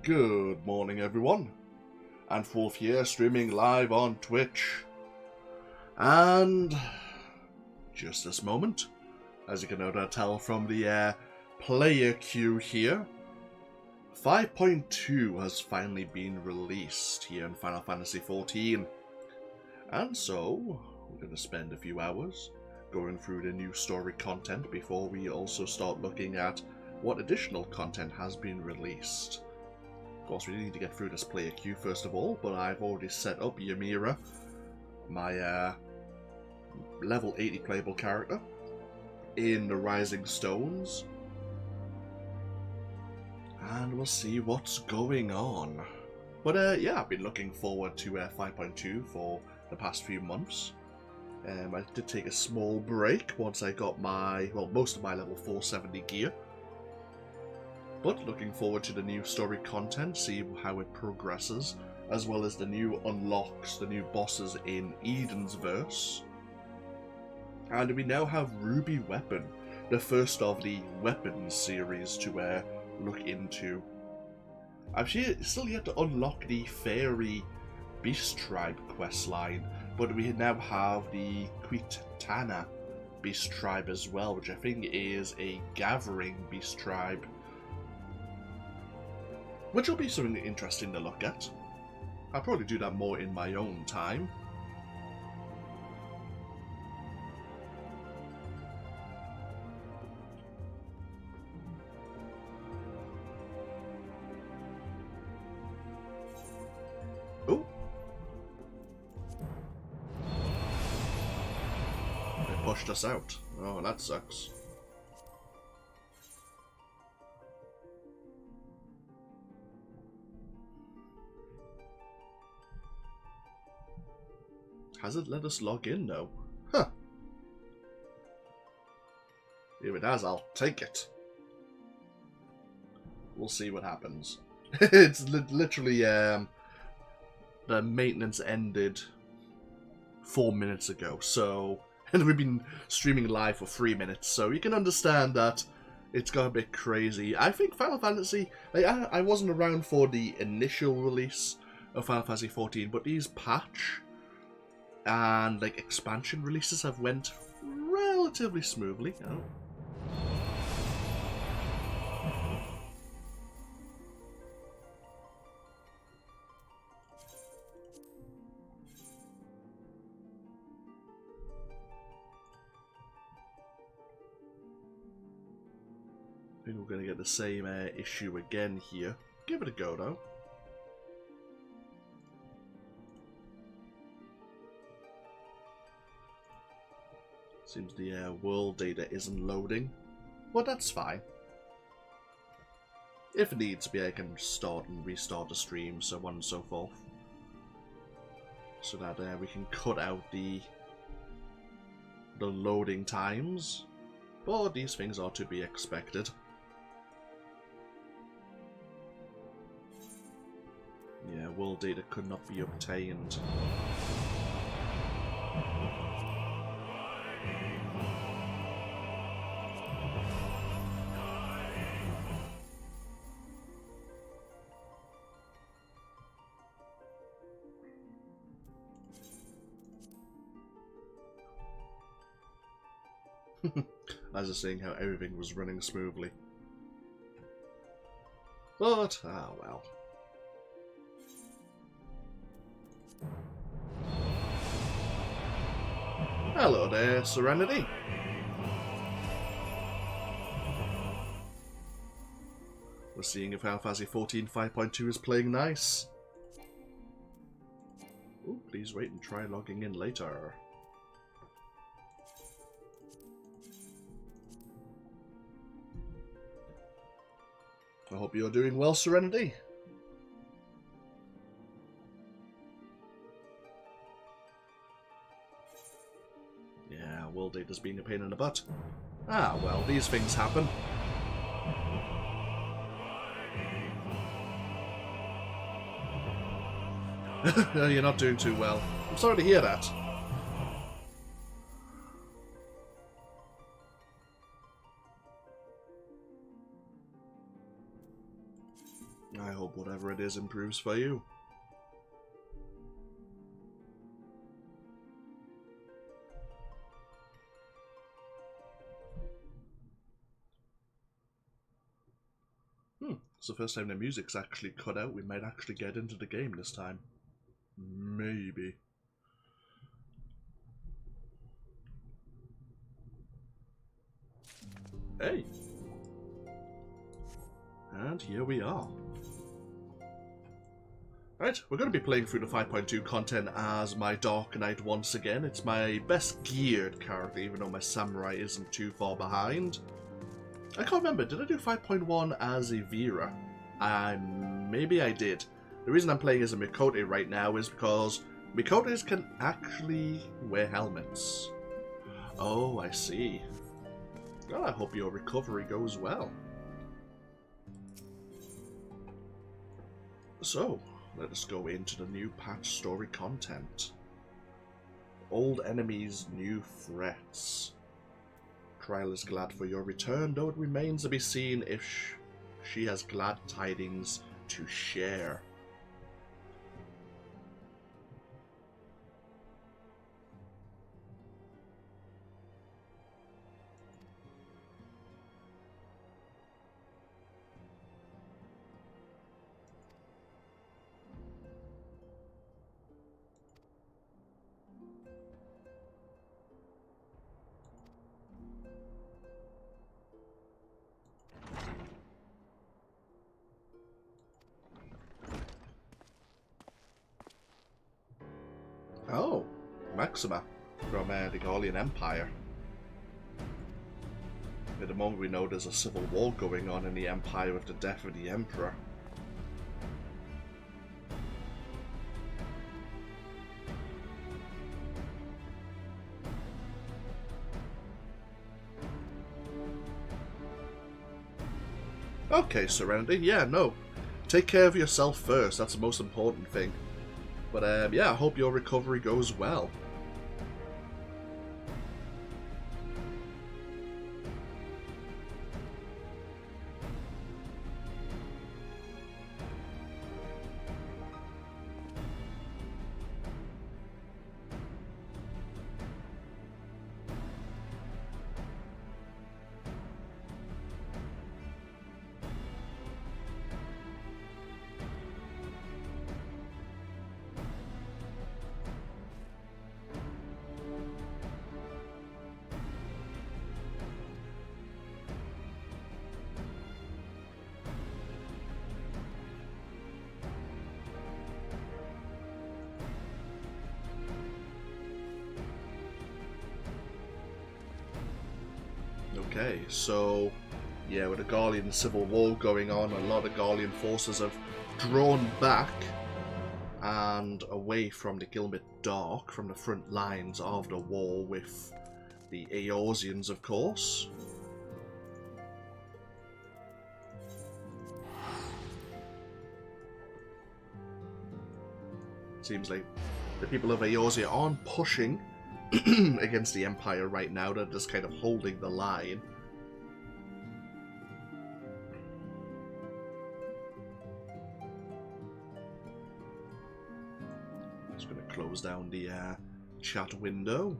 Good morning, everyone. AnthWolf here, streaming live on Twitch. And just this moment, as you can no doubt tell from the player queue here, 5.2 has finally been released here in Final Fantasy XIV. And so, we're going to spend a few hours going through the new story content before we also start looking at what additional content has been released. Of course, we need to get through this player queue first of all, but I've already set up Ymira, my level 80 playable character, in the Rising Stones. And we'll see what's going on. But yeah, I've been looking forward to 5.2 for the past few months. I did take a small break once I got my, well, most of my level 470 gear. But looking forward to the new story content, see how it progresses, as well as the new unlocks, the new bosses in Eden's Verse. And we now have Ruby Weapon, the first of the Weapons series to look into. I've still yet to unlock the Fairy Beast Tribe questline, but we now have the Quitana Beast Tribe as well, which I think is a gathering Beast Tribe, which will be something interesting to look at. I'll probably do that more in my own time. Oh! They pushed us out. Oh, that sucks. Has it let us log in, though? Huh. If it has, I'll take it. We'll see what happens. It's literally, the maintenance ended 4 minutes ago, so... And we've been streaming live for 3 minutes, so you can understand that it's got a bit crazy. I think Final Fantasy... Like, I wasn't around for the initial release of Final Fantasy XIV, but these patch and like expansion releases have went relatively smoothly. Oh. I think we're going to get the same issue again here. Give it a go though. Seems the world data isn't loading. Well, that's fine. If it needs to be, I can start and restart the stream, so on and so forth. So that we can cut out the loading times. But these things are to be expected. Yeah, world data could not be obtained. I was just saying how everything was running smoothly. But, ah well. Hello there, Serenity. We're seeing if Final Fantasy XIV 5.2 is playing nice. Ooh, please wait and try logging in later. I hope you're doing well, Serenity. Yeah, world data's being a pain in the butt. Ah, well, these things happen. You're not doing too well. I'm sorry to hear that. I hope whatever it is improves for you. It's the first time the music's actually cut out. We might actually get into the game this time. Maybe. Hey! And here we are. Right, we're going to be playing through the 5.2 content as my Dark Knight once again. It's my best geared character, even though my Samurai isn't too far behind. I can't remember, did I do 5.1 as a Vera? Maybe I did. The reason I'm playing as a Mikote right now is because Mikotes can actually wear helmets. Oh, I see. Well, I hope your recovery goes well. So, let us go into the new patch story content. Old enemies, new threats. Trial is glad for your return, though it remains to be seen if she has glad tidings to share. Oh, Maxima from the Gallian Empire. At the moment we know there's a civil war going on in the Empire with the death of the Emperor. Okay, Serenity, yeah, no. Take care of yourself first, that's the most important thing. But yeah, I hope your recovery goes well. Okay, so yeah, with the Gallian civil war going on, a lot of Gallian forces have drawn back and away from the Gilmit Dark, from the front lines of the war with the Eorzeans, of course. Seems like the people of Eorzea aren't pushing against the Empire right now, they're just kind of holding the line. Just going to close down the chat window.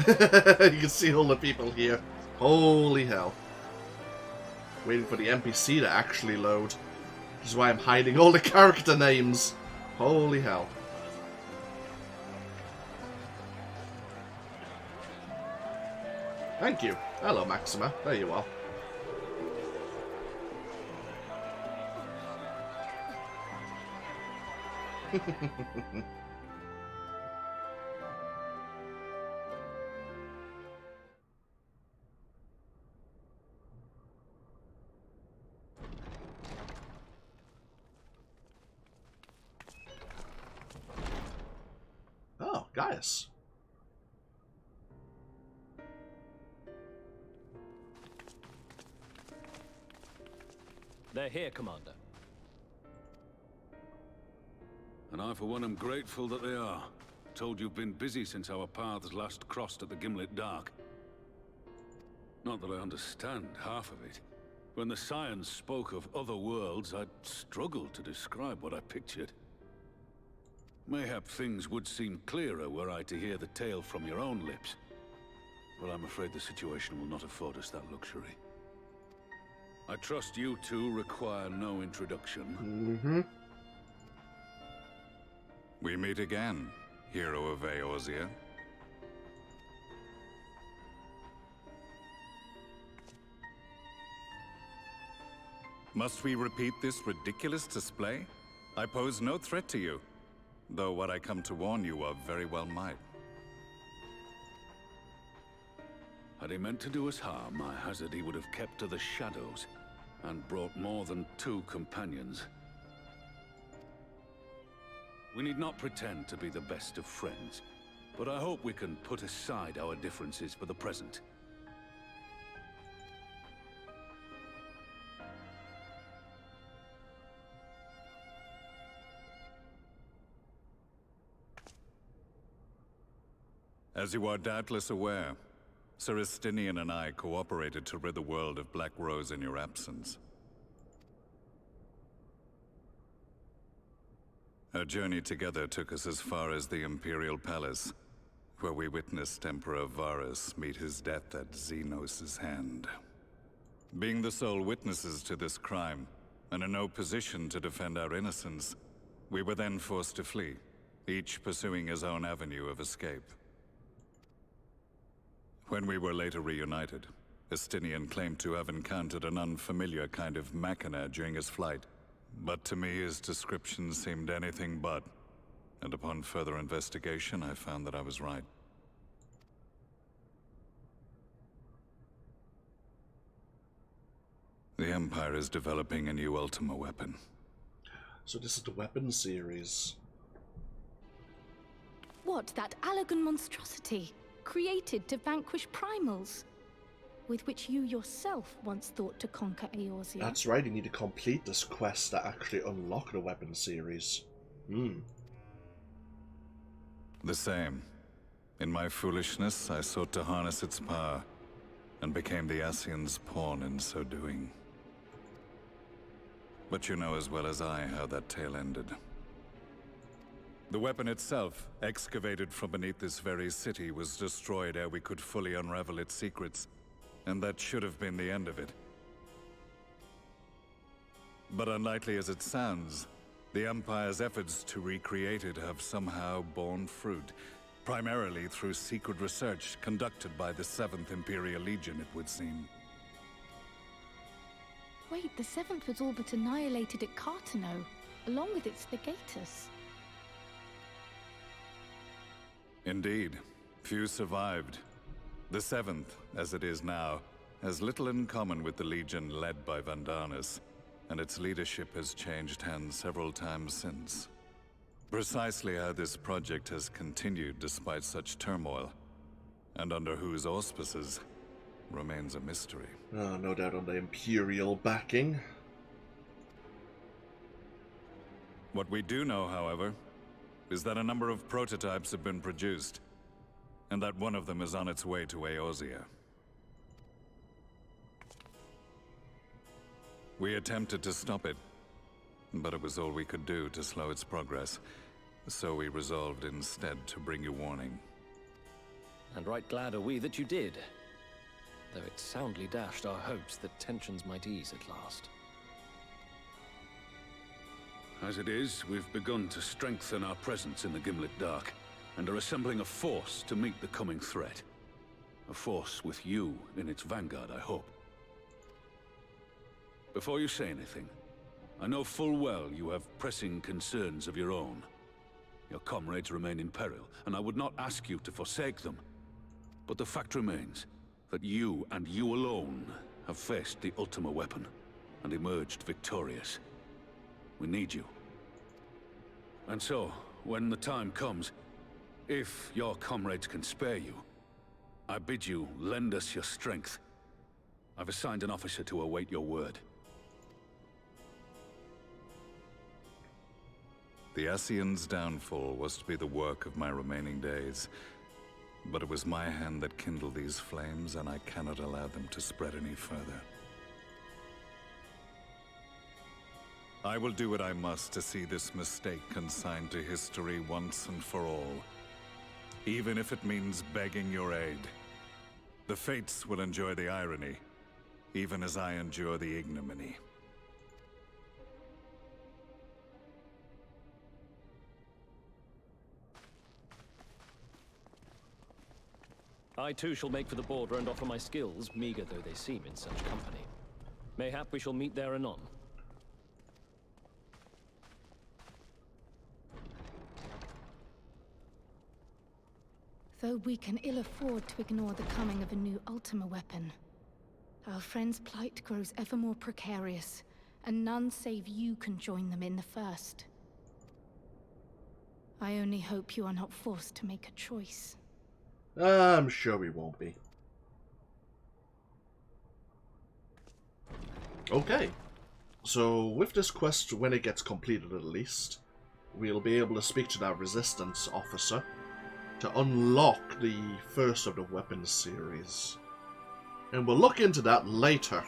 You can see all the people here. Holy hell. Waiting for the NPC to actually load. Which is why I'm hiding all the character names. Holy hell. Thank you. Hello, Maxima. There you are. Oh, Gaius. They're here, Commander. And I, for one, am grateful that they are. Told you've been busy since our paths last crossed at the Gimlet Dark. Not that I understand half of it. When the Scions spoke of other worlds, I'd struggled to describe what I pictured. Mayhap things would seem clearer were I to hear the tale from your own lips. But I'm afraid the situation will not afford us that luxury. I trust you two require no introduction. We meet again, hero of Eorzea. Must we repeat this ridiculous display? I pose no threat to you, though what I come to warn you of very well might. Had he meant to do us harm, I hazard he would have kept to the shadows, and brought more than 2 companions. We need not pretend to be the best of friends, but I hope we can put aside our differences for the present. As you are doubtless aware, Sir Estinian and I cooperated to rid the world of Black Rose in your absence. Our journey together took us as far as the Imperial Palace, where we witnessed Emperor Varus meet his death at Xenos' hand. Being the sole witnesses to this crime, and in no position to defend our innocence, we were then forced to flee, each pursuing his own avenue of escape. When we were later reunited, Estinian claimed to have encountered an unfamiliar kind of machina during his flight. But to me, his description seemed anything but. And upon further investigation, I found that I was right. The Empire is developing a new Ultima weapon. So this is the weapon series. What, that Allagan monstrosity? Created to vanquish primals, with which you yourself once thought to conquer Eorzea. That's right, you need to complete this quest to actually unlock the weapon series. The same. In my foolishness, I sought to harness its power, and became the Ascian's pawn in so doing. But you know as well as I how that tale ended. The weapon itself, excavated from beneath this very city, was destroyed ere we could fully unravel its secrets, and that should have been the end of it. But unlikely as it sounds, the Empire's efforts to recreate it have somehow borne fruit, primarily through secret research conducted by the 7th Imperial Legion, it would seem. Wait, the 7th was all but annihilated at Cartano, along with its legatus. Indeed, few survived. The 7th, as it is now, has little in common with the Legion led by Vandarnus, and its leadership has changed hands several times since. Precisely how this project has continued despite such turmoil, and under whose auspices, remains a mystery. Oh, no doubt on the Imperial backing. What we do know, however, is that a number of prototypes have been produced, and that one of them is on its way to Eorzea. We attempted to stop it, but it was all we could do to slow its progress, so we resolved instead to bring you warning. And right glad are we that you did, though it soundly dashed our hopes that tensions might ease at last. As it is, we've begun to strengthen our presence in the Gimlet Dark, and are assembling a force to meet the coming threat. A force with you in its vanguard, I hope. Before you say anything, I know full well you have pressing concerns of your own. Your comrades remain in peril, and I would not ask you to forsake them. But the fact remains that you, and you alone, have faced the Ultima weapon, and emerged victorious. We need you. And so, when the time comes, if your comrades can spare you, I bid you lend us your strength. I've assigned an officer to await your word. The Ascian's downfall was to be the work of my remaining days. But it was my hand that kindled these flames, and I cannot allow them to spread any further. I will do what I must to see this mistake consigned to history once and for all. Even if it means begging your aid. The Fates will enjoy the irony, even as I endure the ignominy. I too shall make for the border and offer my skills, meager though they seem in such company. Mayhap we shall meet there anon. Though we can ill afford to ignore the coming of a new Ultima weapon, our friend's plight grows ever more precarious, and none save you can join them in the first. I only hope you are not forced to make a choice. I'm sure we won't be. Okay. So, with this quest, when it gets completed at least, we'll be able to speak to that resistance officer to unlock the first of the weapons series. And we'll look into that later.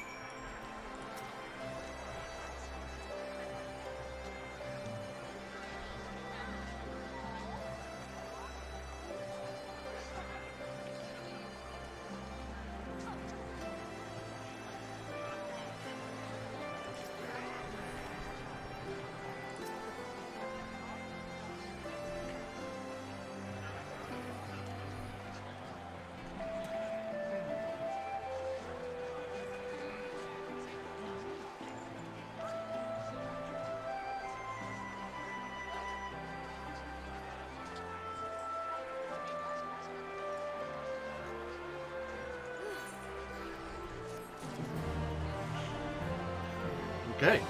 Okay,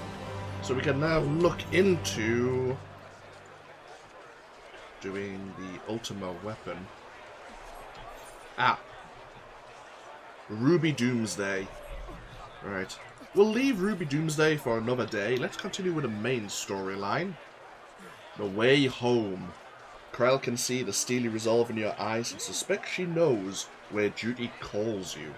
so we can now look into doing the Ultima weapon. Ah, Ruby Doomsday. Right, we'll leave Ruby Doomsday for another day. Let's continue with the main storyline. The way home. Krell can see the steely resolve in your eyes and suspects she knows where duty calls you.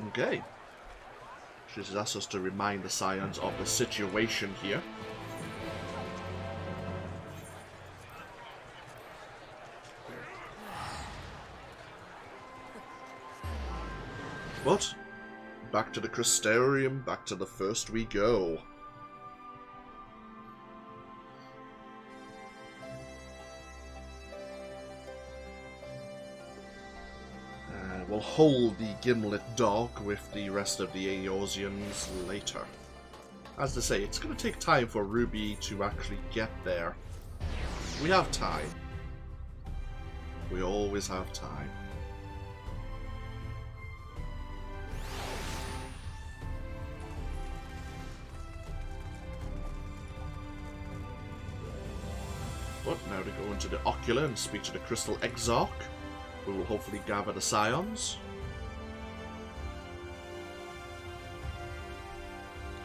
Okay. She just asks us to remind the Scions of the situation here. But, back to the Crystarium, back to the first we go. We'll hold the Gimlet Dock with the rest of the Eorzeans later. As I say, it's going to take time for Ruby to actually get there. We have time. We always have time. But now to go into the Ocular and speak to the Crystal Exarch. We will hopefully gather the Scions.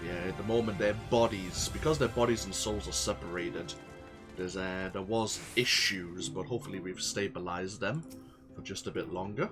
Yeah, at the moment their bodies, because their bodies and souls are separated, there was issues, but hopefully we've stabilized them for just a bit longer.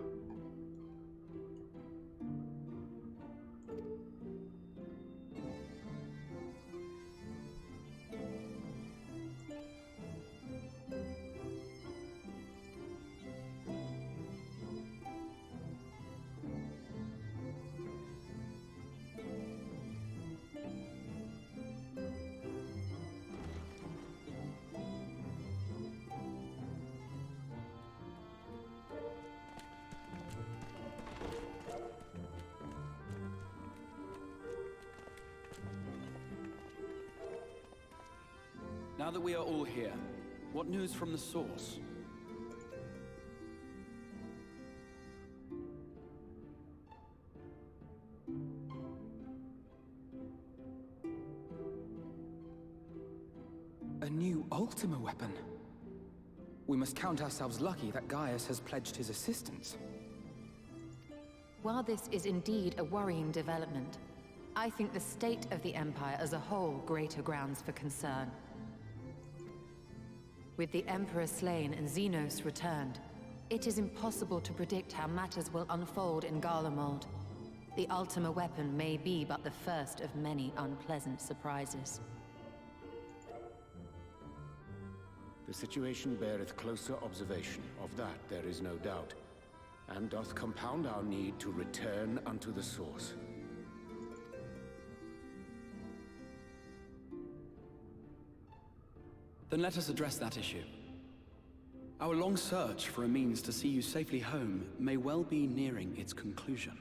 Now that we are all here, what news from the source? A new Ultima weapon? We must count ourselves lucky that Gaius has pledged his assistance. While this is indeed a worrying development, I think the state of the Empire as a whole greater grounds for concern. With the Emperor slain and Xenos returned, it is impossible to predict how matters will unfold in Garlemald. The Ultima weapon may be but the first of many unpleasant surprises. The situation beareth closer observation, of that there is no doubt, and doth compound our need to return unto the source. Then let us address that issue. Our long search for a means to see you safely home may well be nearing its conclusion.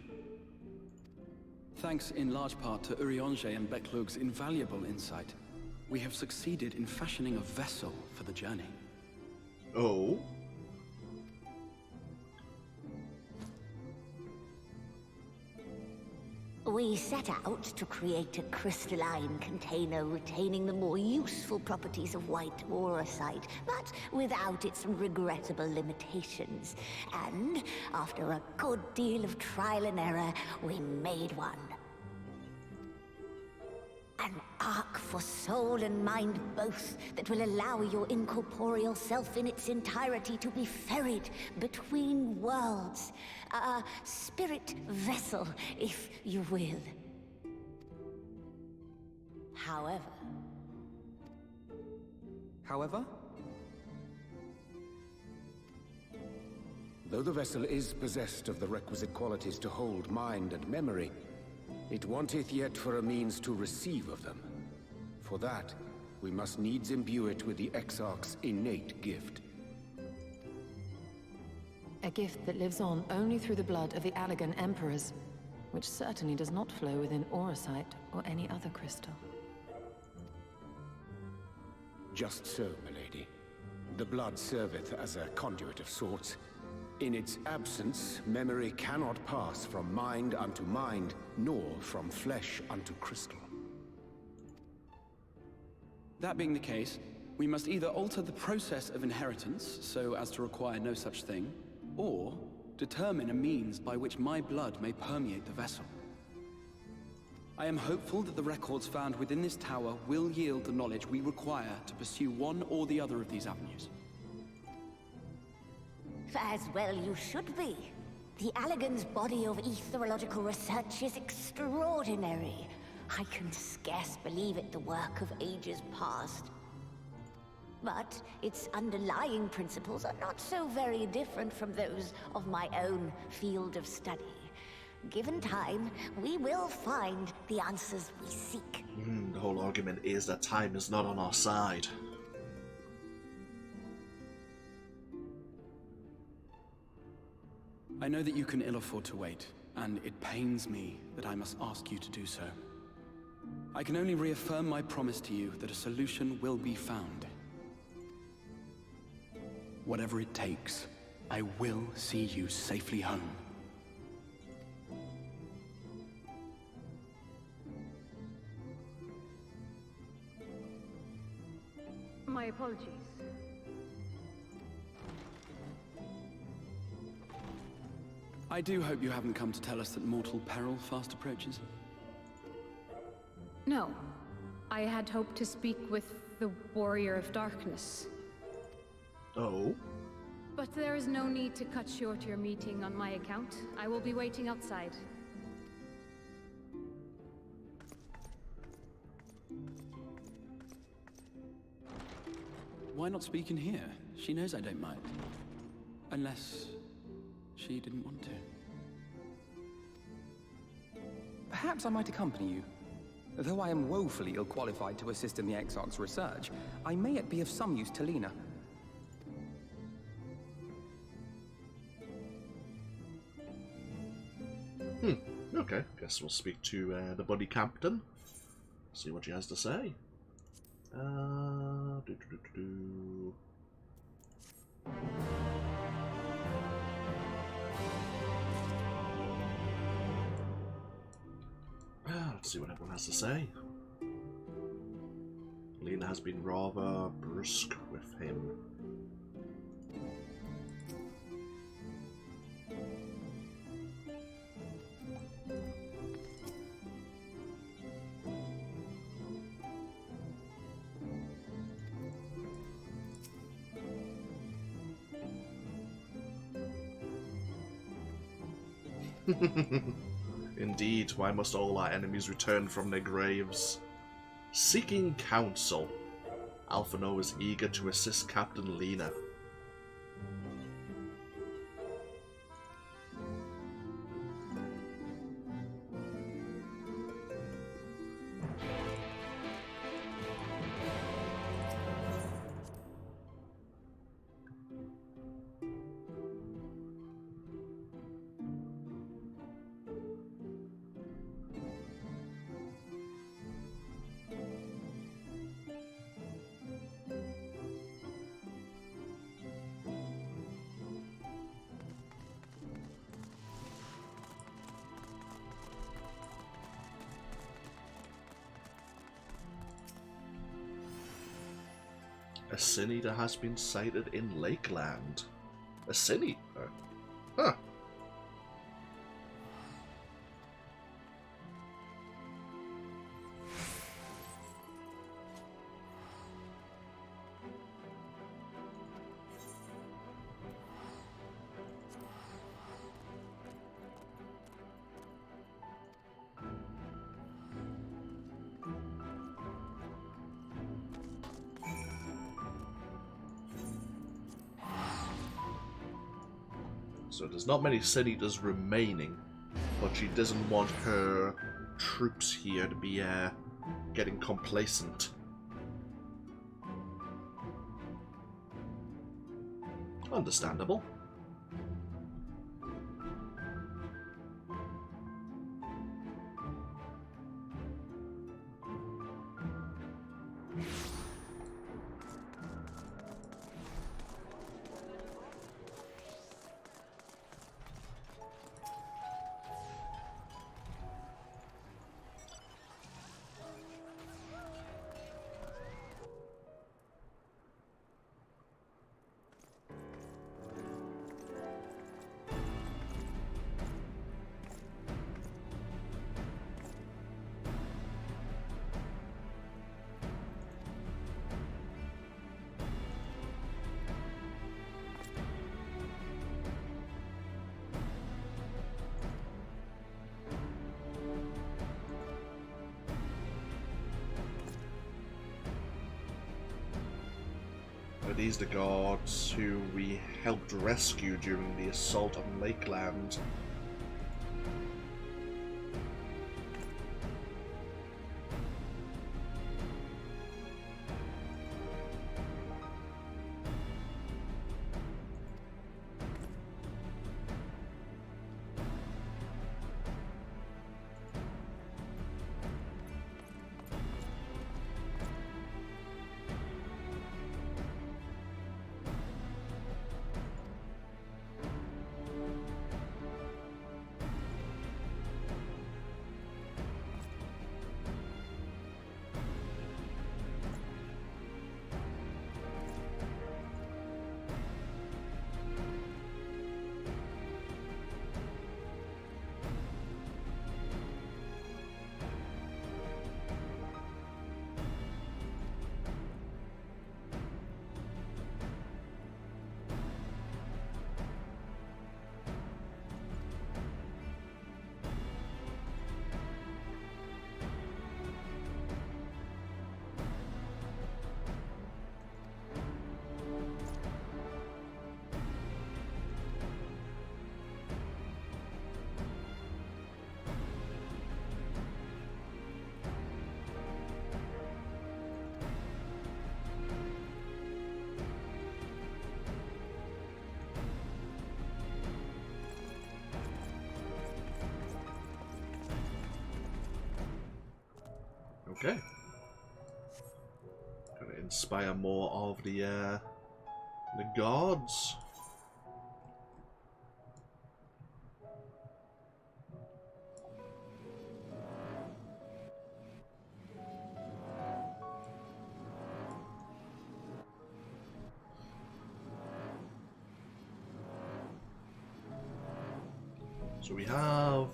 Thanks in large part to Eorzea and Beclug's invaluable insight, we have succeeded in fashioning a vessel for the journey. Oh? We set out to create a crystalline container retaining the more useful properties of white aurosite, but without its regrettable limitations. And after a good deal of trial and error, we made one. An ark for soul and mind both that will allow your incorporeal self in its entirety to be ferried between worlds. A spirit vessel, if you will. However... Though the vessel is possessed of the requisite qualities to hold mind and memory, it wanteth yet for a means to receive of them. For that, we must needs imbue it with the Exarch's innate gift. A gift that lives on only through the blood of the Allagan Emperors, which certainly does not flow within aurosite or any other crystal. Just so, milady. The blood serveth as a conduit of sorts. In its absence, memory cannot pass from mind unto mind, nor from flesh unto crystal. That being the case, we must either alter the process of inheritance so as to require no such thing, or determine a means by which my blood may permeate the vessel. I am hopeful that the records found within this tower will yield the knowledge we require to pursue one or the other of these avenues. As well you should be. The Allagan's body of etherological research is extraordinary. I can scarce believe it the work of ages past. But its underlying principles are not so very different from those of my own field of study. Given time, we will find the answers we seek. The whole argument is that time is not on our side. I know that you can ill afford to wait, and it pains me that I must ask you to do so. I can only reaffirm my promise to you that a solution will be found. Whatever it takes, I will see you safely home. My apologies. I do hope you haven't come to tell us that mortal peril fast approaches. No. I had hoped to speak with the Warrior of Darkness. Oh? But there is no need to cut short your meeting on my account. I will be waiting outside. Why not speak in here? She knows I don't mind. Unless she didn't want to. Perhaps I might accompany you. Though I am woefully ill-qualified to assist in the Exarch's research, I may yet be of some use to Lena. Okay, guess we'll speak to the buddy captain. See what she has to say. Let's see what everyone has to say. Lena has been rather brusque with him. Indeed, why must all our enemies return from their graves? Seeking counsel. Alphino is eager to assist Captain Lena. A city that has been sighted in Lakeland. A city? Huh. So there's not many Sin-Eaters remaining, but she doesn't want her troops here to be getting complacent. Understandable. Are these the guards who we helped rescue during the assault on Lakeland? Okay. Gotta inspire more of the gods. So we have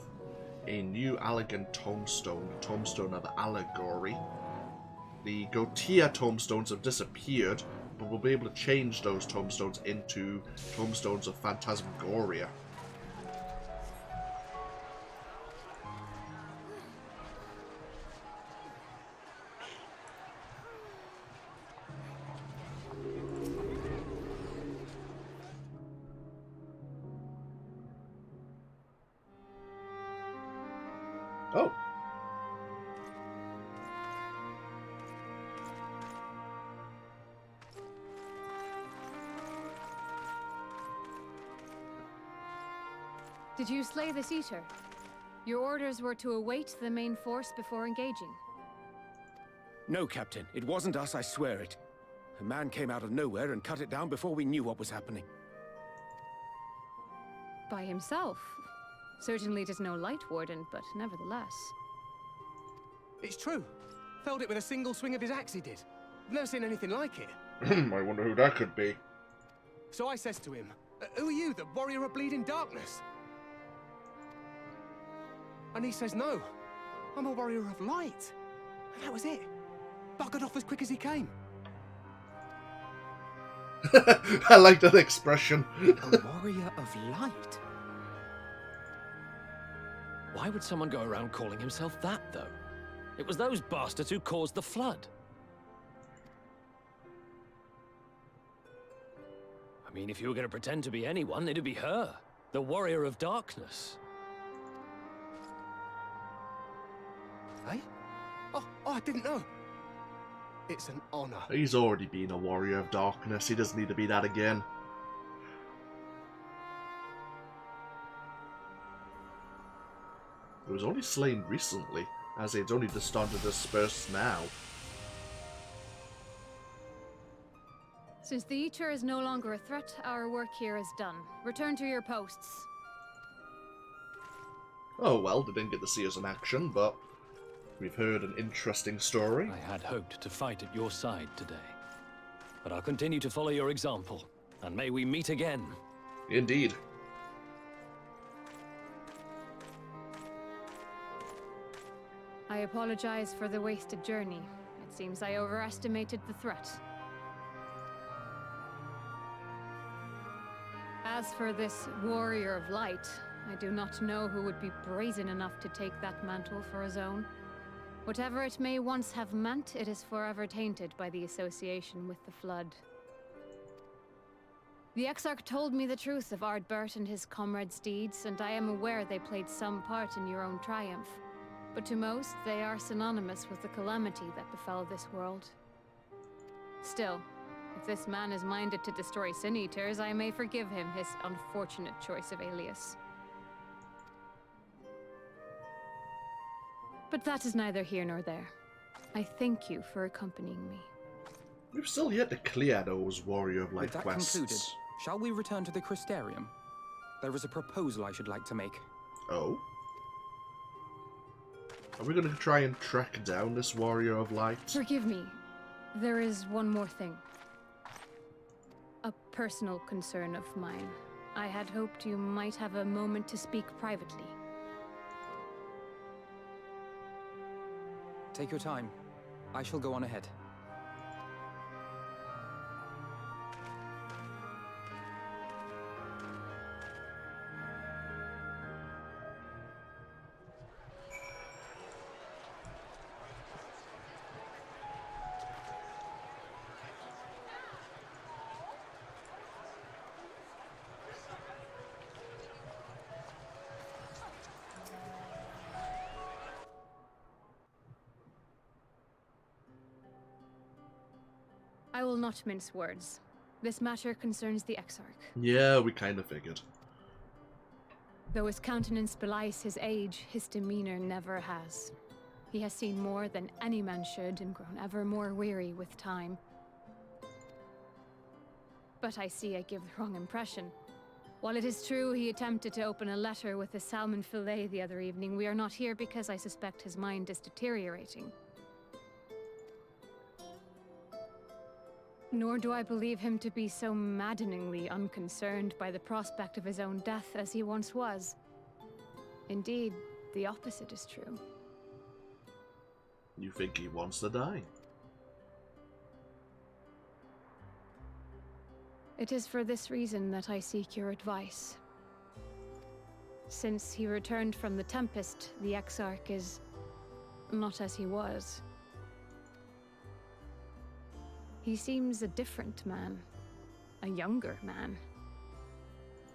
a new elegant tombstone, the Tombstone of Allegory. The Gotia tombstones have disappeared, but we'll be able to change those tombstones into tombstones of Phantasmagoria. Did you slay this Eater? Your orders were to await the main force before engaging. No, Captain. It wasn't us, I swear it. A man came out of nowhere and cut it down before we knew what was happening. By himself? Certainly it is no light warden, but nevertheless. It's true. Felled it with a single swing of his axe, he did. I've never seen anything like it. I wonder who that could be. So I says to him, who are you, the warrior of bleeding darkness? And he says, no, I'm a warrior of light. And that was it. Buggered off as quick as he came. I like that expression. A warrior of light? Why would someone go around calling himself that, though? It was those bastards who caused the flood. I mean, if you were going to pretend to be anyone, it'd be her. The warrior of darkness. Eh? Oh, I didn't know. It's an honor. He's already been a warrior of darkness. He doesn't need to be that again. It was only slain recently, as it's only just started to disperse now. Since the Eater is no longer a threat, our work here is done. Return to your posts. Oh well, they didn't get to see us in action, but we've heard an interesting story. I had hoped to fight at your side today. But I'll continue to follow your example, and may we meet again. Indeed. I apologize for the wasted journey. It seems I overestimated the threat. As for this warrior of light, I do not know who would be brazen enough to take that mantle for his own. Whatever it may once have meant, it is forever tainted by the association with the Flood. The Exarch told me the truth of Ardbert and his comrades' deeds, and I am aware they played some part in your own triumph. But to most, they are synonymous with the calamity that befell this world. Still, if this man is minded to destroy Sin-Eaters, I may forgive him his unfortunate choice of alias. But that is neither here nor there. I thank you for accompanying me. We've still yet to clear those Warrior of Light With that quests. concluded, shall we return to the Crystarium? There is a proposal I should like to make. Oh? Are we going to try and track down this Warrior of Light? Forgive me. There is one more thing. A personal concern of mine. I had hoped you might have a moment to speak privately. Take your time. I shall go on ahead. I will not mince words. This matter concerns the Exarch. Yeah, we kind of figured. Though his countenance belies his age, his demeanor never has. He has seen more than any man should and grown ever more weary with time. But I see I give the wrong impression. While it is true he attempted to open a letter with a salmon fillet the other evening, we are not here because I suspect his mind is deteriorating. Nor do I believe him to be so maddeningly unconcerned by the prospect of his own death as he once was. Indeed, the opposite is true. You think he wants to die? It is for this reason that I seek your advice. Since he returned from the Tempest, the Exarch is not as he was. He seems a different man, a younger man.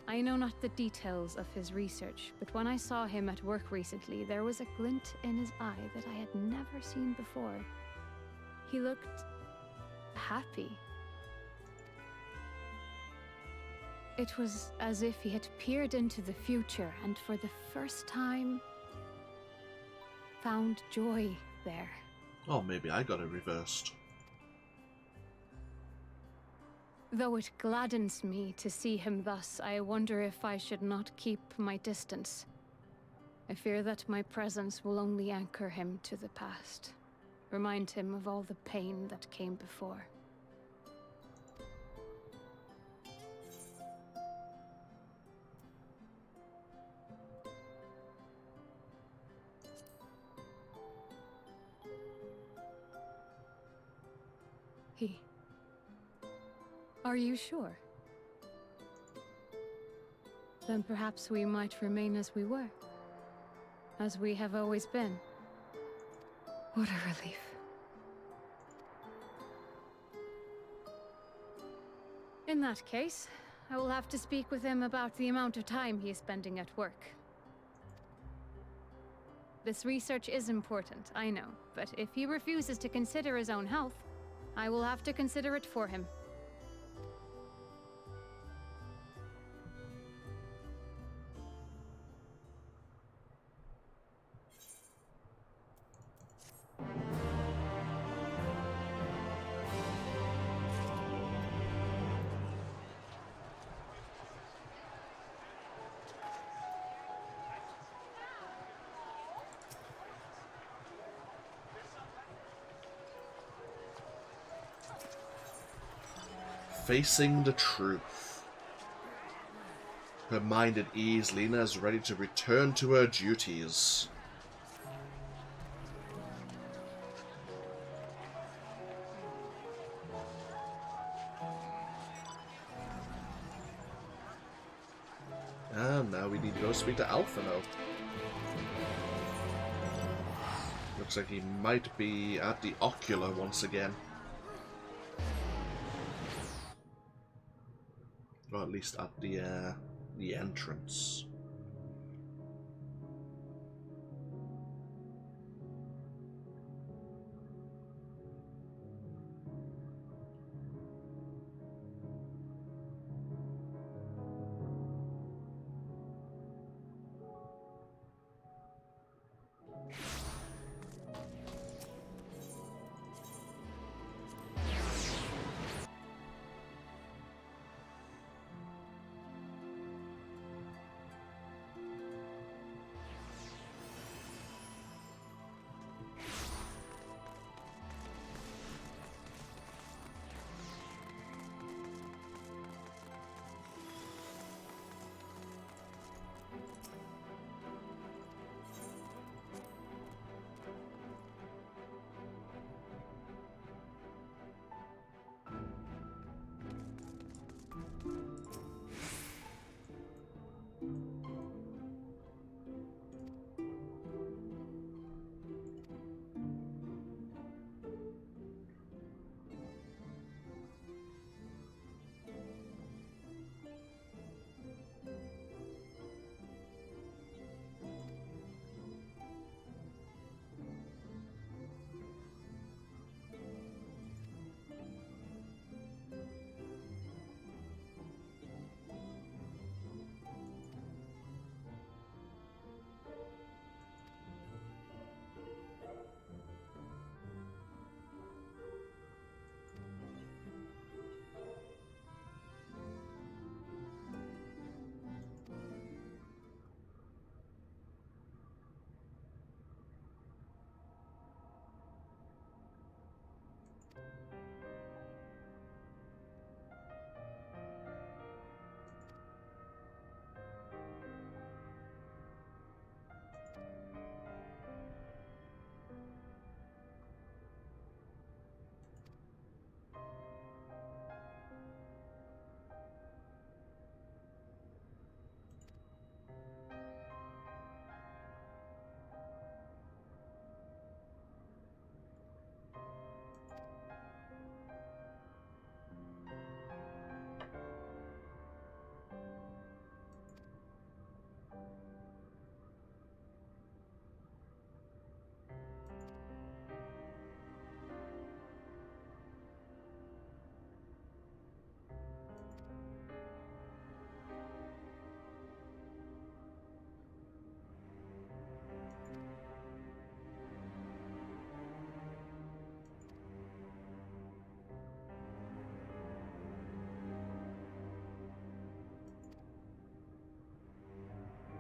I know not the details of his research, but when I saw him at work recently, there was a glint in his eye that I had never seen before. He looked happy. It was as if he had peered into the future and for the first time found joy there. Oh, maybe I got it reversed. Though it gladdens me to see him thus, I wonder if I should not keep my distance. I fear that my presence will only anchor him to the past, remind him of all the pain that came before. Are you sure? Then perhaps we might remain as we were. As we have always been. What a relief. In that case, I will have to speak with him about the amount of time he is spending at work. This research is important, I know, but if he refuses to consider his own health, I will have to consider it for him. Facing the truth. Her mind at ease, Lena is ready to return to her duties. And now we need to go speak to Alpha now. Looks like he might be at the Ocular once again. Or at least at the entrance.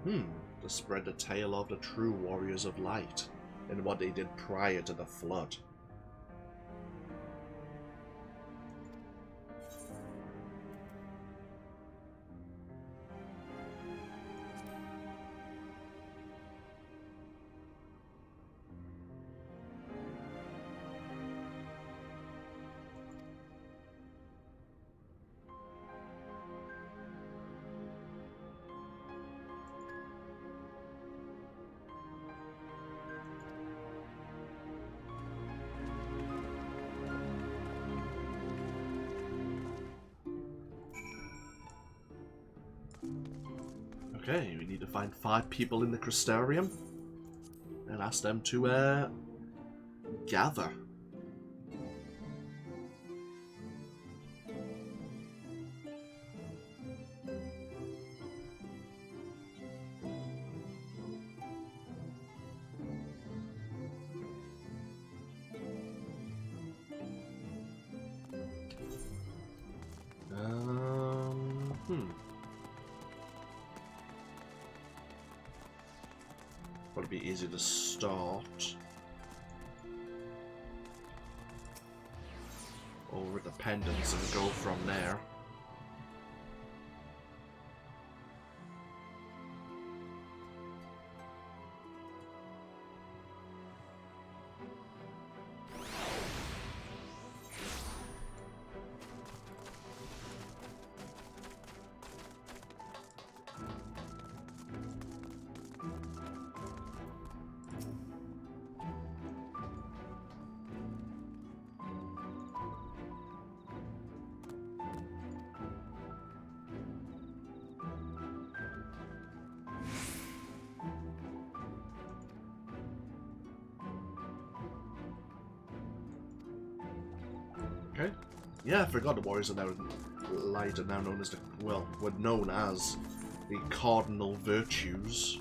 To spread the tale of the true warriors of light and what they did prior to the flood. Okay, we need to find 5 people in the Crystarium and ask them to gather. Would be easy to start. Over the pendants and go from there. Okay. Yeah, I forgot the Warriors are now Light are now known as the, well, were known as the Cardinal Virtues.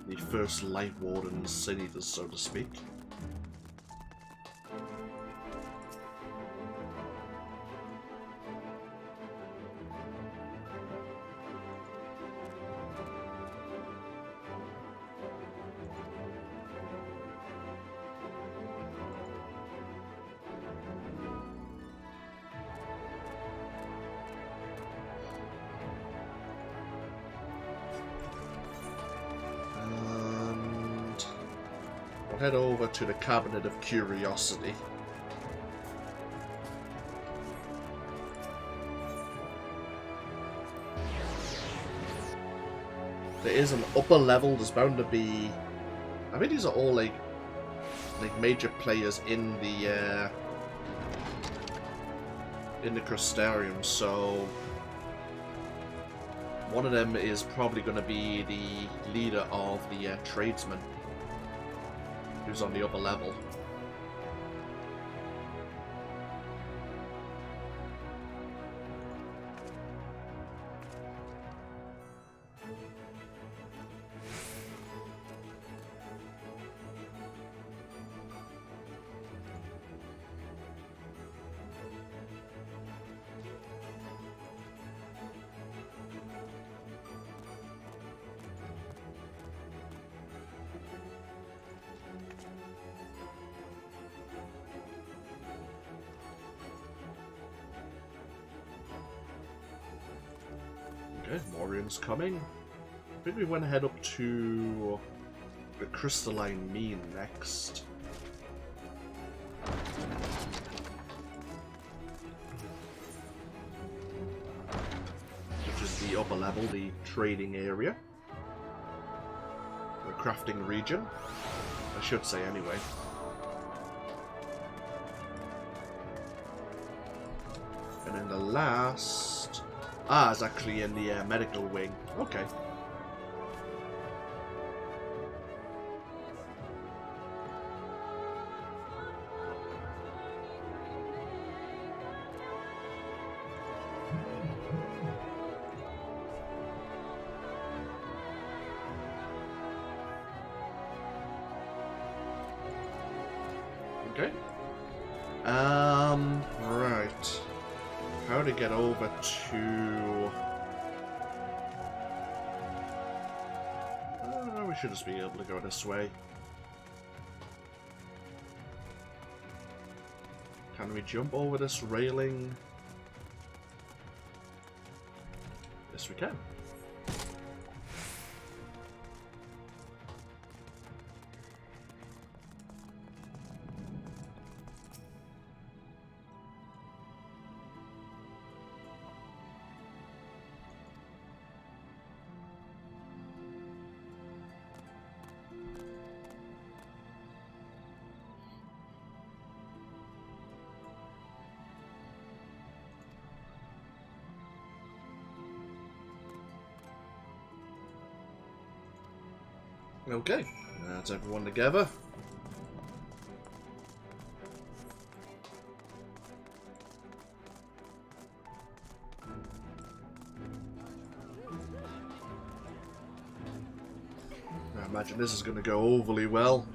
The first Light Wardens, Sin Eaters, so to speak. Head over to the Cabinet of Curiosity. There is an upper level, there's bound to be... I think these are all like major players in the Crystarium, so one of them is probably going to be the leader of the tradesmen, who's on the upper level. Okay, Morian's coming. I think we want to head up to the Crystalline Mean next. Which is the upper level, the trading area. The crafting region, I should say anyway. And then the last... Ah, it's actually in the medical wing. Okay. Okay. Right. How to get over to we should just be able to go this way. Can we jump over this railing? Yes, we can. Okay, that's everyone together. I imagine this is going to go overly well.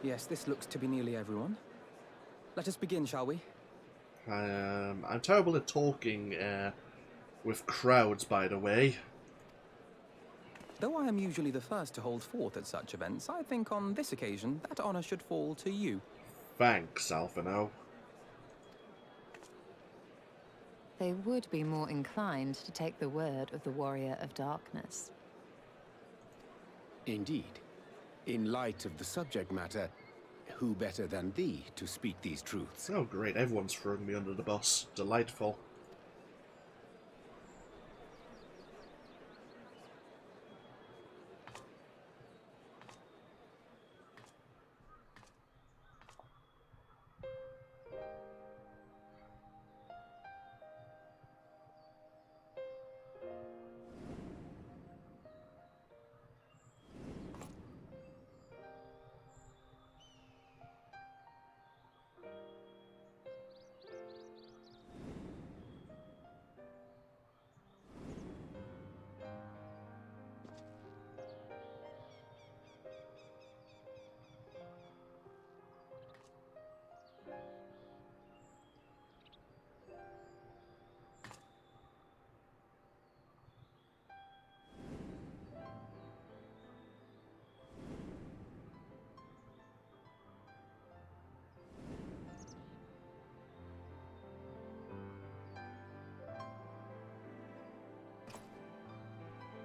Yes, this looks to be nearly everyone. Let us begin, shall we? I'm terrible at talking with crowds, by the way. Though I am usually the first to hold forth at such events, I think on this occasion that honor should fall to you. Thanks, Alphino. They would be more inclined to take the word of the Warrior of Darkness. Indeed. In light of the subject matter, who better than thee to speak these truths? Oh great, everyone's throwing me under the bus. Delightful.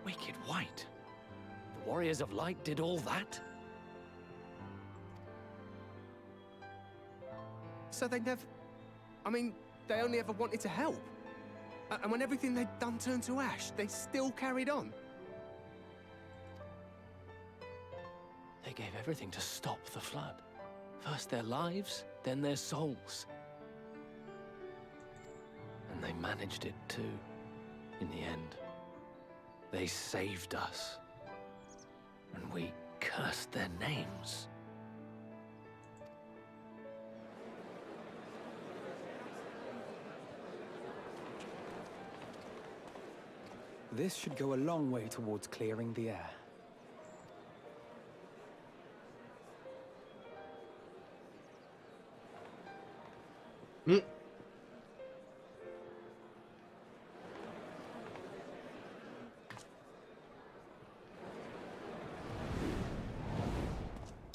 Wicked White. The Warriors of Light did all that? So they never... I mean, they only ever wanted to help. And when everything they'd done turned to ash, they still carried on. They gave everything to stop the flood. First their lives, then their souls. And they managed it too, in the end. They saved us. And we cursed their names. This should go a long way towards clearing the air.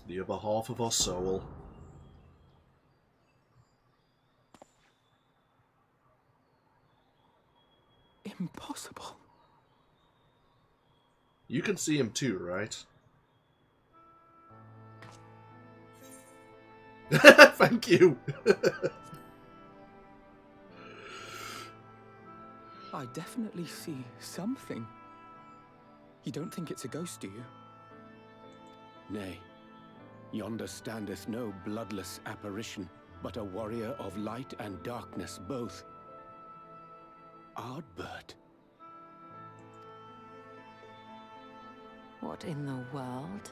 The other half of our soul. Impossible. You can see him too, right? Thank you. I definitely see something. You don't think it's a ghost, do you? Nay, yonder standeth no bloodless apparition, but a warrior of light and darkness both. Ardbert. What in the world?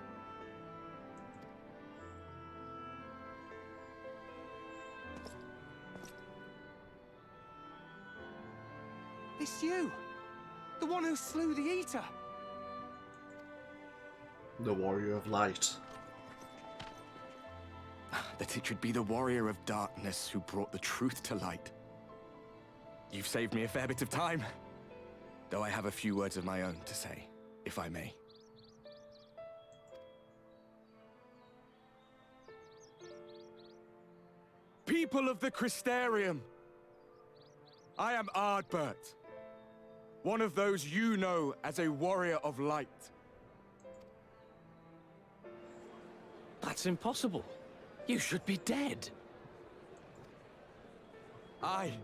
It's you! The one who slew the Eater! The Warrior of Light. That it should be the Warrior of Darkness who brought the truth to light. You've saved me a fair bit of time. Though I have a few words of my own to say, if I may. People of the Crystarium! I am Ardbert, one of those you know as a Warrior of Light. That's impossible. You should be dead. Aye,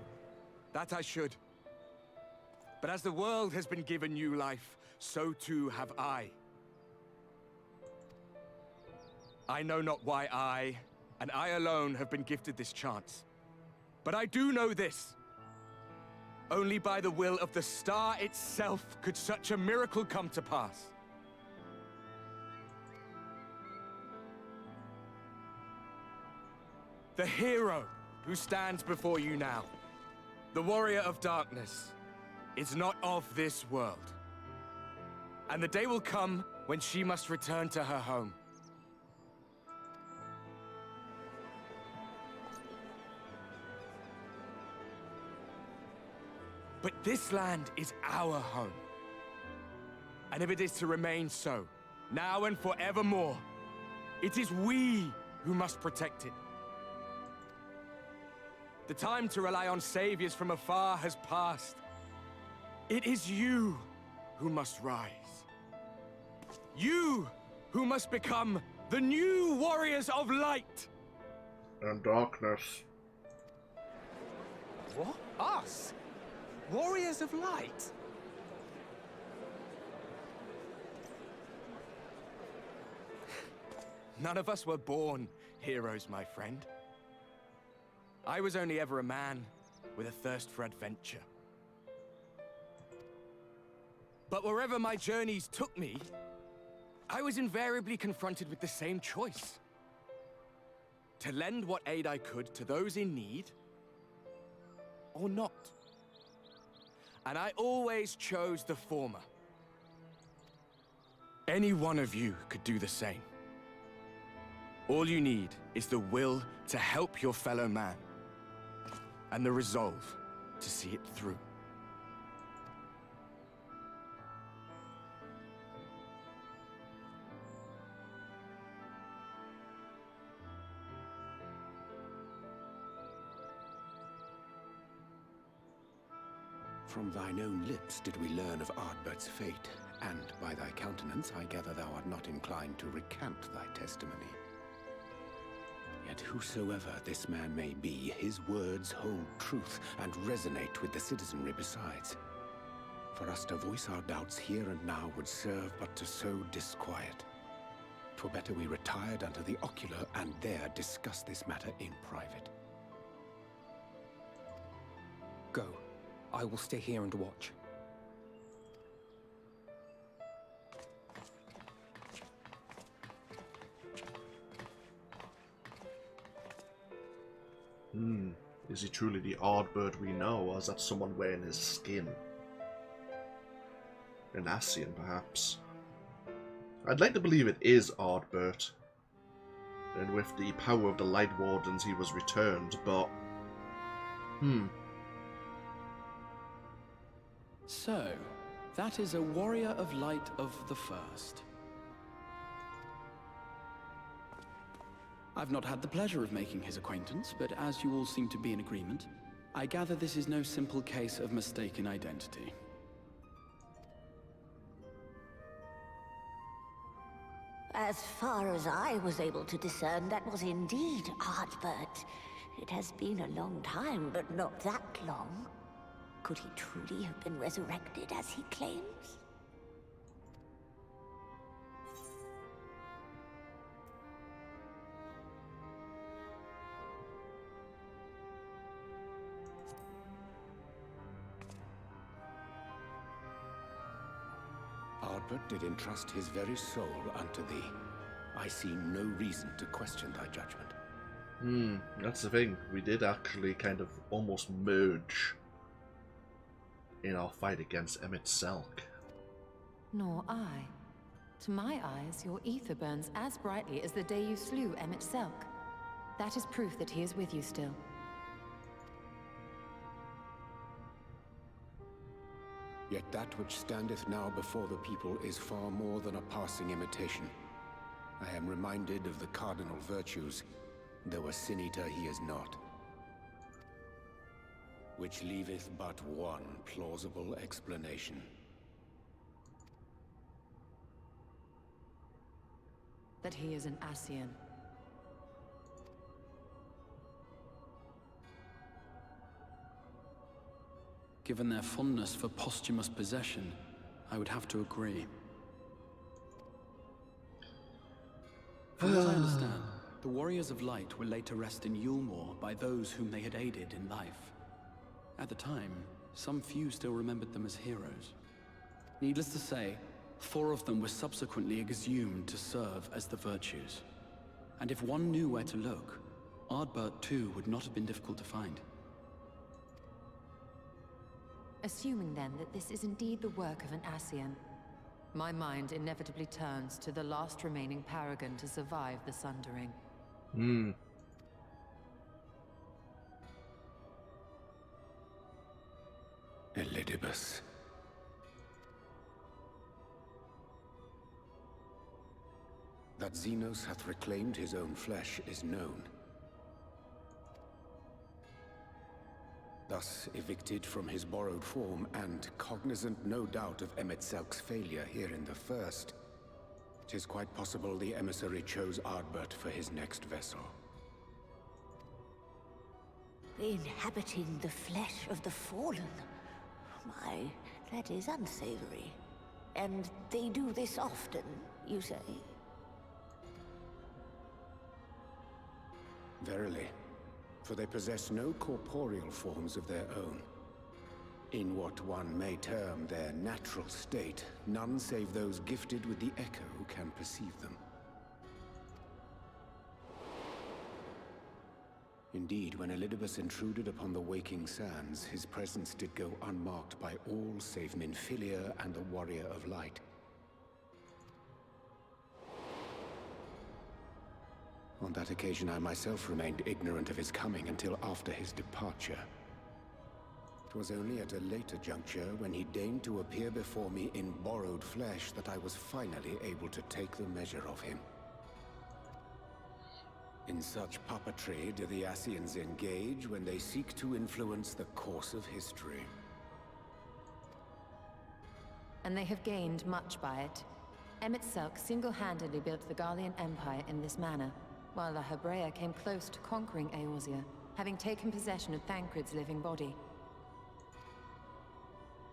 that I should. But as the world has been given new life, so too have I. I know not why I, and I alone, have been gifted this chance. But I do know this. Only by the will of the star itself could such a miracle come to pass. The hero who stands before you now, the Warrior of Darkness, is not of this world. And the day will come when she must return to her home. But this land is our home. And if it is to remain so, now and forevermore, it is we who must protect it. The time to rely on saviors from afar has passed. It is you who must rise. You who must become the new Warriors of Light. And Darkness. What? Us? Warriors of Light? None of us were born heroes, my friend. I was only ever a man with a thirst for adventure. But wherever my journeys took me, I was invariably confronted with the same choice. To lend what aid I could to those in need, or not. And I always chose the former. Any one of you could do the same. All you need is the will to help your fellow man, and the resolve to see it through. From thine own lips did we learn of Ardbert's fate, and by thy countenance I gather thou art not inclined to recant thy testimony. Yet whosoever this man may be, his words hold truth and resonate with the citizenry besides. For us to voice our doubts here and now would serve but to sow disquiet. 'Twere better we retired unto the ocular and there discuss this matter in private. Go. I will stay here and watch. Is he truly the Ardbert we know, or is that someone wearing his skin? An Ascian, perhaps. I'd like to believe it is Ardbert. And with the power of the Light Wardens he was returned, but... So, that is a Warrior of Light of the First. I've not had the pleasure of making his acquaintance, but as you all seem to be in agreement, I gather this is no simple case of mistaken identity. As far as I was able to discern, that was indeed Ardbert. It has been a long time, but not that long. Could he truly have been resurrected as he claims? Ardbert did entrust his very soul unto thee. I see no reason to question thy judgment. That's the thing. We did actually kind of almost merge in our fight against Emmett Selk. Nor I. To my eyes, your ether burns as brightly as the day you slew Emmett Selk. That is proof that he is with you still. Yet that which standeth now before the people is far more than a passing imitation. I am reminded of the cardinal virtues, though a sin-eater he is not. Which leaveth but one plausible explanation. That he is an Ascian. Given their fondness for posthumous possession, I would have to agree. From what I understand, the Warriors of Light were laid to rest in Yulmore by those whom they had aided in life. At the time, some few still remembered them as heroes. Needless to say, 4 of them were subsequently exhumed to serve as the Virtues. And if one knew where to look, Ardbert too would not have been difficult to find. Assuming then that this is indeed the work of an Ascian, my mind inevitably turns to the last remaining paragon to survive the Sundering. Elidibus. That Xenos hath reclaimed his own flesh is known. Thus evicted from his borrowed form, and cognizant no doubt of Emmett Selk's failure here in the First, 'tis quite possible the emissary chose Ardbert for his next vessel. Inhabiting the flesh of the fallen. My, that is unsavory. And they do this often, you say? Verily, for they possess no corporeal forms of their own. In what one may term their natural state, none save those gifted with the echo can perceive them. Indeed, when Elidibus intruded upon the waking sands, his presence did go unmarked by all save Minfilia and the Warrior of Light. On that occasion, I myself remained ignorant of his coming until after his departure. It was only at a later juncture, when he deigned to appear before me in borrowed flesh, that I was finally able to take the measure of him. In such puppetry do the Ascians engage when they seek to influence the course of history. And they have gained much by it. Emmett Selk single-handedly built the Garlean Empire in this manner, while La Hebrea came close to conquering Eorzea, having taken possession of Thancred's living body.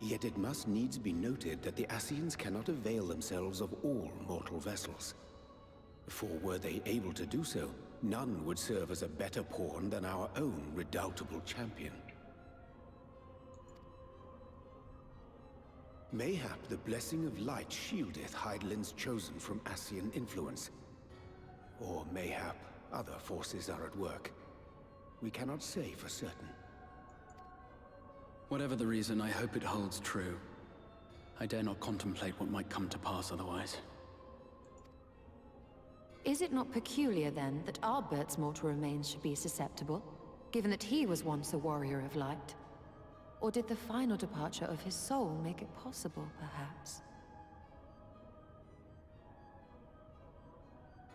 Yet it must needs be noted that the Ascians cannot avail themselves of all mortal vessels. For were they able to do so, none would serve as a better pawn than our own redoubtable champion. Mayhap the blessing of light shieldeth Hydaelyn's chosen from Ascian influence. Or mayhap other forces are at work. We cannot say for certain. Whatever the reason, I hope it holds true. I dare not contemplate what might come to pass otherwise. Is it not peculiar, then, that Ardbert's mortal remains should be susceptible, given that he was once a warrior of light? Or did the final departure of his soul make it possible, perhaps?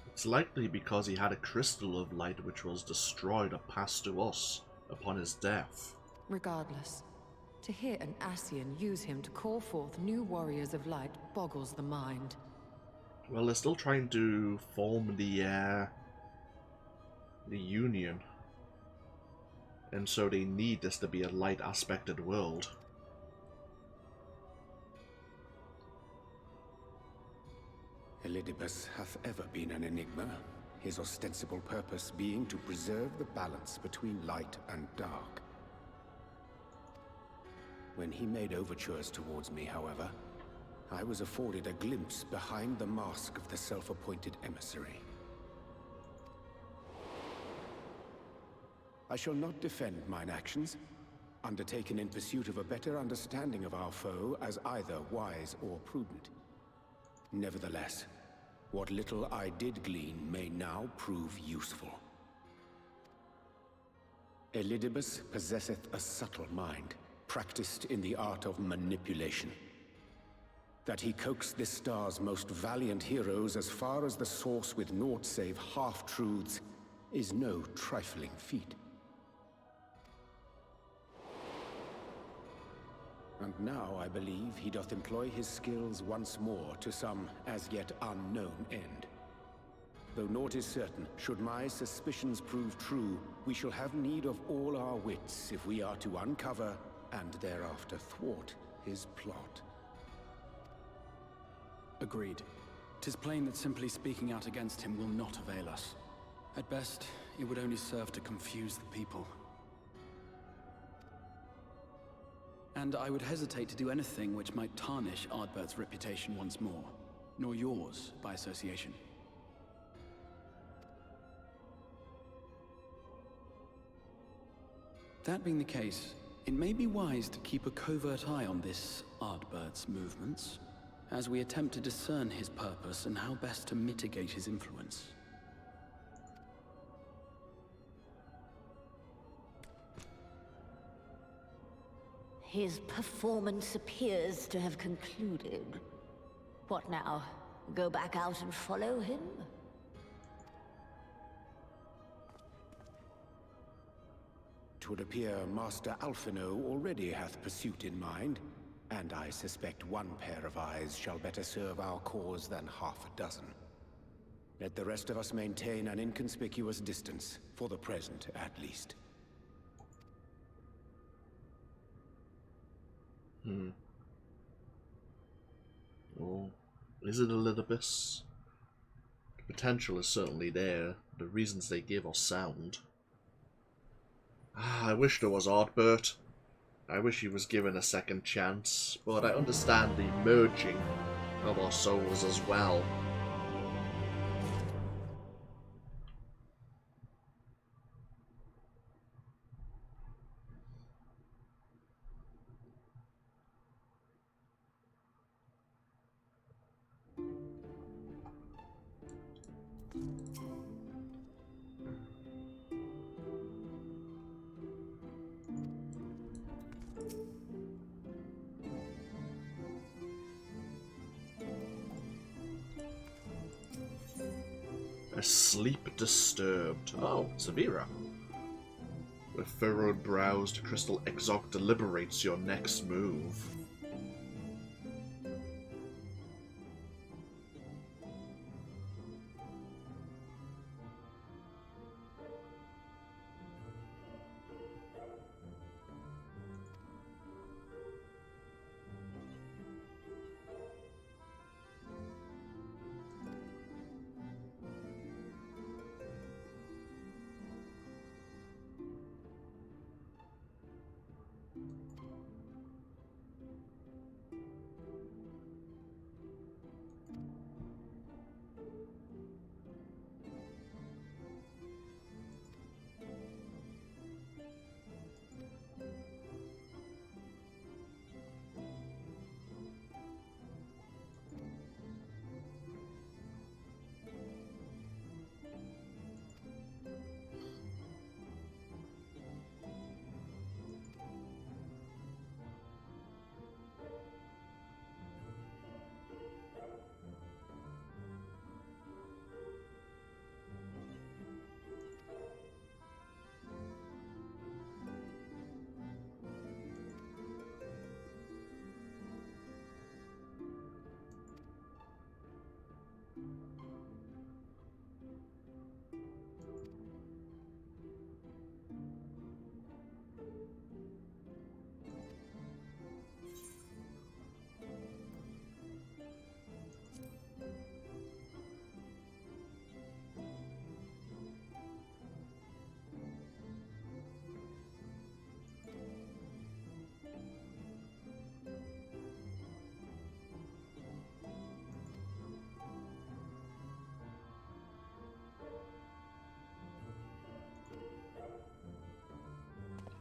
It's likely because he had a crystal of light which was destroyed or passed to us upon his death. Regardless, to hear an Ascian use him to call forth new warriors of light boggles the mind. Well, they're still trying to form the Union. And so they need this to be a light-aspected world. Elidibus hath ever been an enigma, his ostensible purpose being to preserve the balance between light and dark. When he made overtures towards me, however, I was afforded a glimpse behind the mask of the self-appointed emissary. I shall not defend mine actions. undertaken in pursuit of a better understanding of our foe as either wise or prudent. Nevertheless, what little I did glean may now prove useful. Elidibus possesseth a subtle mind, practiced in the art of manipulation. That he coaxed this star's most valiant heroes as far as the source with naught save half-truths is no trifling feat. And now I believe he doth employ his skills once more to some as yet unknown end. Though naught is certain, should my suspicions prove true, we shall have need of all our wits if we are to uncover and thereafter thwart his plot. Agreed. 'Tis plain that simply speaking out against him will not avail us. At best, it would only serve to confuse the people. And I would hesitate to do anything which might tarnish Ardbert's reputation once more, nor yours by association. That being the case, it may be wise to keep a covert eye on this Ardbert's movements, as we attempt to discern his purpose and how best to mitigate his influence. His performance appears to have concluded. What now? Go back out and follow him? 'Twould appear Master Alphino already hath pursuit in mind, and I suspect one pair of eyes shall better serve our cause than half a dozen. Let the rest of us maintain an inconspicuous distance, for the present at least. Well, is it Elidibus? The potential is certainly there. The reasons they give are sound. I wish there was Ardbert. I wish he was given a second chance, but I understand the merging of our souls as well. Sleep disturbed. Oh, Severa. With furrowed brows, the crystal exarch deliberates your next move.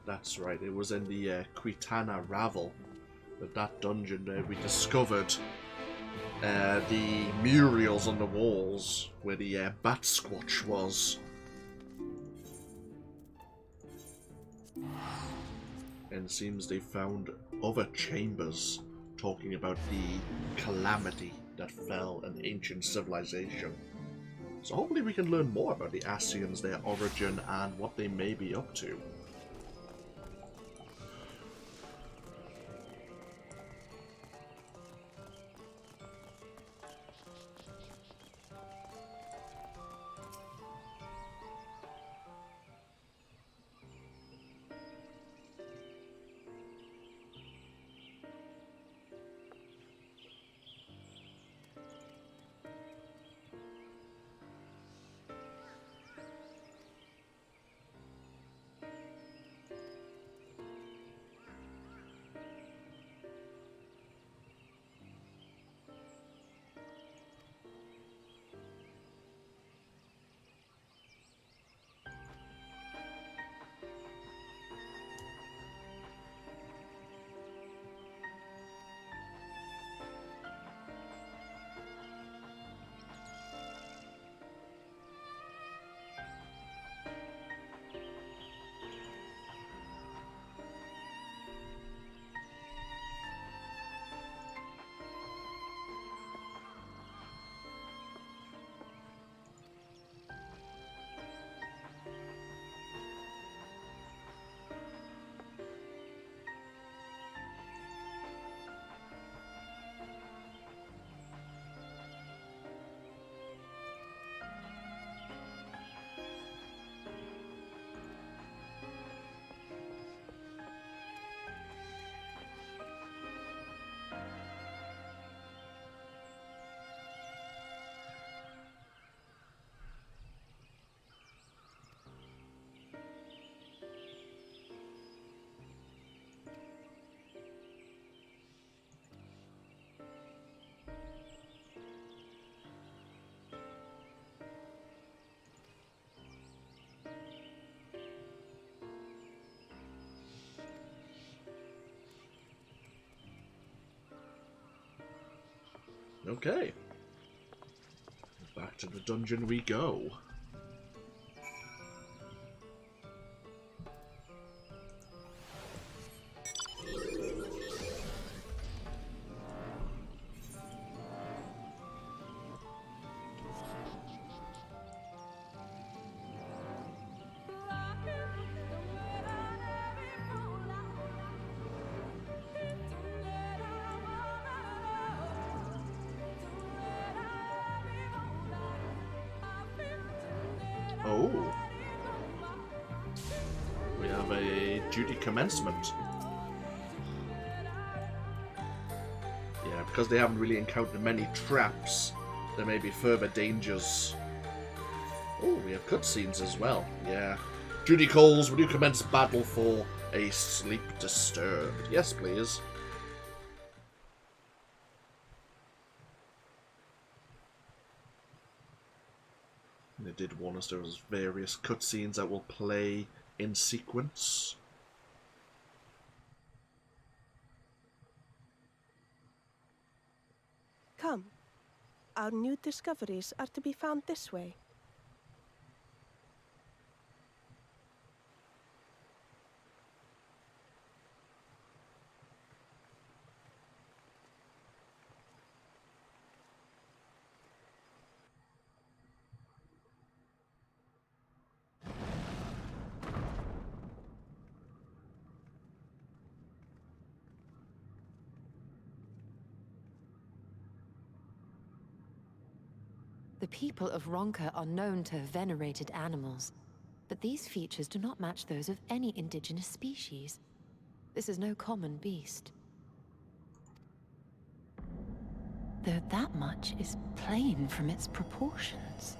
That's right, it was in the Quitana Ravel, that dungeon we discovered the murals on the walls where the Bat Squatch was. And it seems they found other chambers talking about the calamity that fell an ancient civilization. So hopefully we can learn more about the Ascians, their origin, and what they may be up to. Okay. Back to the dungeon we go. Oh. We have a duty commencement. Yeah, because they haven't really encountered many traps, there may be further dangers. Oh, we have cutscenes as well. Yeah. Duty calls, will you commence battle for a sleep disturbed? Yes, please. They did warn us there was various cutscenes that will play in sequence. Come. Our new discoveries are to be found this way. The people of Ronka are known to have venerated animals, but these features do not match those of any indigenous species. This is no common beast. Though that much is plain from its proportions.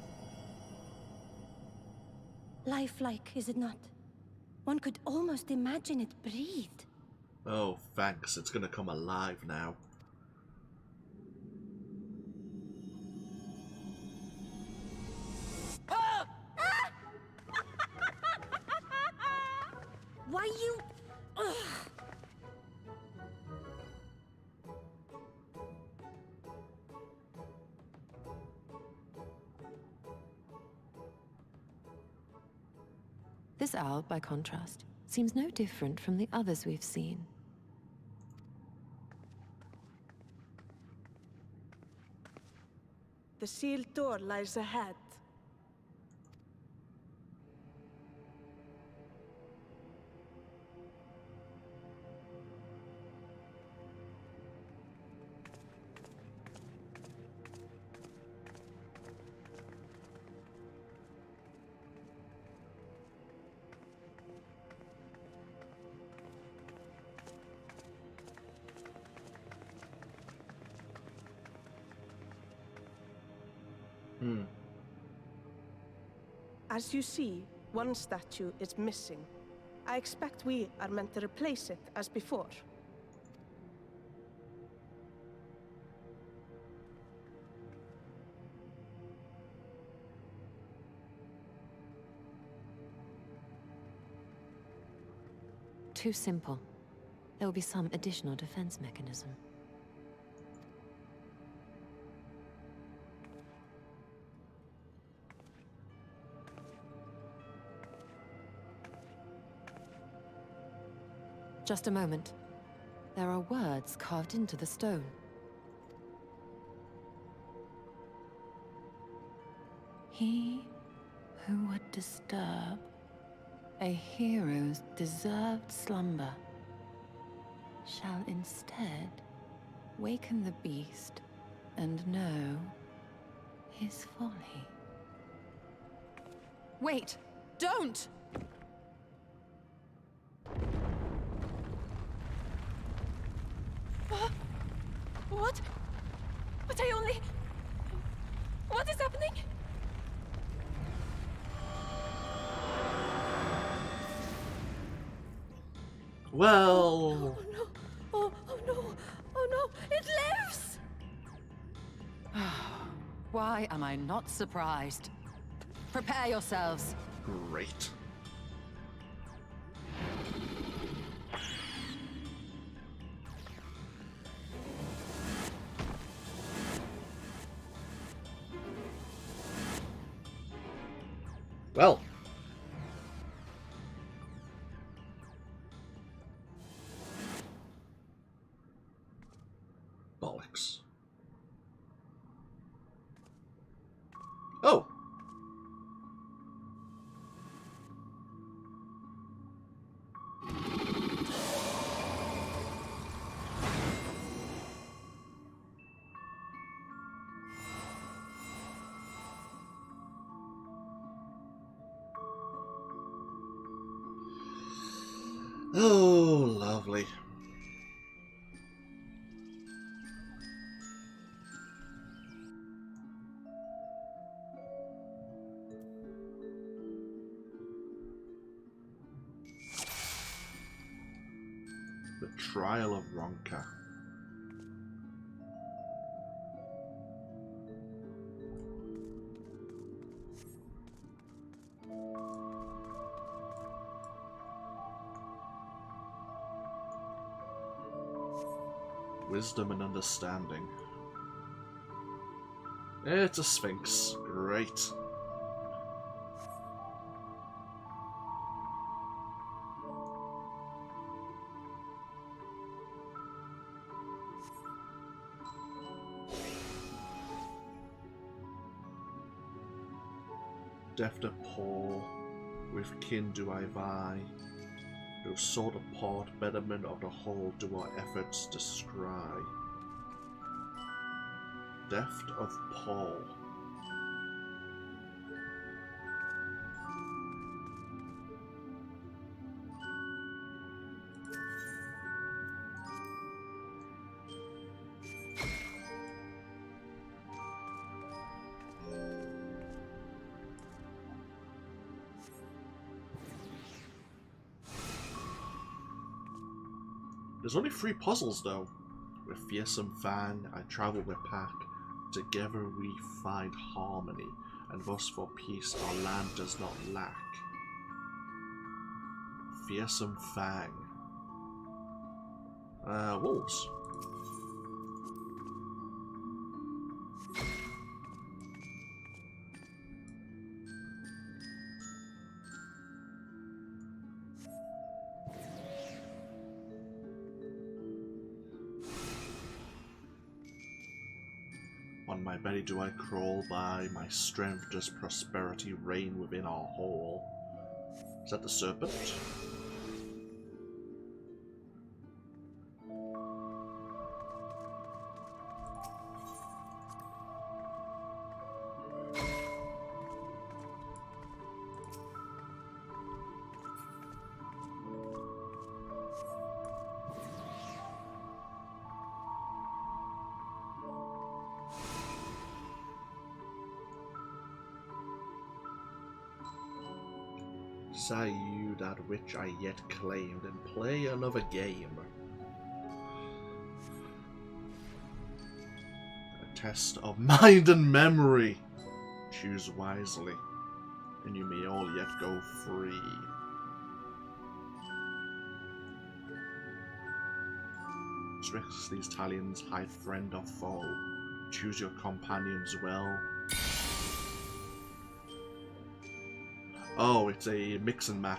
Lifelike, is it not? One could almost imagine it breathed. Oh, thanks. It's gonna come alive now. Why, you This owl, by contrast, seems no different from the others we've seen. The sealed door lies ahead. As you see, one statue is missing. I expect we are meant to replace it as before. Too simple. There will be some additional defense mechanism. Just a moment. There are words carved into the stone. He who would disturb a hero's deserved slumber shall instead waken the beast and know his folly. Wait! Don't! What? But I only... What is happening? Well... Oh no! Oh no! Oh no! It lives! Why am I not surprised? Prepare yourselves. Great. Well. Bollocks. Oh. Oh, lovely. The Trial of Ronka. Wisdom and understanding. It's a sphinx. Great. Deft a Paul, with kin do I vie. No sort of part betterment of the whole do our efforts descry. Deft of Paul. There's only 3 puzzles though. With fearsome Fang, I travel with pack. Together we find harmony, and thus for peace our land does not lack. Fearsome Fang. Wolves. On my belly do I crawl, by my strength does prosperity reign within our hall. Is that the serpent? Sigh you that which I yet claimed, and play another game. A test of mind and memory. Choose wisely, and you may all yet go free. Twixt these talons hide friend or foe. Choose your companions well. Oh, it's a mix and match.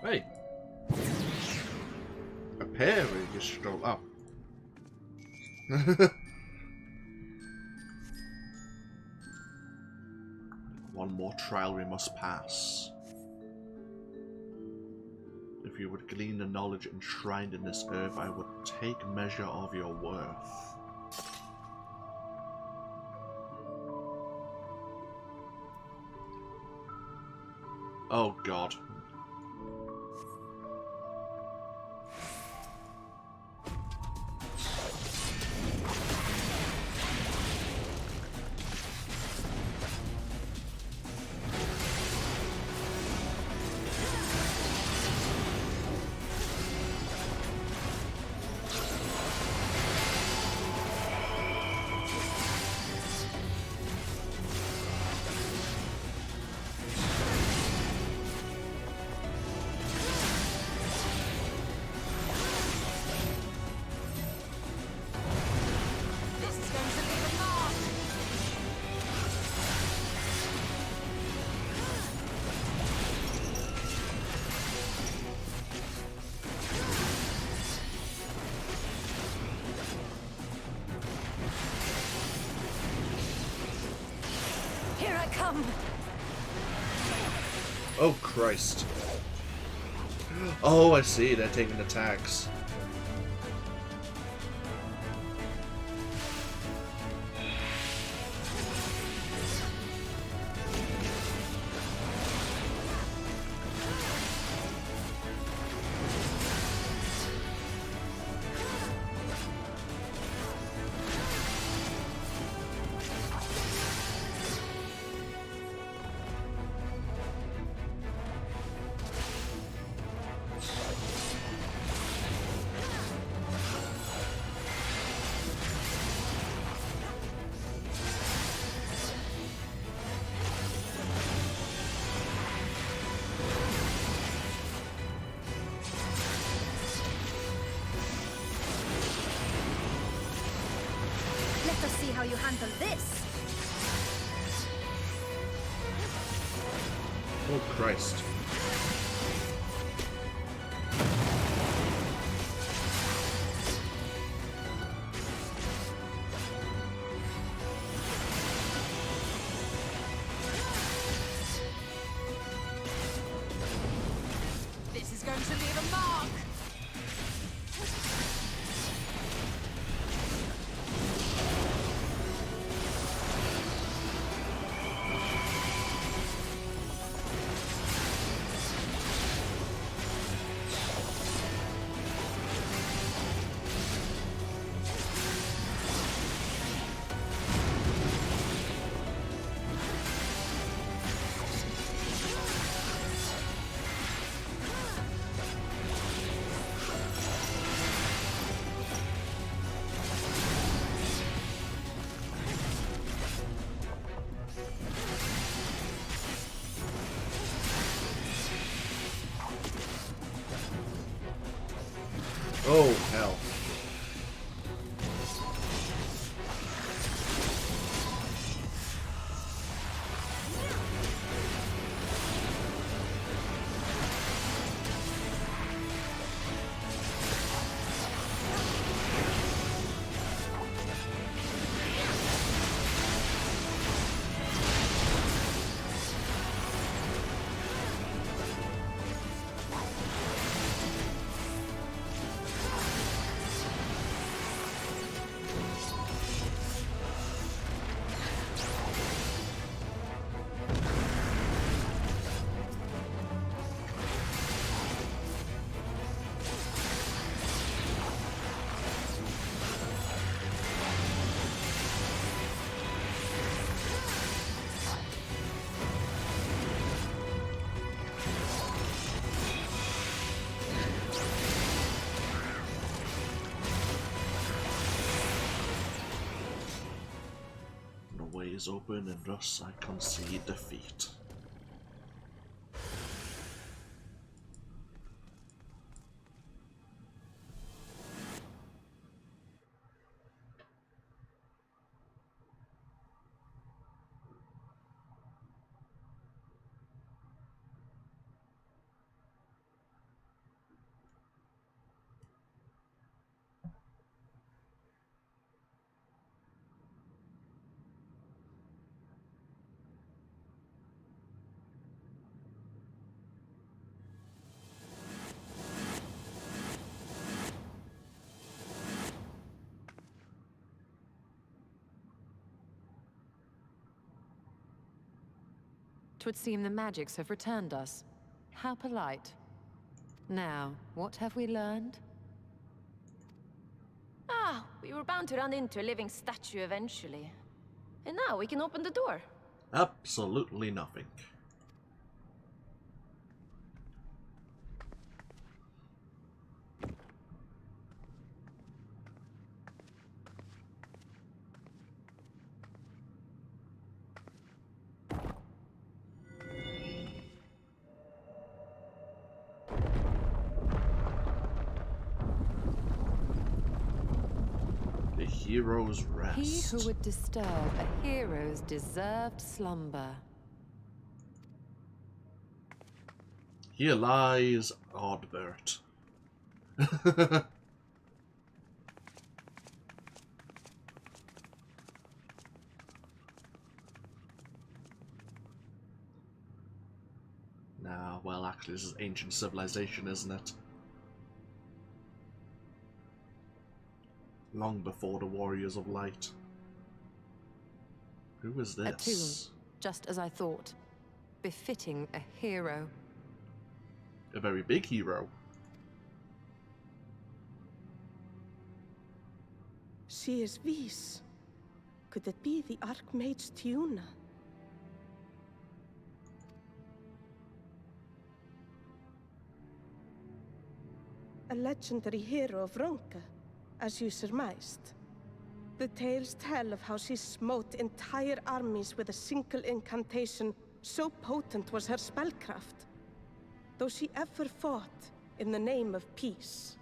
Hey! A pair of just stroll up. One more trial we must pass. If you would glean the knowledge enshrined in this earth, I would take measure of your worth. Oh God. Oh Christ. Oh, I see, they're taking attacks. How you handle this? Oh Christ. This is going to leave a mark. Oh, hell. The way is open and thus I concede defeat. Twould seem the magics have returned us. How polite. Now, what have we learned? Ah, we were bound to run into a living statue eventually. And now we can open the door. Absolutely nothing. Hero's rest. He who would disturb a hero's deserved slumber. Here lies Oddbert. Nah, well, actually, this is ancient civilization, isn't it? Long before the Warriors of Light. Who is this? A tomb, just as I thought. Befitting a hero. A very big hero. She is Vis. Could it be the Archmage Tiuna? A legendary hero of Ronka, as you surmised. The tales tell of how she smote entire armies with a single incantation, so potent was her spellcraft. Though she ever fought in the name of peace.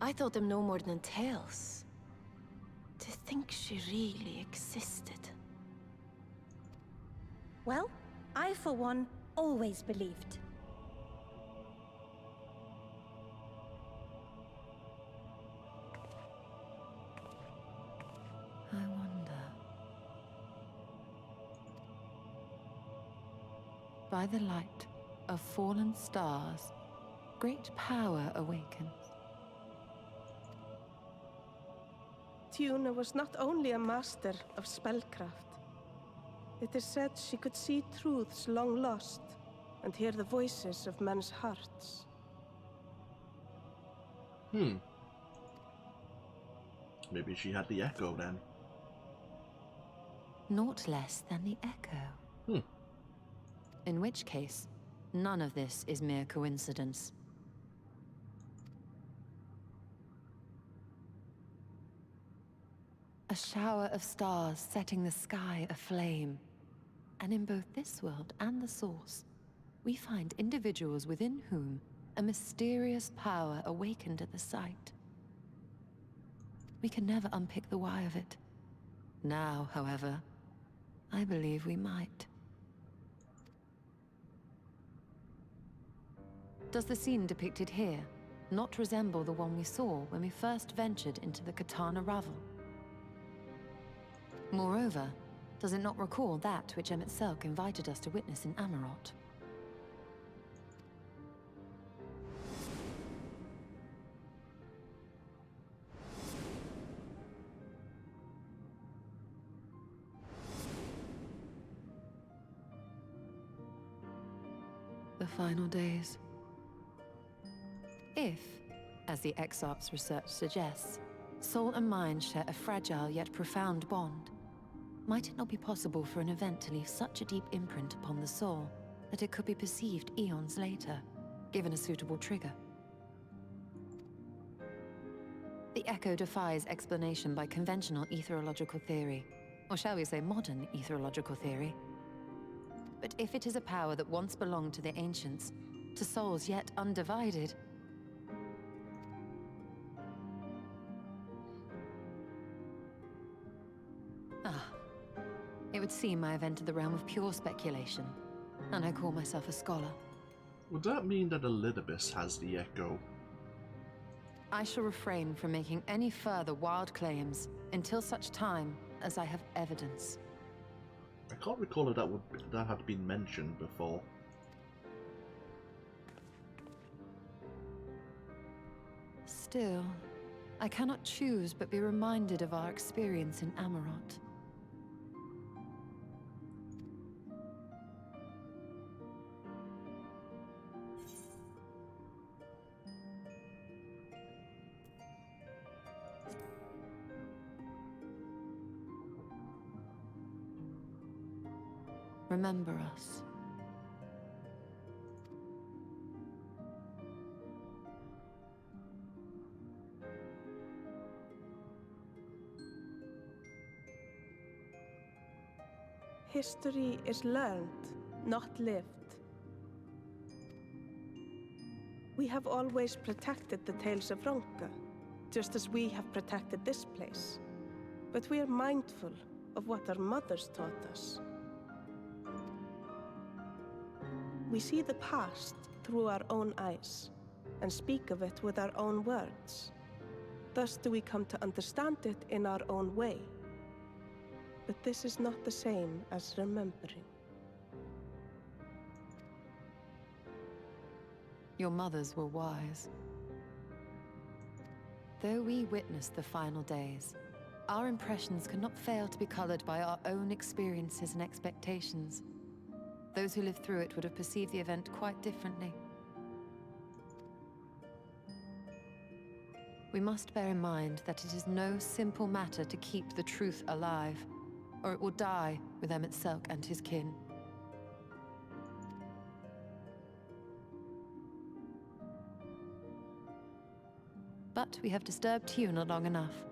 I thought them no more than tales. To think she really existed. Well, I for one always believed. I wonder. By the light of fallen stars, great power awakens. Tiuna was not only a master of spellcraft. It is said she could see truths long lost and hear the voices of men's hearts. Maybe she had the echo then. Naught less than the echo. In which case, none of this is mere coincidence. A shower of stars setting the sky aflame. And in both this world and the Source, we find individuals within whom a mysterious power awakened at the sight. We can never unpick the why of it. Now, however, I believe we might. Does the scene depicted here not resemble the one we saw when we first ventured into the Katana Ravel? Moreover, does it not recall that which Emmett Selk invited us to witness in Amarot? The final days. If, as the Exarch's research suggests, soul and mind share a fragile yet profound bond, might it not be possible for an event to leave such a deep imprint upon the soul that it could be perceived eons later, given a suitable trigger? The echo defies explanation by conventional etherological theory, or shall we say modern etherological theory. But if it is a power that once belonged to the ancients, to souls yet undivided... It would seem I have entered the realm of pure speculation, and I call myself a scholar. Would that mean that Elidibus has the echo? I shall refrain from making any further wild claims until such time as I have evidence. I can't recall if that had been mentioned before. Still, I cannot choose but be reminded of our experience in Amarot. Remember us. History is learned, not lived. We have always protected the tales of Ronka, just as we have protected this place. But we are mindful of what our mothers taught us. We see the past through our own eyes, and speak of it with our own words. Thus do we come to understand it in our own way. But this is not the same as remembering. Your mothers were wise. Though we witnessed the final days, our impressions cannot fail to be colored by our own experiences and expectations. Those who lived through it would have perceived the event quite differently. We must bear in mind that it is no simple matter to keep the truth alive, or it will die with Emmett Selk and his kin. But we have disturbed Tuna long enough.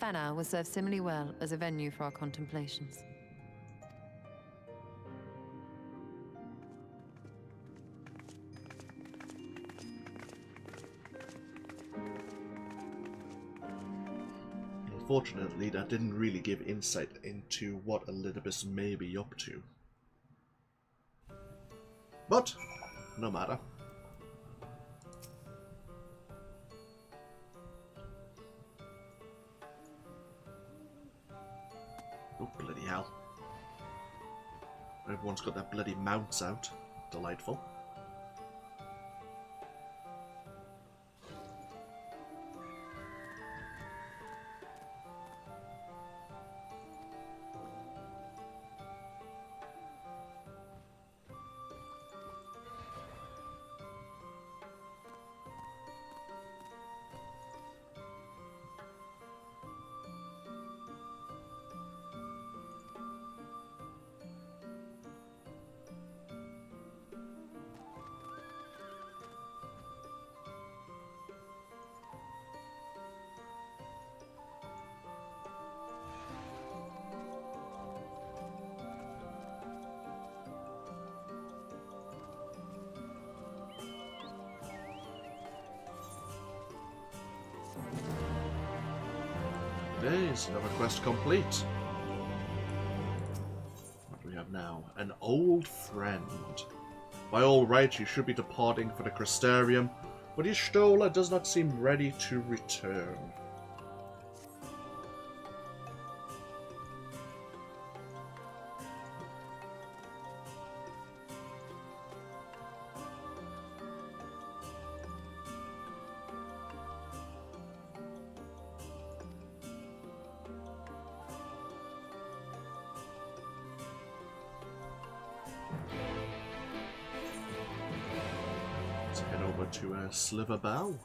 Fanau will serve similarly well as a venue for our contemplations. Unfortunately, that didn't really give insight into what Elidibus may be up to. But, no matter. Oh, bloody hell. Everyone's got their bloody mounts out. Delightful. days. Another quest complete. What do we have now? An old friend. By all rights, you should be departing for the Crystarium, but Y'shtola does not seem ready to return. Let's head over to Sliver Bell.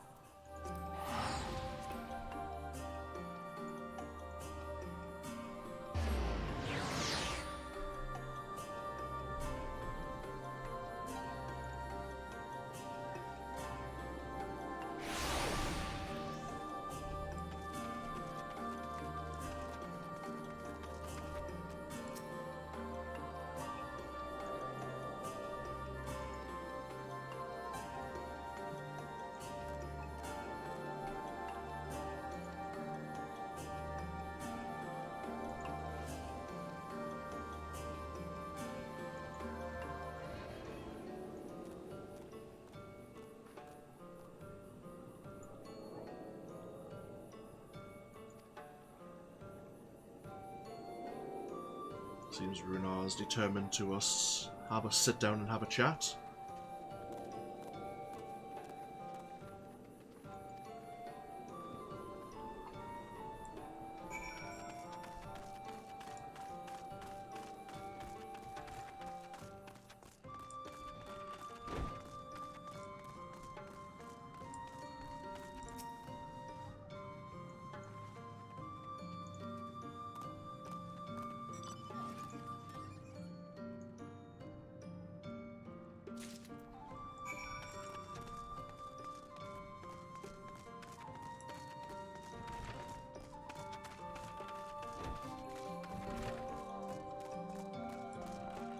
Seems Runar is determined to have a sit down and have a chat.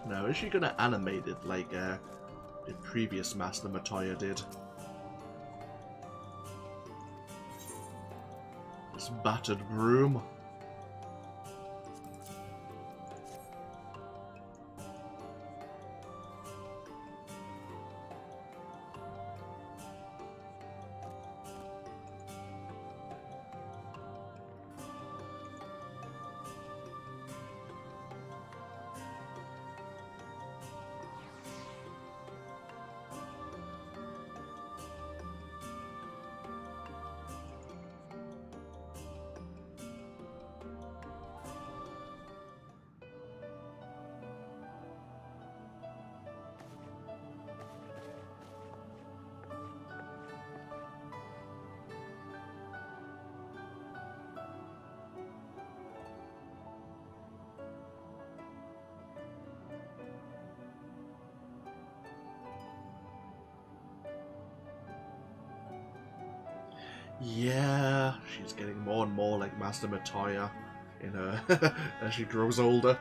Now, is she gonna animate it like the previous Master Matoya did? This battered broom. Yeah, she's getting more and more like Master Matoya in her as she grows older.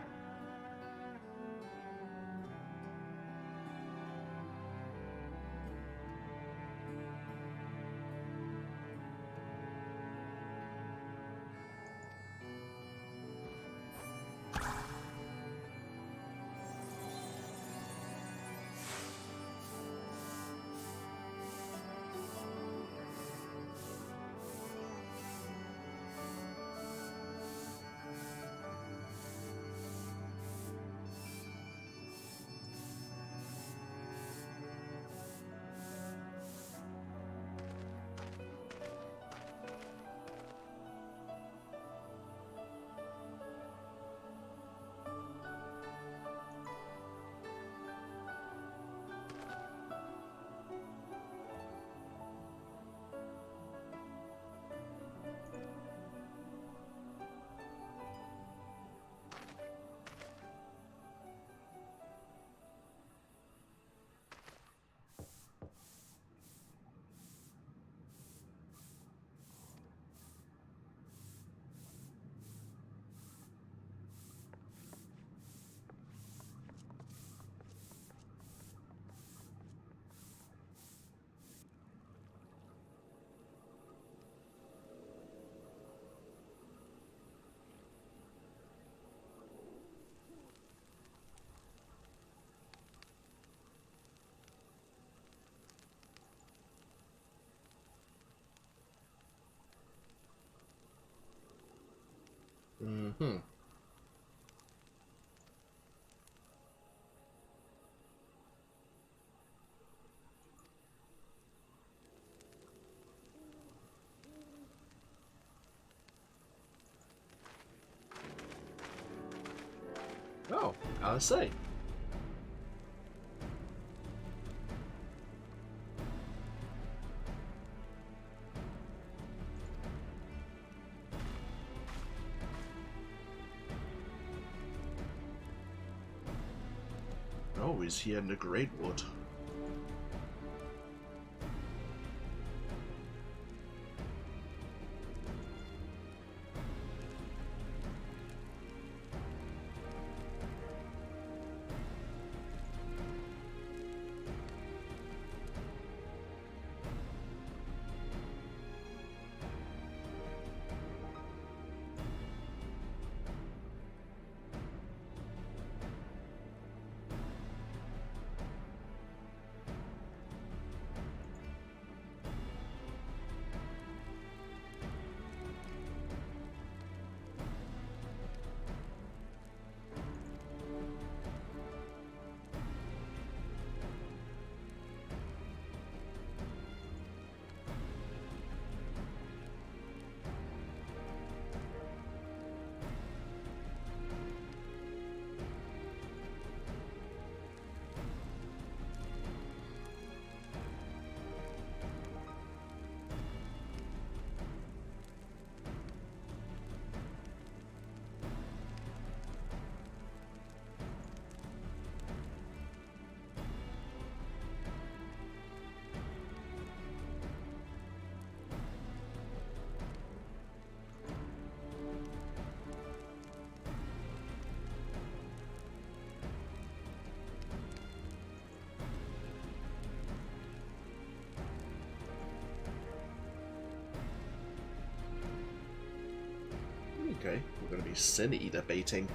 Oh, I see. Oh, he's here in the Great Wood. Okay, we're going to be City debating.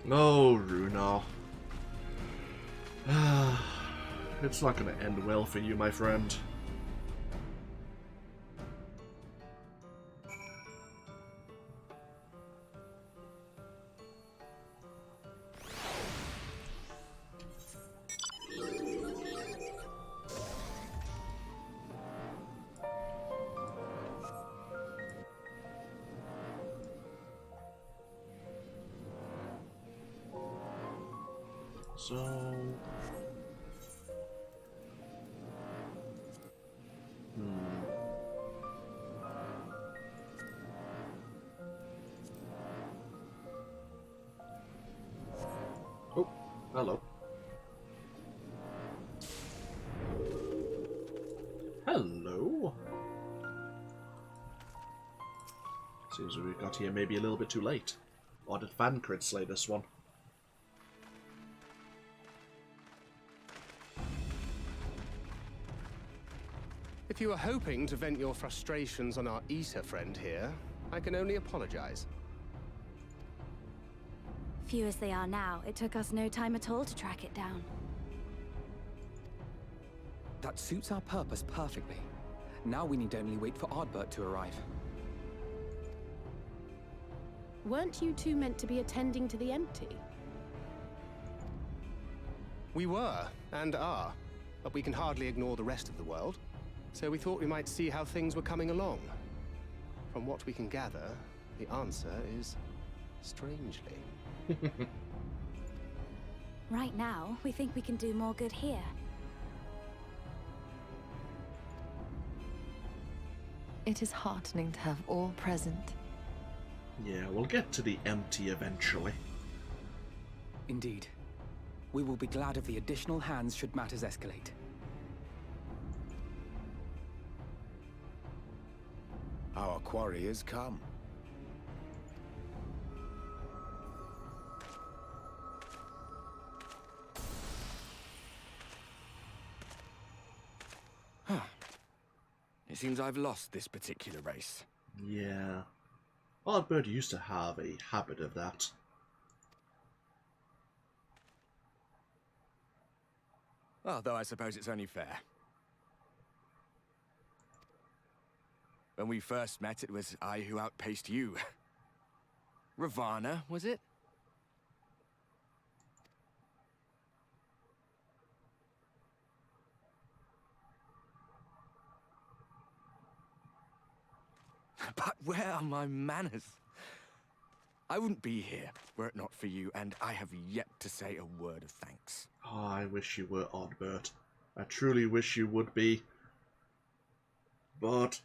No, Runar. It's not going to end well for you, my friend. So... Oh, hello. Hello. Seems we got here maybe a little bit too late. Or did Vancrid slay this one? If you were hoping to vent your frustrations on our Issa friend here, I can only apologize. Few as they are now, it took us no time at all to track it down. That suits our purpose perfectly. Now we need only wait for Ardbert to arrive. Weren't you two meant to be attending to the empty? We were, and are, but we can hardly ignore the rest of the world. So we thought we might see how things were coming along. From what we can gather, the answer is strangely. Right now, we think we can do more good here. It is heartening to have all present. Yeah, we'll get to the empty eventually. Indeed. We will be glad of the additional hands should matters escalate. Our quarry has come. It seems I've lost this particular race. Yeah. Ardbird used to have a habit of that. Although I suppose it's only fair. When we first met, it was I who outpaced you. Ravana, was it? But where are my manners? I wouldn't be here were it not for you, and I have yet to say a word of thanks. Oh, I wish you were Ardbird. I truly wish you would be. But...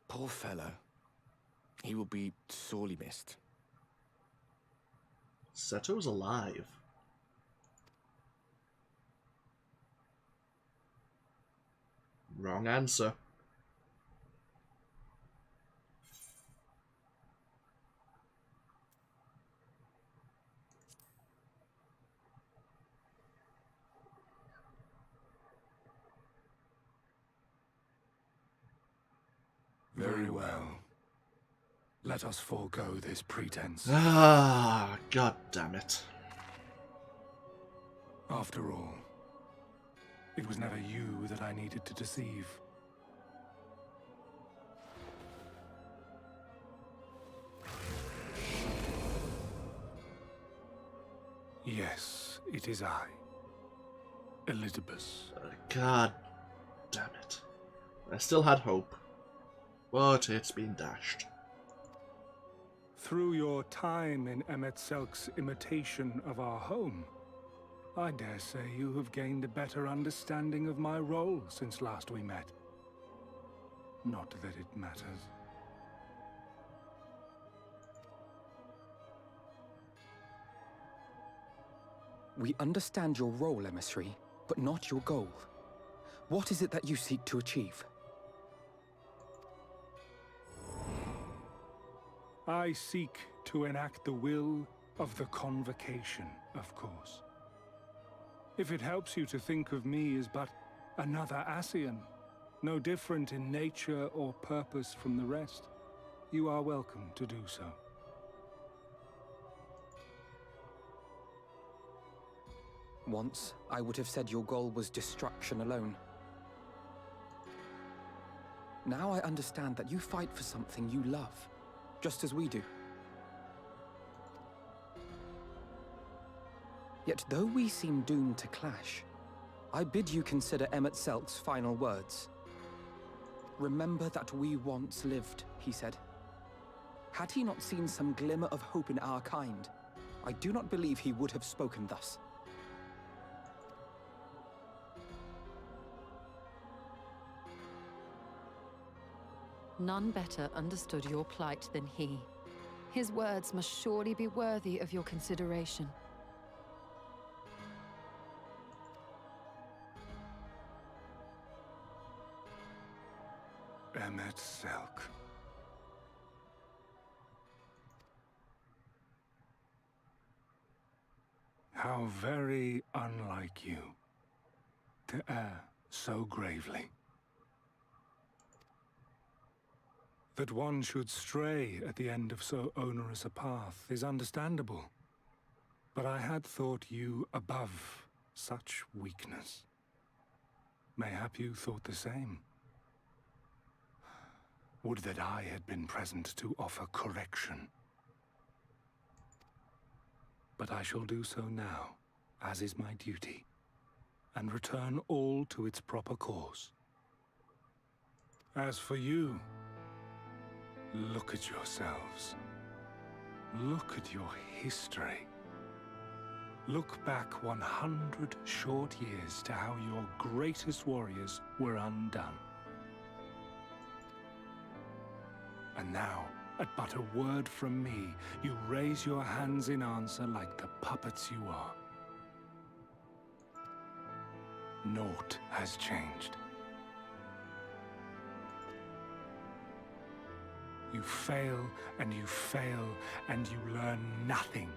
Poor fellow. He will be sorely missed. Seto's alive. Wrong answer. Very well. Let us forego this pretense. Ah, god damn it. After all, it was never you that I needed to deceive. Yes, it is I, Elizabeth. God damn it. I still had hope, but it's been dashed. Through your time in Emet-Selk's imitation of our home, I dare say you have gained a better understanding of my role since last we met. Not that it matters. We understand your role, emissary, but not your goal. What is it that you seek to achieve? I seek to enact the will of the Convocation, of course. If it helps you to think of me as but another Ascian, no different in nature or purpose from the rest, you are welcome to do so. Once, I would have said your goal was destruction alone. Now I understand that you fight for something you love, just as we do. Yet though we seem doomed to clash, I bid you consider Emet-Selk's final words. Remember that we once lived, he said. Had he not seen some glimmer of hope in our kind, I do not believe he would have spoken thus. None better understood your plight than he. His words must surely be worthy of your consideration. Emet-Selk. How very unlike you to err so gravely. That one should stray at the end of so onerous a path is understandable. But I had thought you above such weakness. Mayhap you thought the same. Would that I had been present to offer correction. But I shall do so now, as is my duty, and return all to its proper course. As for you, look at yourselves. Look at your history. Look back 100 short years to how your greatest warriors were undone. And now, at but a word from me, you raise your hands in answer like the puppets you are. Naught has changed. You fail, and you fail, and you learn nothing.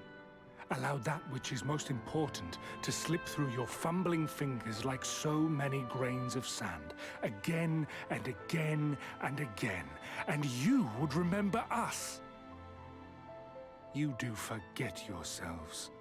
Allow that which is most important to slip through your fumbling fingers like so many grains of sand, again and again and again, and you would remember us. You do forget yourselves.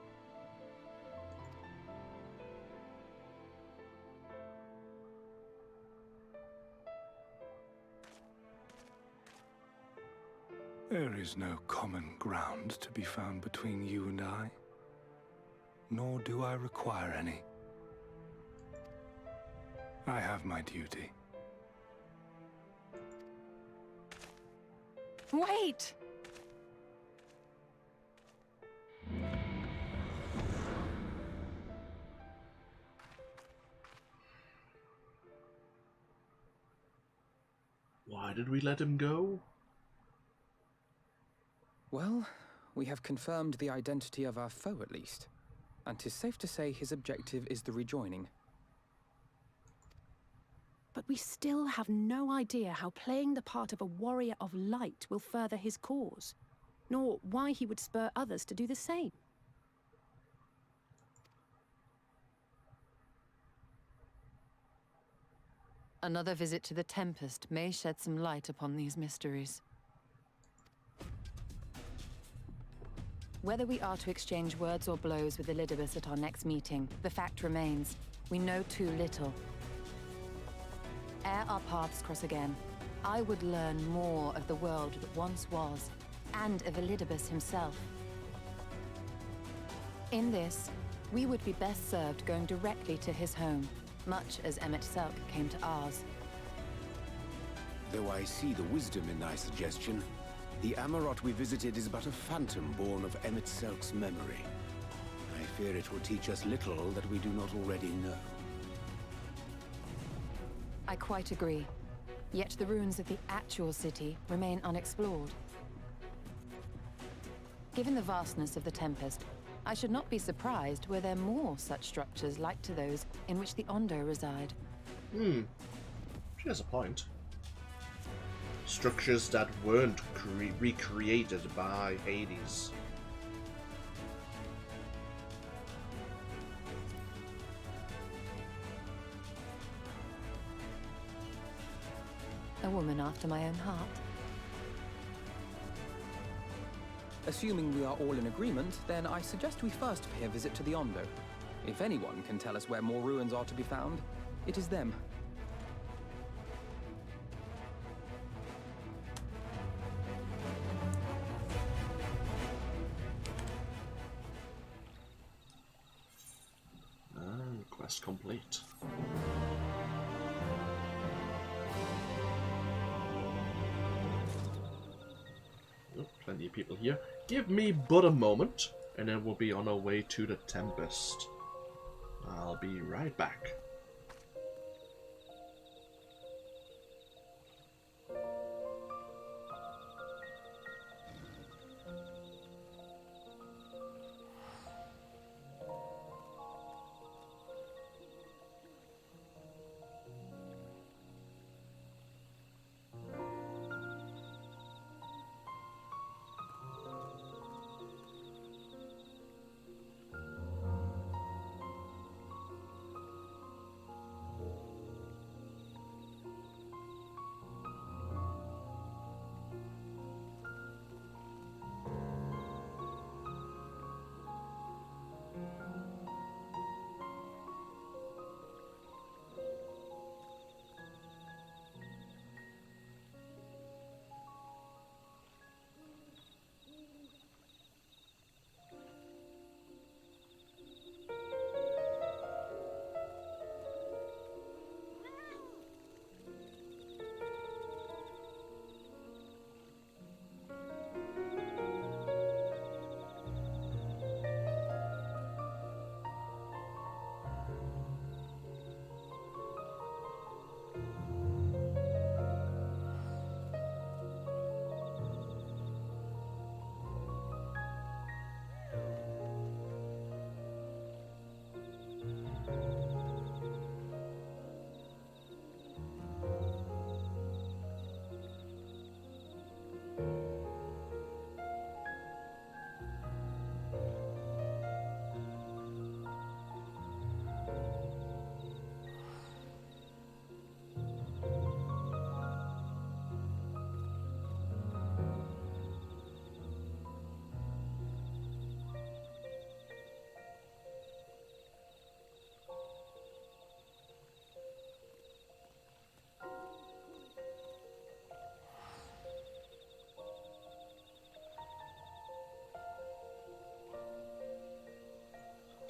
There is no common ground to be found between you and I, nor do I require any. I have my duty. Wait! Why did we let him go? Well, we have confirmed the identity of our foe at least. And 'tis safe to say his objective is the rejoining. But we still have no idea how playing the part of a warrior of light will further his cause, nor why he would spur others to do the same. Another visit to the Tempest may shed some light upon these mysteries. Whether we are to exchange words or blows with Elidibus at our next meeting, the fact remains, we know too little. Ere our paths cross again, I would learn more of the world that once was, and of Elidibus himself. In this, we would be best served going directly to his home, much as Emmet Selk came to ours. Though I see the wisdom in thy suggestion, the Amarot we visited is but a phantom born of Emmet Selk's memory. I fear it will teach us little that we do not already know. I quite agree. Yet the ruins of the actual city remain unexplored. Given the vastness of the Tempest, I should not be surprised were there more such structures like to those in which the Ondo reside. She has a point. Structures that weren't recreated by Hades. A woman after my own heart. Assuming we are all in agreement, then I suggest we first pay a visit to the Ondo. If anyone can tell us where more ruins are to be found, it is them. Quest complete. Oh, plenty of people here. Give me but a moment, and then we'll be on our way to the Tempest. I'll be right back.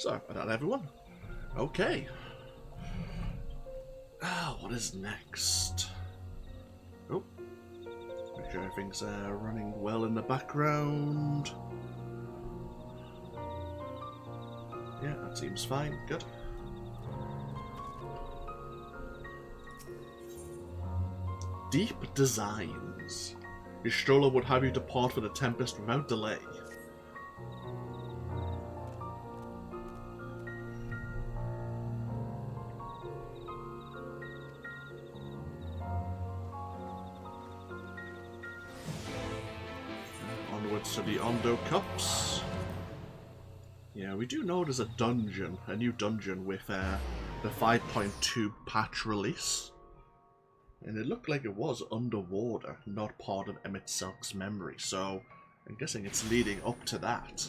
Sorry about that, everyone. Okay. What is next? Oh. Make sure everything's running well in the background. Yeah, that seems fine. Good. Deep designs. Your stroller would have you depart for the Tempest without delay. Onwards to the Ondo Cups. Yeah, we do know there's a dungeon, a new dungeon with the 5.2 patch release. And it looked like it was underwater, not part of Emmett Selk's memory, so I'm guessing it's leading up to that.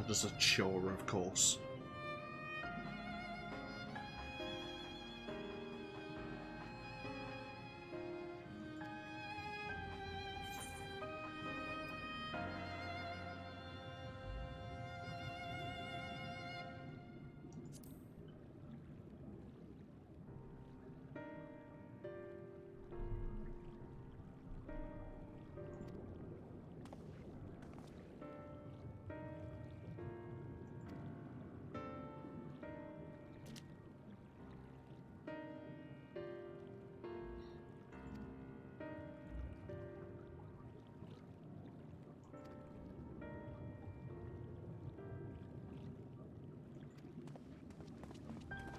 There's a chore, of course.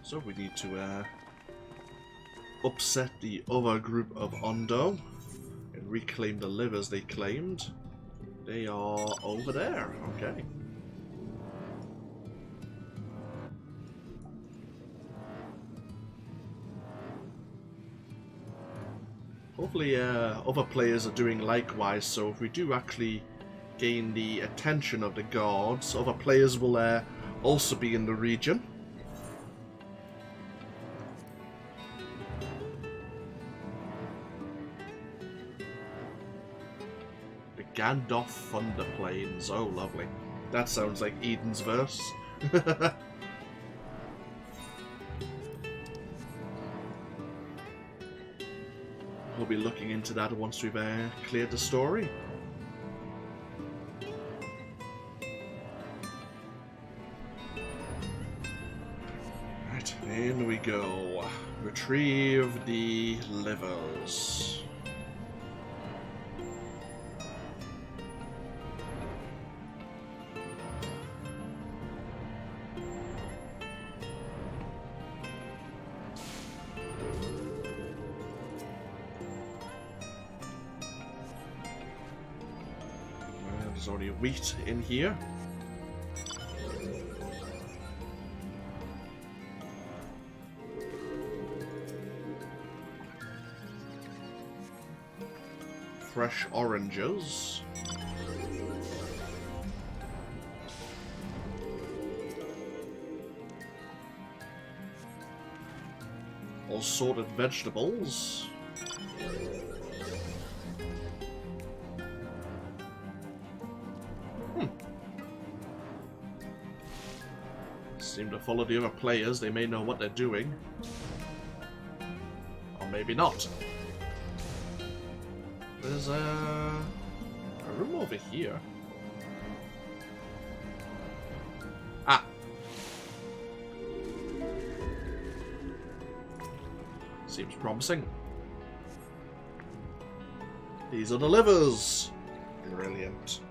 So we need to upset the other group of Ondo and reclaim the livers they claimed. They are over there, okay. Hopefully other players are doing likewise, so if we do actually gain the attention of the guards, other players will also be in the region. Gandalf Thunder Plains. Oh, lovely. That sounds like Eden's verse. We'll be looking into that once we've cleared the story. Right, in we go. Retrieve the livers. There's only wheat in here. Fresh oranges. assorted vegetables. Seem to follow the other players. They may know what they're doing. Or maybe not. There's a room over here. Ah! Seems promising. These are the livers! Brilliant.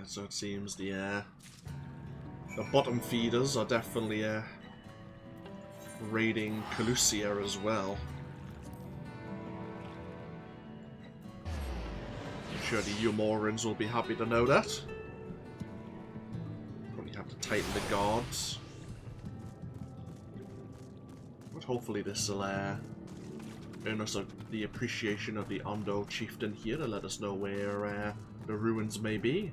So it seems the bottom feeders are definitely raiding Eorzea as well. I'm sure the Umorans will be happy to know that. Probably have to tighten the guards. But hopefully this will earn us the appreciation of the Ondo chieftain here to let us know where the ruins may be.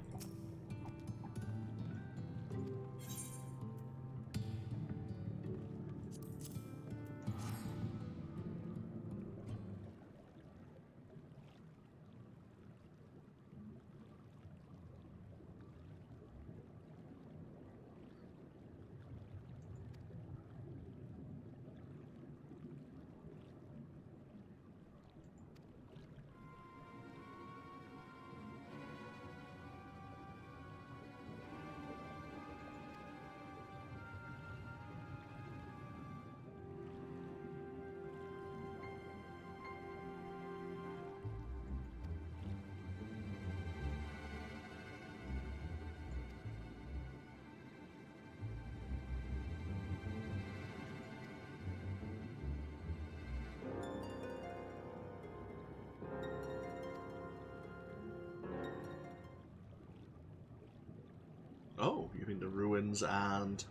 Oh, you think the ruins and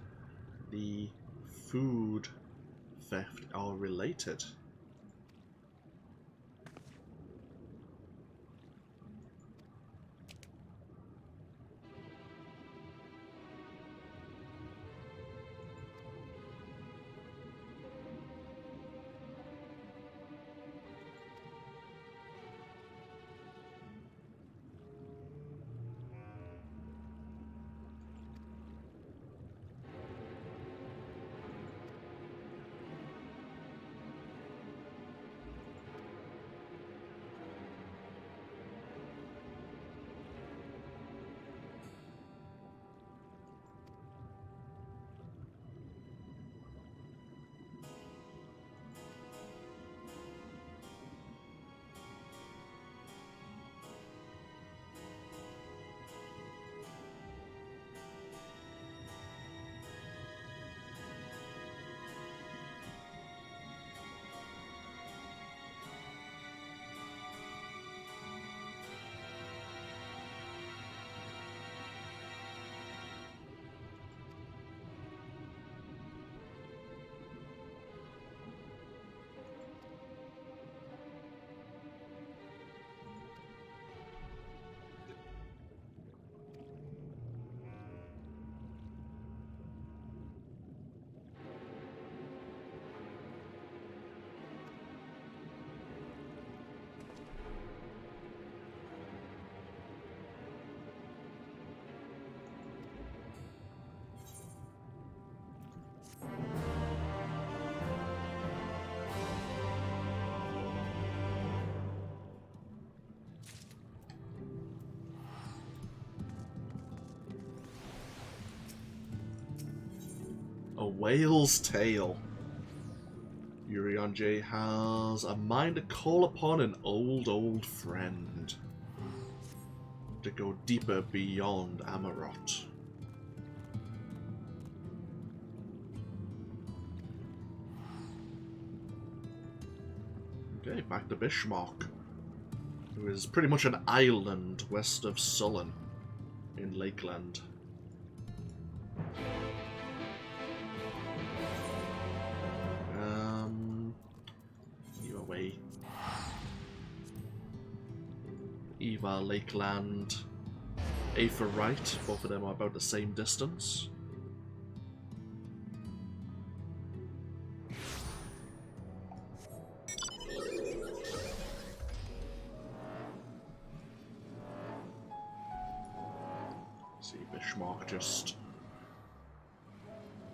the food theft are related? A whale's tail. Yuri Yascaret has a mind to call upon an old friend to go deeper beyond Amarot. Okay, back to Bismarck, who is pretty much an island west of Sullen in Lakeland. You away. Eva, Lakeland, Aether Right, both of them are about the same distance. See Bismarck just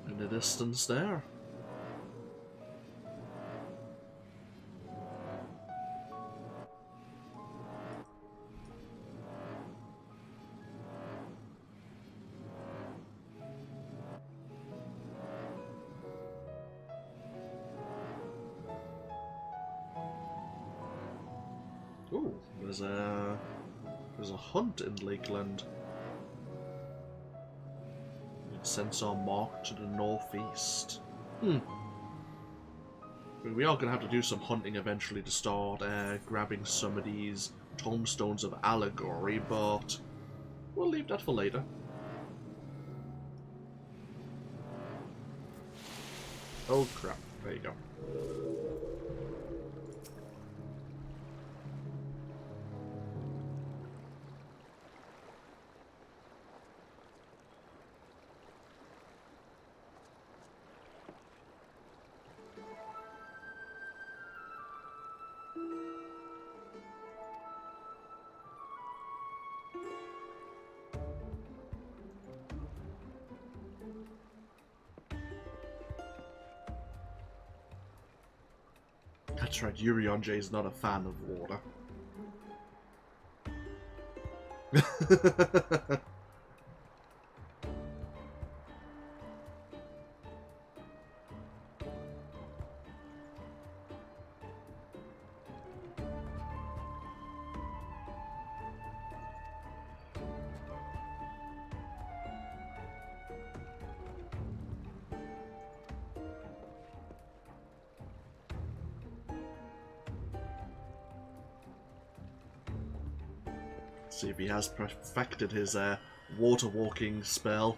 in the distance there. Ooh, there's a hunt in Lakeland. Sensor mark to the northeast. We are going to have to do some hunting eventually to start grabbing some of these tombstones of allegory, but we'll leave that for later. Oh crap, there you go. That's right, Yuri Yascaret is not a fan of water. See if he has perfected his water walking spell.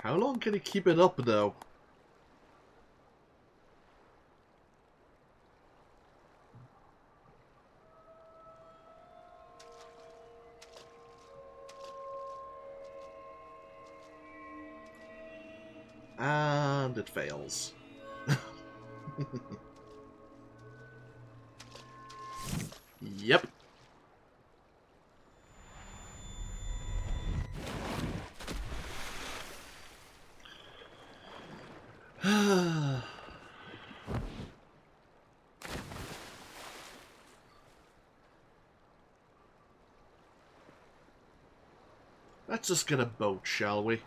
How long can he keep it up though? And it fails. Yep. Let's just get a boat, shall we?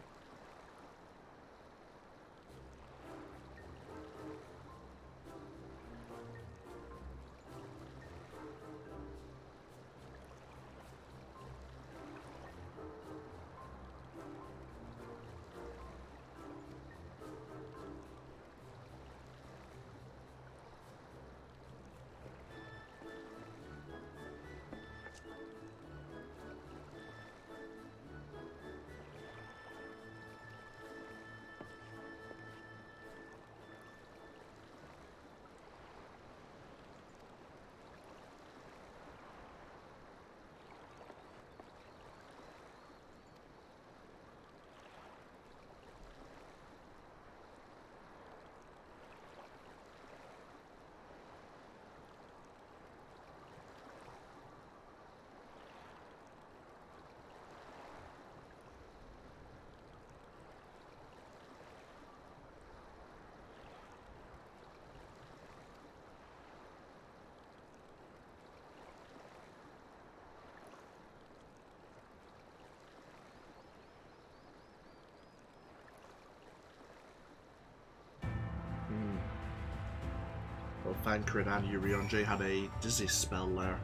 Well, Thancred and Yuri Yascaret had a dizzy spell there.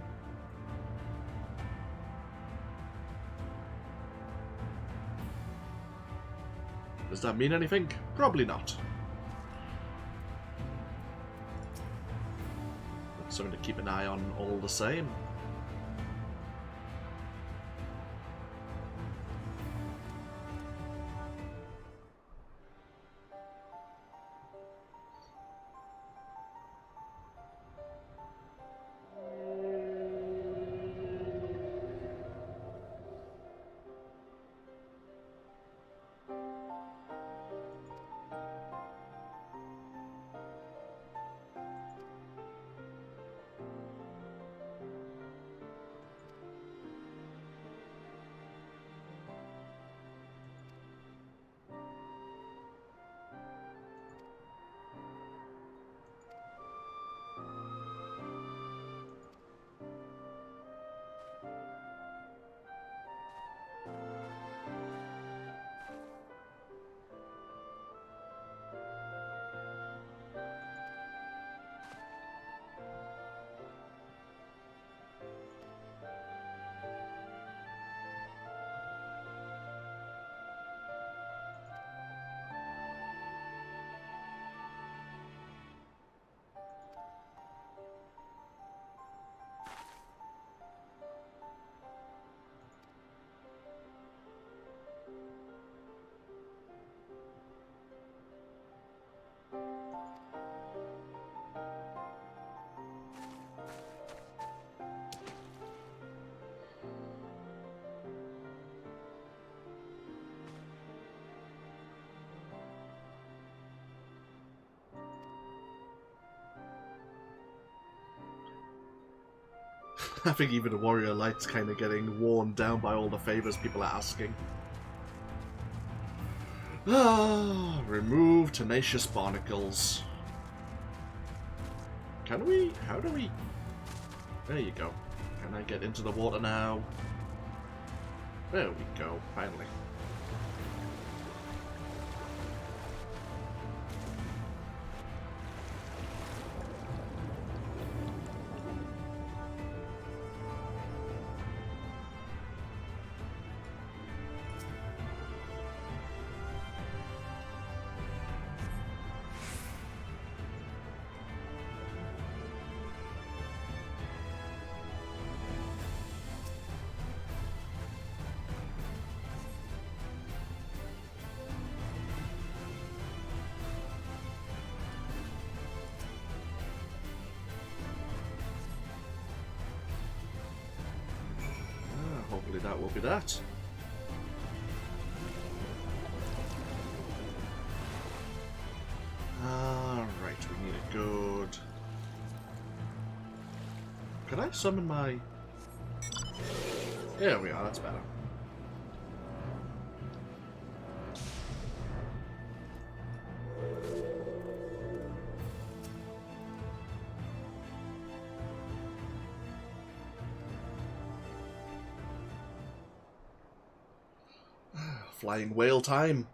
Does that mean anything? Probably not. But something to keep an eye on all the same. I think even the Warrior Light's kind of getting worn down by all the favors people are asking. Ah, remove tenacious barnacles. Can we? How do we? There you go. Can I get into the water now? There we go, finally. Hopefully that will be that. Alright, we need a good... Can I summon my... There we are, that's better. Flying whale time.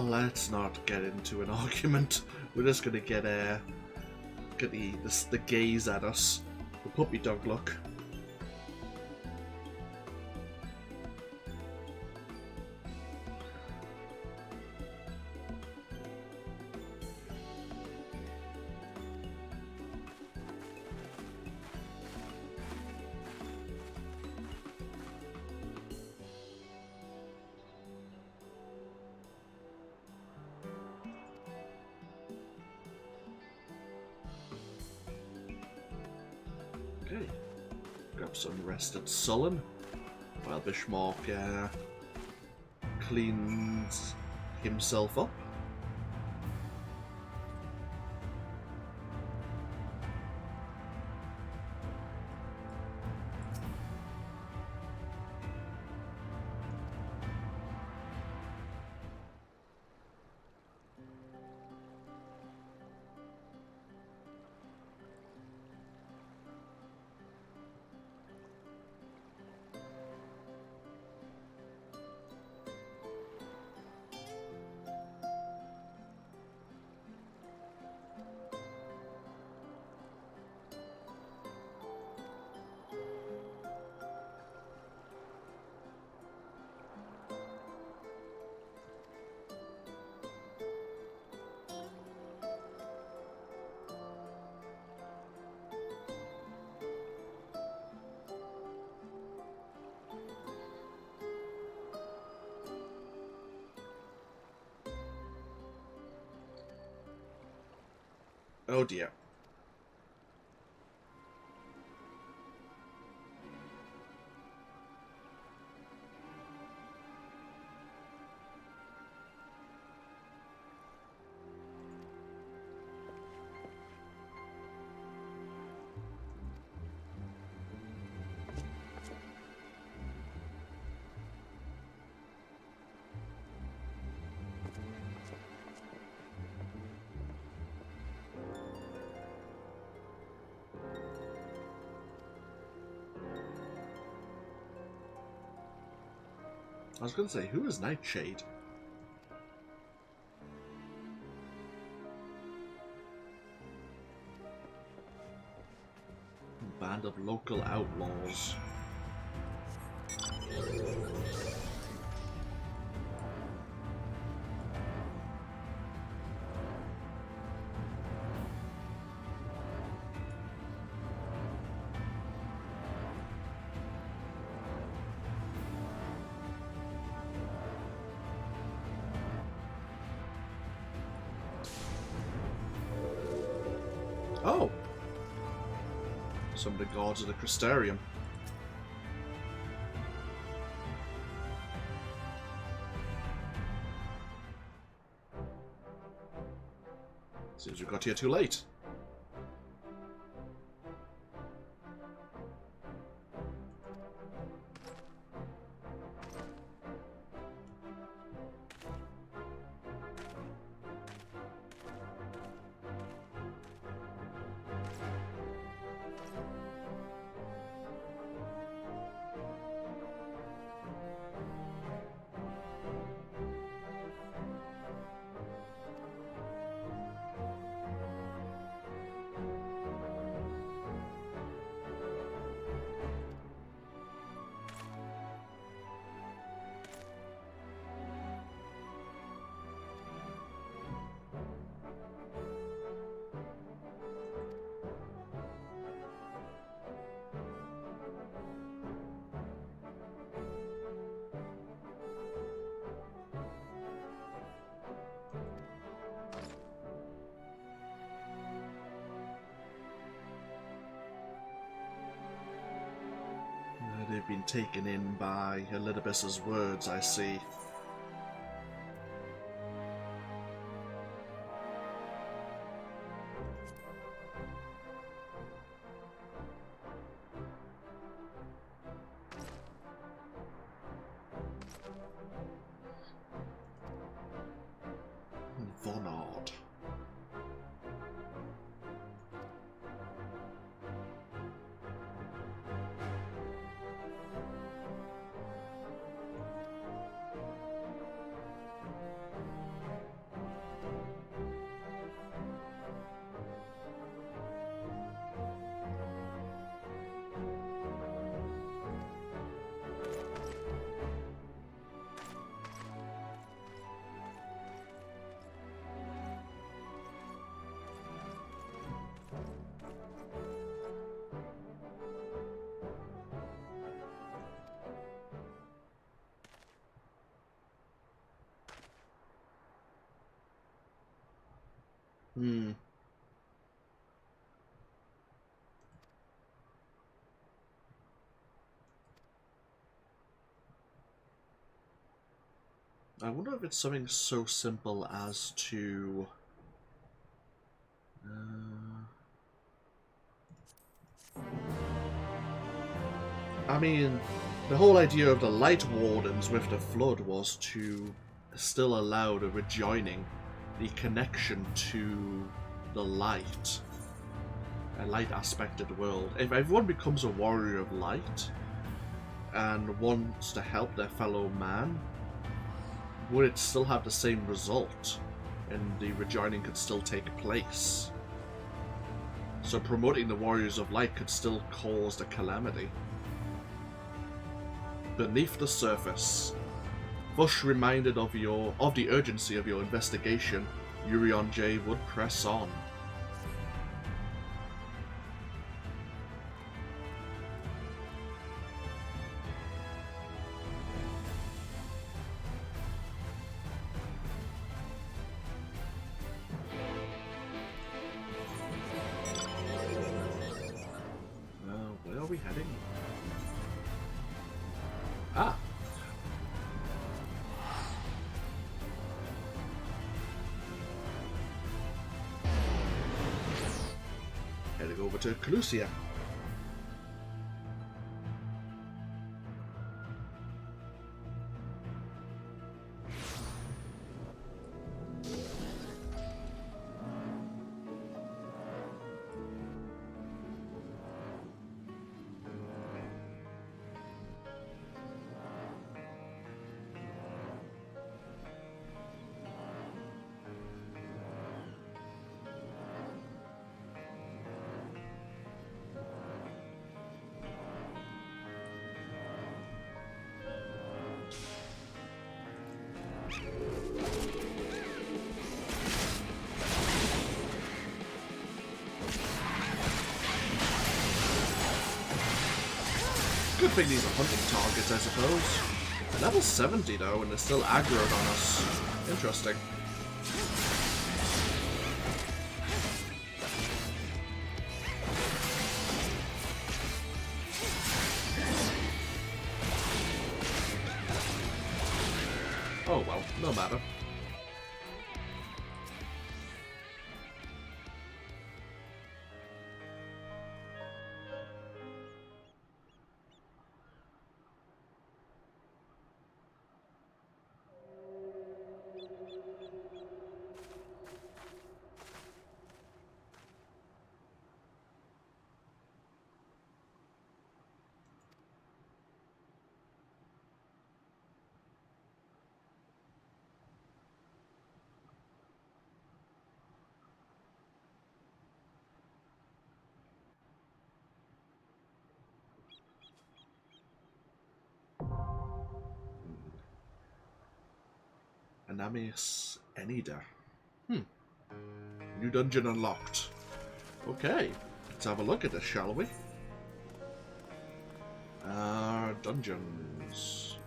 let's not get into an argument. We're just gonna get the gaze at us. The puppy dog look. Okay, grab some rested sullen while Bishmark cleans himself up. Oh dear. I was going to say, who is Nightshade? Band of local outlaws. Oh! Some of the gods of the Crystarium. Seems we got here too late. They've been taken in by Elidibus's words, I see. Vonard. I wonder if it's something so simple as to... I mean, the whole idea of the Light Wardens with the Flood was to still allow the rejoining, the connection to the light, a light aspect of the world. If everyone becomes a warrior of light and wants to help their fellow man, would it still have the same result and the rejoining could still take place? So promoting the warriors of light could still cause the calamity. Beneath the surface, thus reminded of the urgency of your investigation, Yuri J would press on. Where are we heading? Ah. Heading over to Eorzea. Good thing these are hunting targets, I suppose. They're level 70 though, and they're still aggroed on us. Interesting. Oh well, no matter. Anamius Enida. New dungeon unlocked. Okay, let's have a look at this, shall we? Dungeons.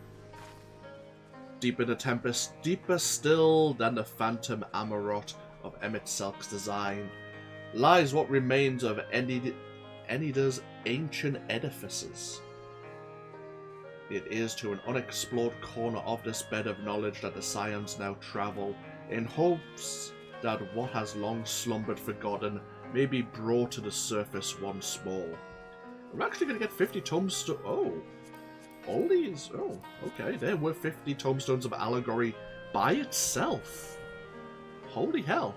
Deep in the Tempest, deeper still than the phantom Amarot of Emmett Selk's design, lies what remains of Enida's ancient edifices. It is to an unexplored corner of this bed of knowledge that the Scions now travel, in hopes that what has long slumbered forgotten may be brought to the surface once more. I'm actually going to get 50 tombstones. Oh, all these? Oh, okay. They're worth 50 tombstones of allegory by itself. Holy hell.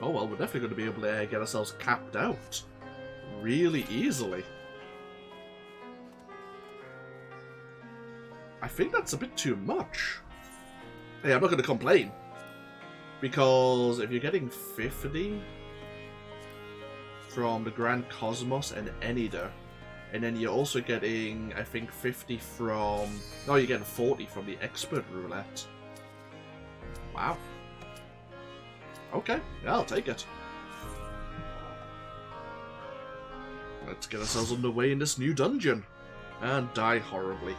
Oh well, we're definitely going to be able to get ourselves capped out really easily. I think that's a bit too much. Hey, I'm not going to complain. Because if you're getting 50 from the Grand Cosmos and Enida, and then you're also getting, I think, 50 from... No, you're getting 40 from the Expert Roulette. Wow. Okay, yeah, I'll take it. Let's get ourselves underway in this new dungeon. And die horribly.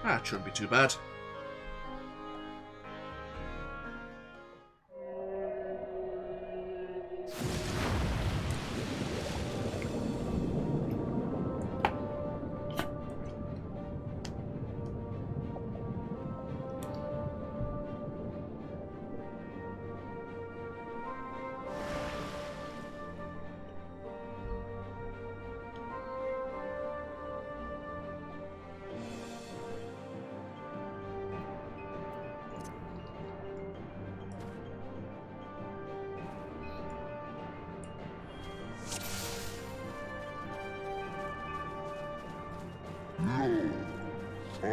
That shouldn't be too bad. So we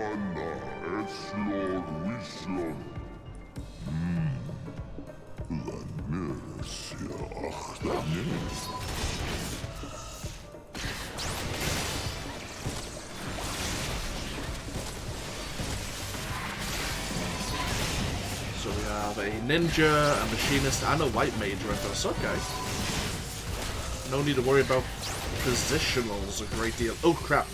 have a ninja, a machinist, and a white mage with us. Okay. No need to worry about positionals a great deal. Oh crap.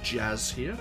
Jazz here.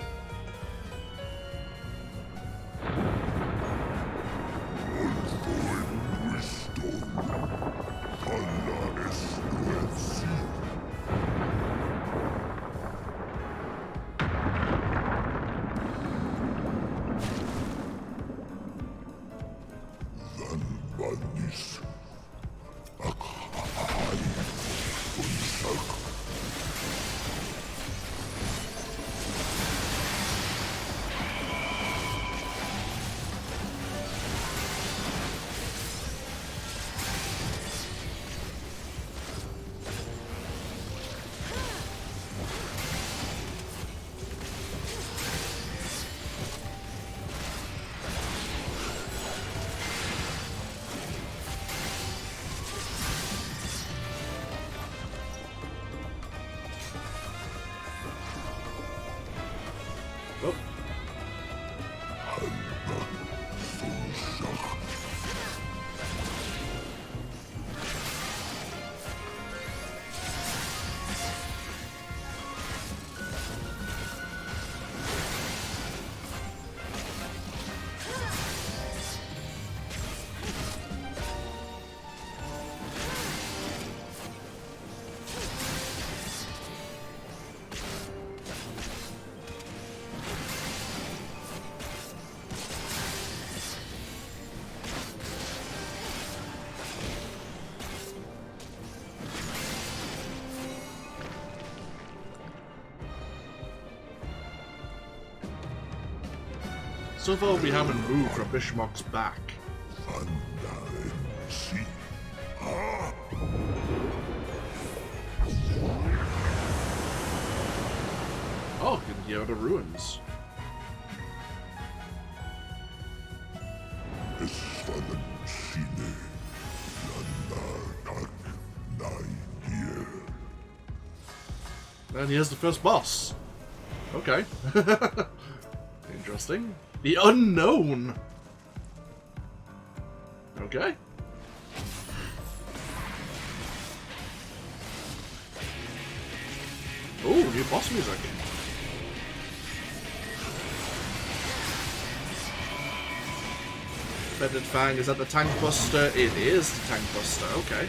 So far we haven't moved from Bishmok's back. Oh, you can hear the ruins. And here's the first boss. Okay. Interesting. The unknown. Okay. Oh, new boss music. Feathered Fang, is that the Tank Buster? It is the Tank Buster, okay.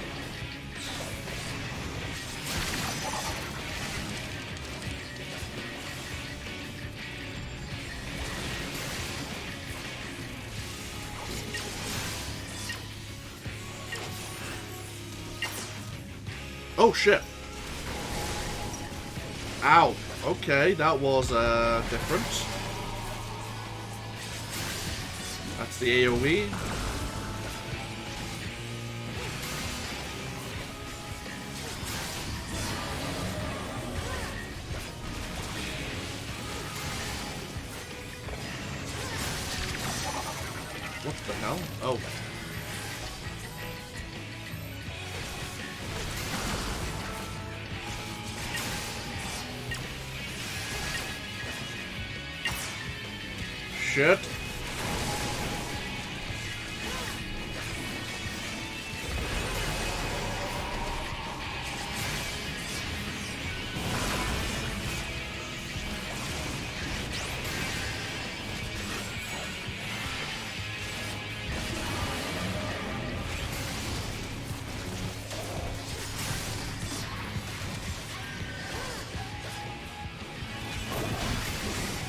Oh shit! Ow! Okay, that was different. That's the AoE. What the hell? Oh. Shit.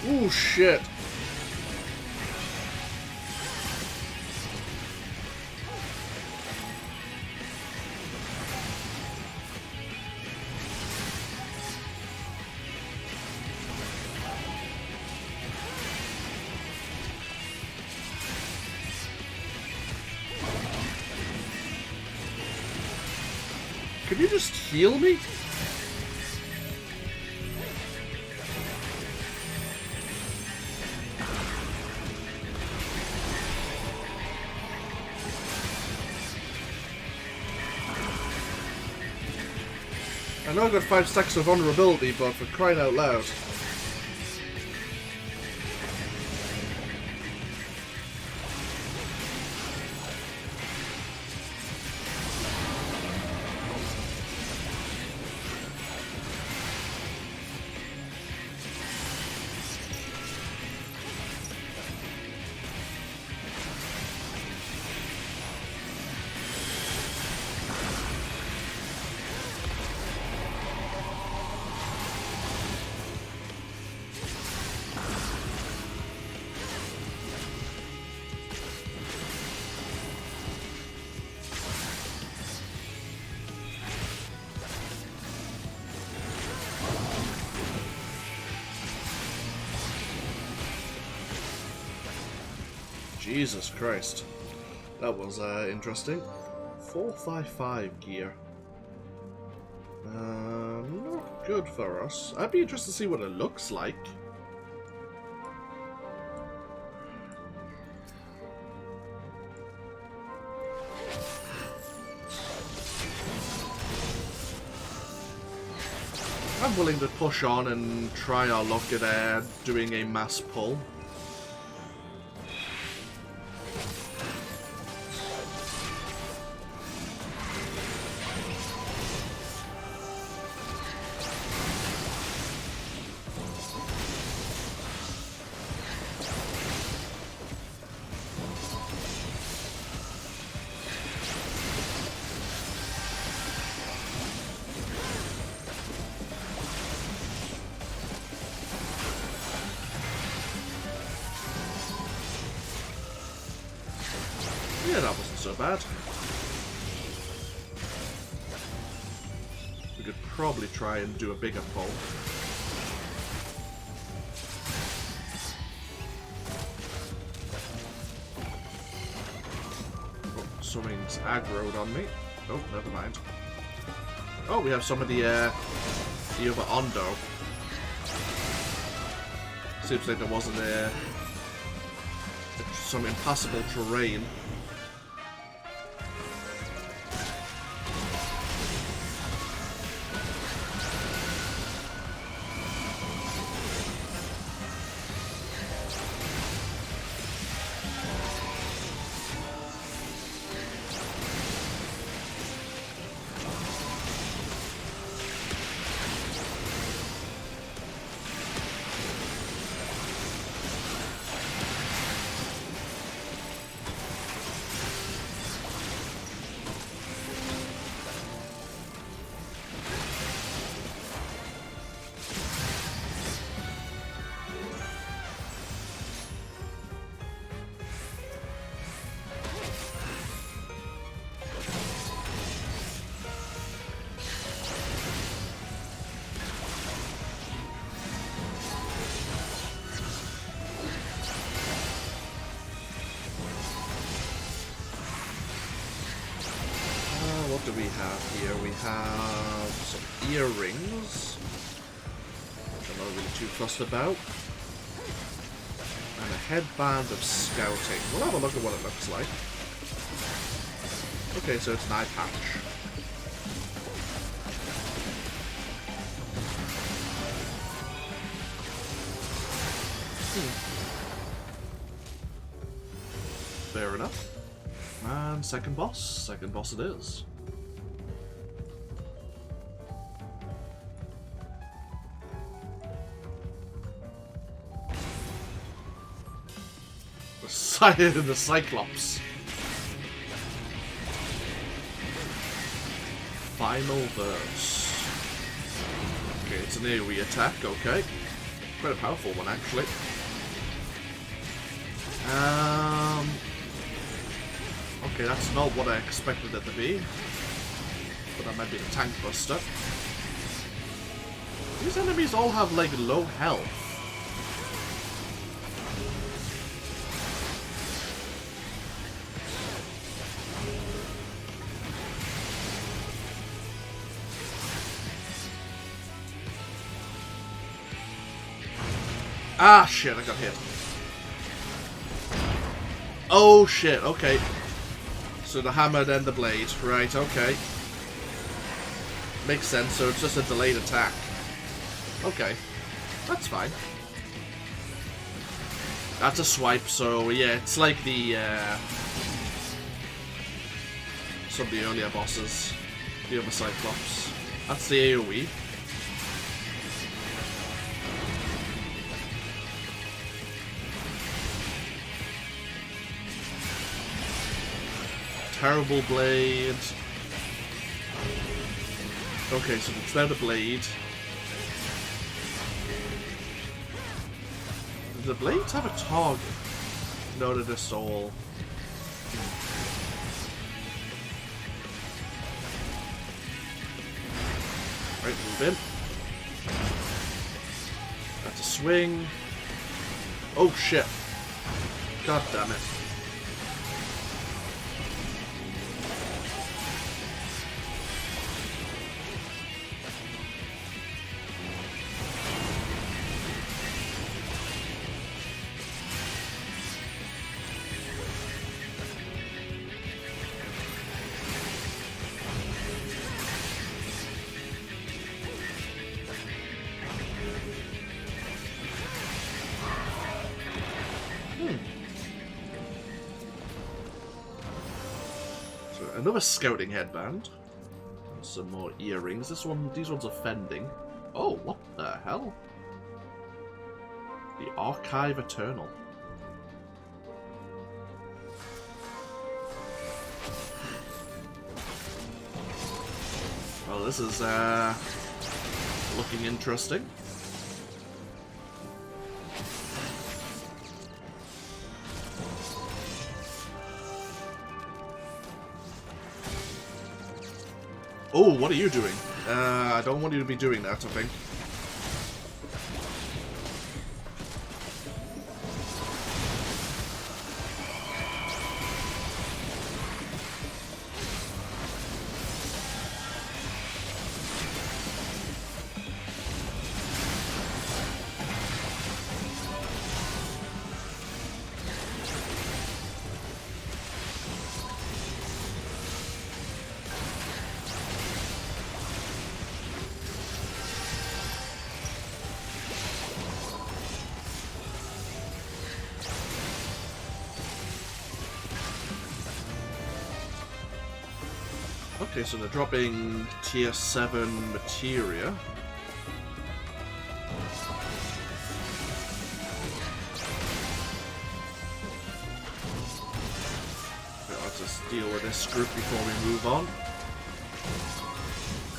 Oh shit. Can you just heal me? I know I got 5 stacks of vulnerability, but for crying out loud. Jesus Christ. That was interesting. 455 gear. Not good for us. I'd be interested to see what it looks like. I'm willing to push on and try our luck at doing a mass pull. Yeah, that wasn't so bad. We could probably try and do a bigger pull. Oh, something's aggroed on me. Oh, never mind. Oh, we have some of the other Ondo. Seems like there wasn't some impassable terrain. What do we have here? We have some earrings, which I'm not really too fussed about. And a headband of scouting. We'll have a look at what it looks like. Okay, so it's an eye patch. Fair enough. And second boss. Second boss it is. The Cyclops. Final verse. Okay, it's an AoE attack, okay. Quite a powerful one, actually. Okay, that's not what I expected it to be. But that might be the tank buster. These enemies all have, like, low health. Ah, shit, I got hit. Oh, shit, okay. So the hammer, then the blade. Right, okay. Makes sense, so it's just a delayed attack. Okay. That's fine. That's a swipe, so yeah, it's like the, some of the earlier bosses. The other Cyclops. That's the AoE. Terrible blade. Okay, so it's now the blade. Do the blades have a target? No, they're just all. Right, move in. That's a swing. Oh shit. God damn it. Another scouting headband. Some more earrings. These ones are fending. Oh, what the hell? The Archive Eternal. Well, this is looking interesting. Oh, what are you doing? I don't want you to be doing that, I think. Okay, so they're dropping tier 7 materia. Okay, let's just deal with this group before we move on.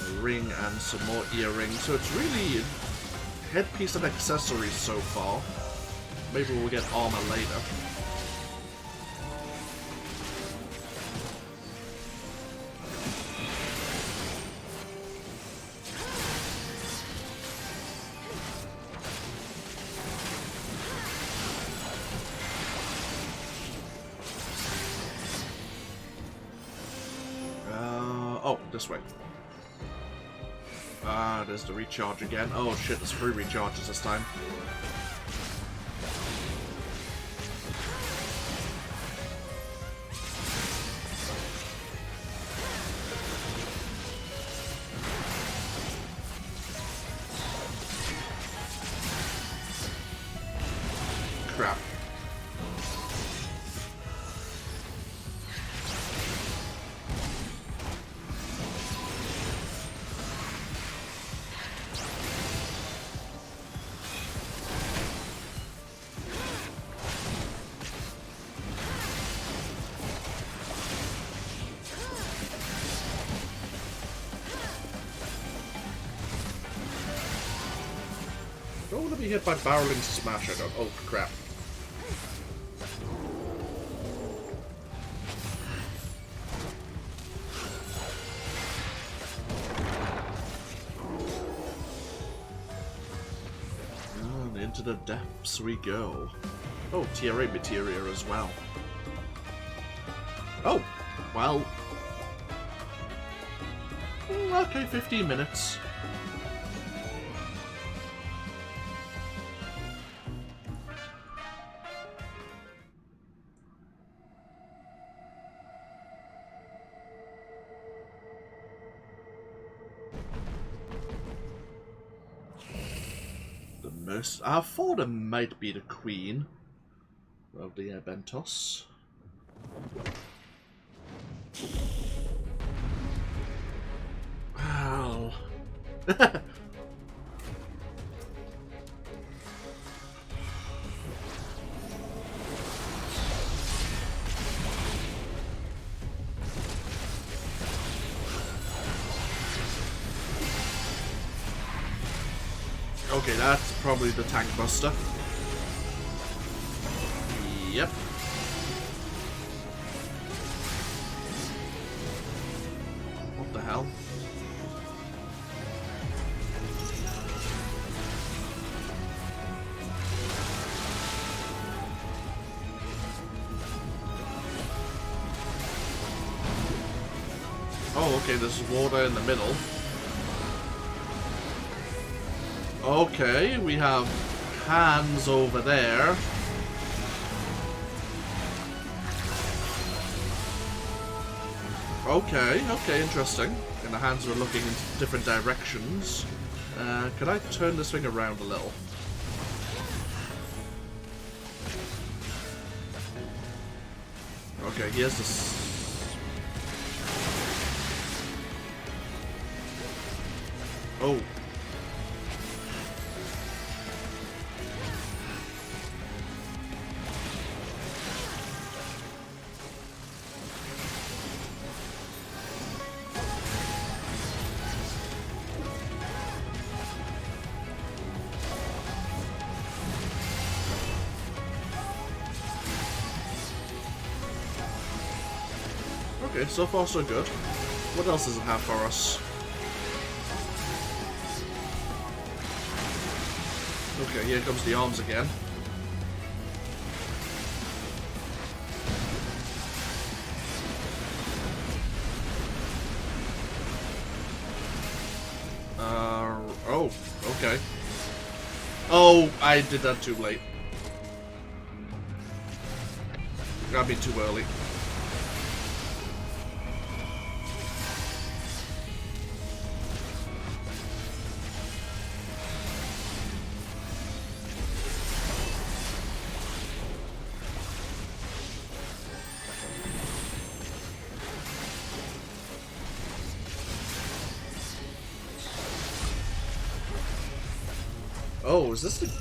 A ring and some more earrings. So it's really headpiece and accessories so far. Maybe we'll get armor later. This way. Ah, there's the recharge again. Oh shit, there's 3 recharges this time. crap. Don't want to be hit by barreling smash. I don't. Oh crap. And into the depths we go. Oh, tier 8 materia as well. Oh, well. Okay, 15 minutes. I thought it might be the queen of the Bentos. Well. Okay, that's probably the tank buster. Yep. What the hell? Oh, okay, there's water in the middle. Okay, we have hands over there. Okay, interesting. And the hands are looking in different directions. Can I turn this thing around a little? Okay, here's this. Oh. Okay, so far so good. What else does it have for us? Okay, here comes the arms again. Oh, okay. Oh, I did that too late. Got me too early. Oh, is this the...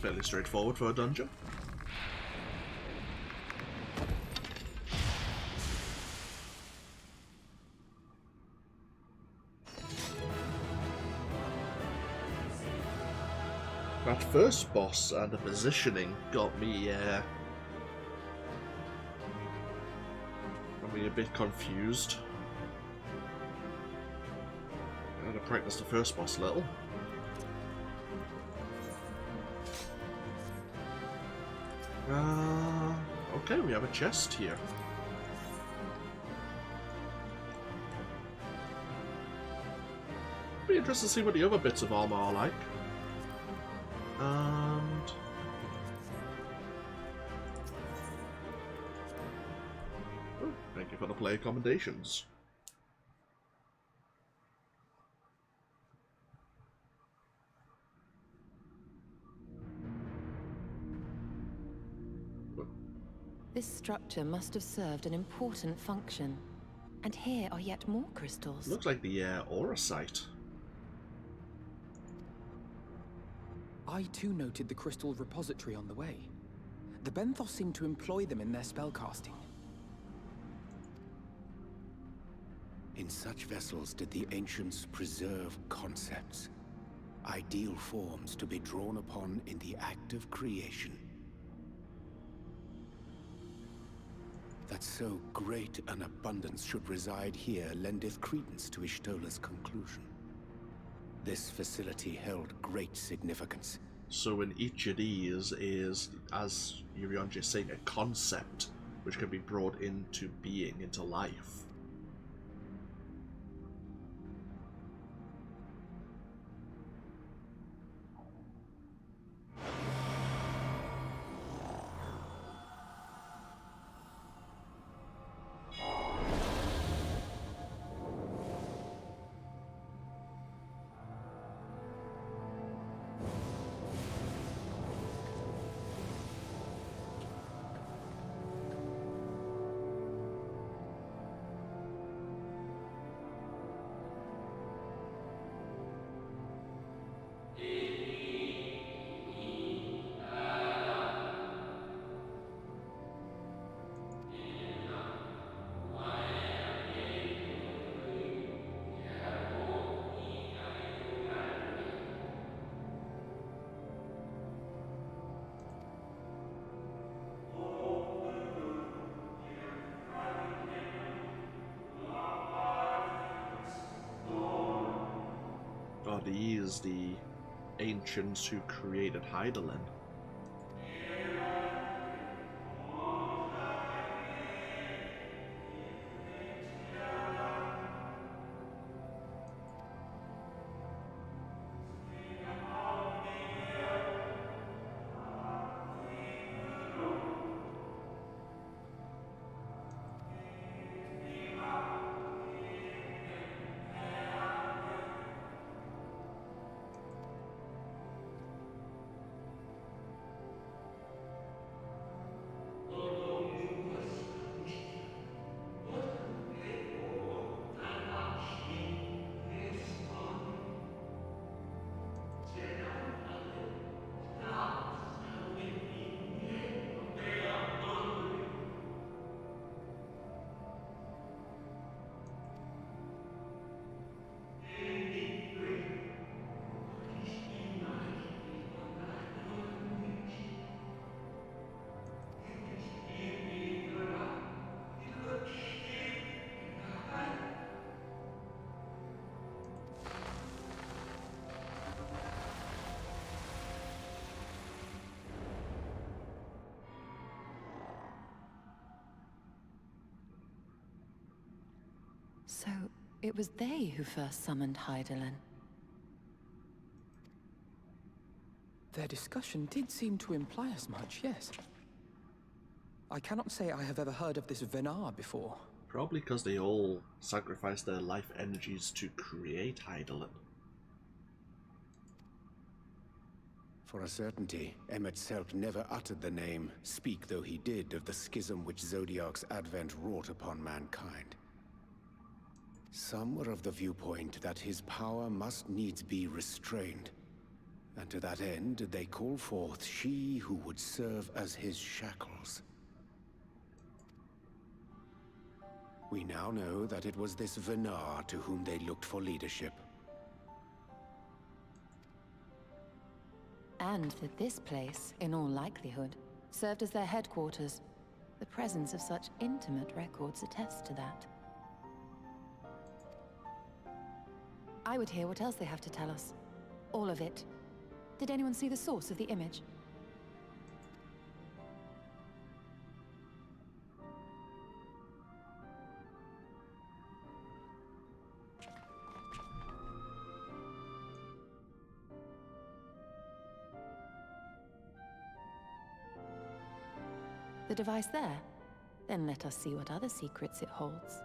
fairly straightforward for a dungeon. That first boss and the positioning got me a bit confused. I'm gonna practice the first boss a little. Okay, we have a chest here. Be interested to see what the other bits of armor are like. And oh, thank you for the play accommodations. This structure must have served an important function. And here are yet more crystals. Looks like the aura site. I too noted the crystal repository on the way. The Benthos seem to employ them in their spellcasting. In such vessels did the ancients preserve concepts, ideal forms to be drawn upon in the act of creation. That so great an abundance should reside here lendeth credence to Ishtola's conclusion. This facility held great significance. So in each of these is, as Yuri is saying, a concept which can be brought into being, into life. Are these the ancients who created Hydaelyn? So, it was they who first summoned Hydaelyn. Their discussion did seem to imply as much, yes. I cannot say I have ever heard of this Venar before. Probably because they all sacrificed their life energies to create Hydaelyn. For a certainty, Emet-Selch never uttered the name, speak though he did of the schism which Zodiark's advent wrought upon mankind. Some were of the viewpoint that his power must needs be restrained, And to that end did they call forth she who would serve as his shackles. We now know that it was this Venar to whom they looked for leadership. And that this place, in all likelihood, served as their headquarters. The presence of such intimate records attests to that. I would hear what else they have to tell us. All of it. Did anyone see the source of the image? The device there? Then let us see what other secrets it holds.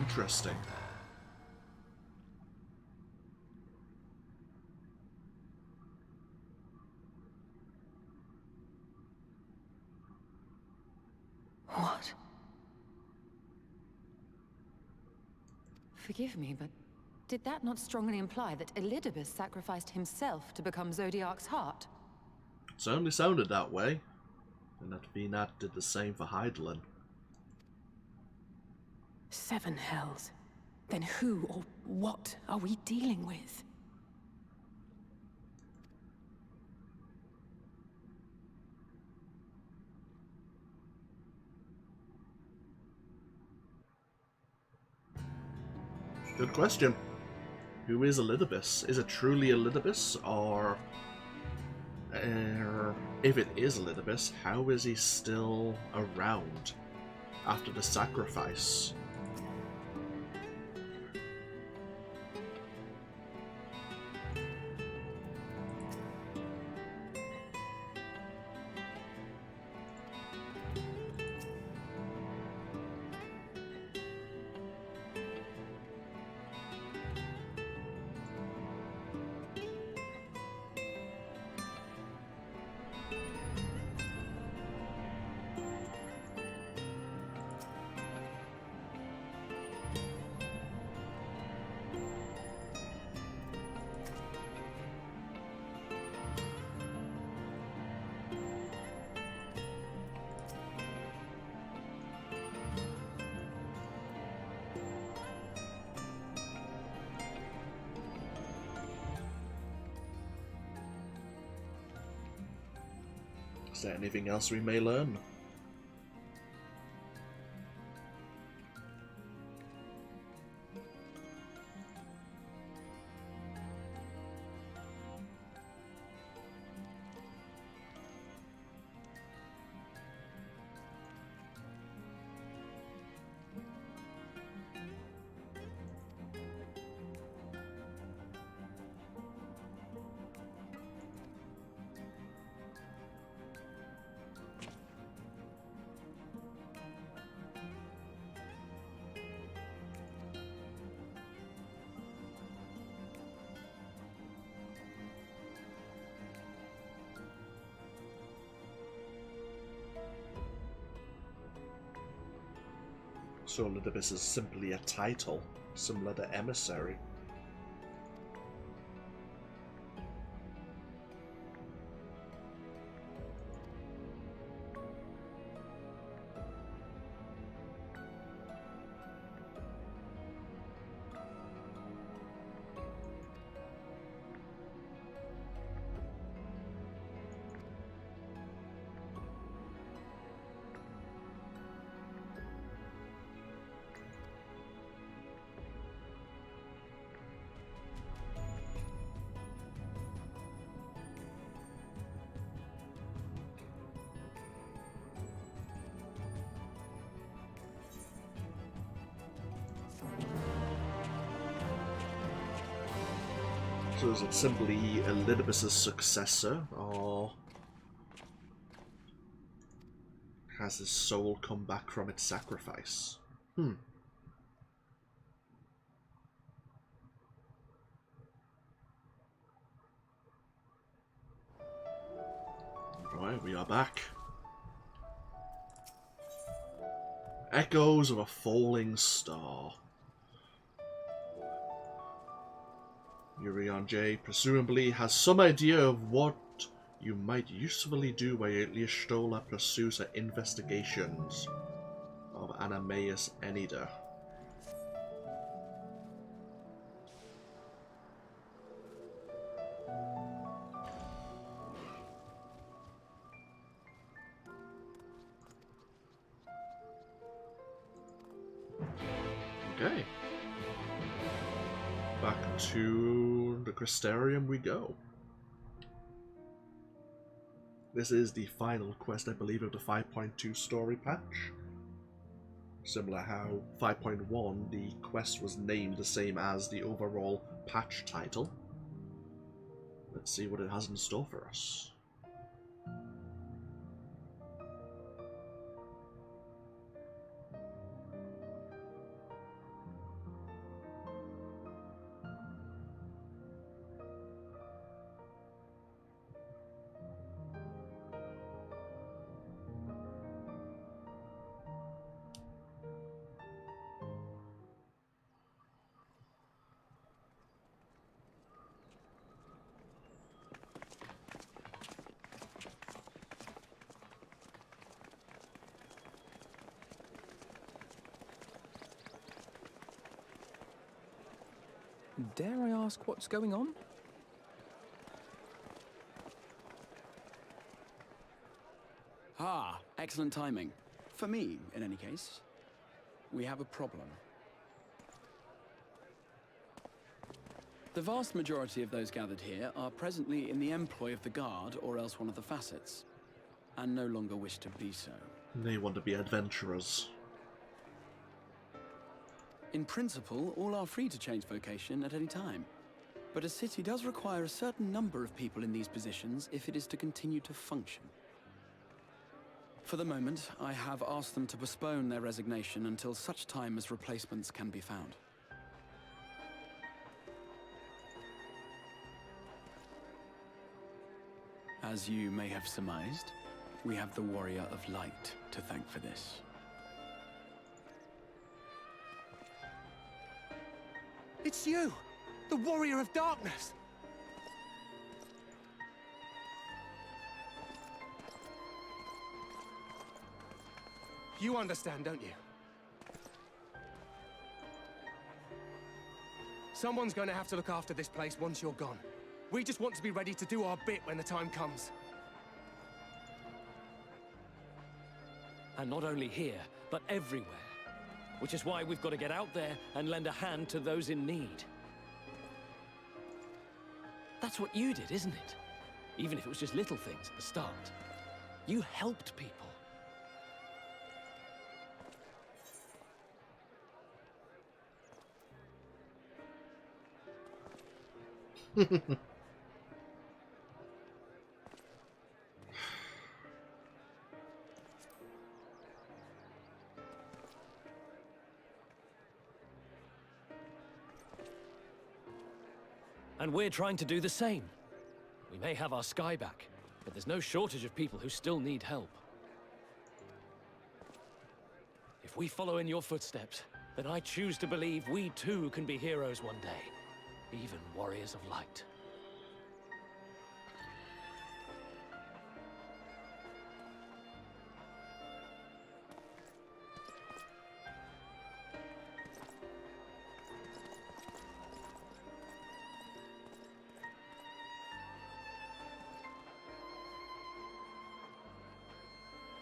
Interesting. What? Forgive me, but did that not strongly imply that Elidibus sacrificed himself to become Zodiark's heart? It certainly sounded that way. And that Venat did the same for Hydaelyn. 7 hells. Then who or what are we dealing with? Good question. Who is Elidibus? Is it truly Elidibus, or if it is Elidibus, how is he still around after the sacrifice? Is there anything else we may learn? So Elidibus is simply a title, similar to Emissary. So is it simply Elidibus's successor, or has his soul come back from its sacrifice? Right, we are back. Echoes of a falling star. Yuri Yascaret presumably has some idea of what you might usefully do while Liastola pursues her investigations of Anamaeus Enida. Okay. Back to the Crystarium we go. This is the final quest, I believe, of the 5.2 story patch. Similar how 5.1, the quest was named the same as the overall patch title. Let's see what it has in store for us. Dare I ask what's going on? Ah, excellent timing. For me, in any case. We have a problem. The vast majority of those gathered here are presently in the employ of the Guard or else one of the facets, and no longer wish to be so. They want to be adventurers. In principle, all are free to change vocation at any time. But a city does require a certain number of people in these positions if it is to continue to function. For the moment, I have asked them to postpone their resignation until such time as replacements can be found. As you may have surmised, we have the Warrior of Light to thank for this. It's you! The Warrior of Darkness! You understand, don't you? Someone's going to have to look after this place once you're gone. We just want to be ready to do our bit when the time comes. And not only here, but everywhere. Which is why we've got to get out there and lend a hand to those in need. That's what you did, isn't it? Even if it was just little things at the start. You helped people. And we're trying to do the same. We may have our sky back, but there's no shortage of people who still need help. If If we follow in your footsteps, then I choose to believe we too can be heroes one day. Even warriors of light.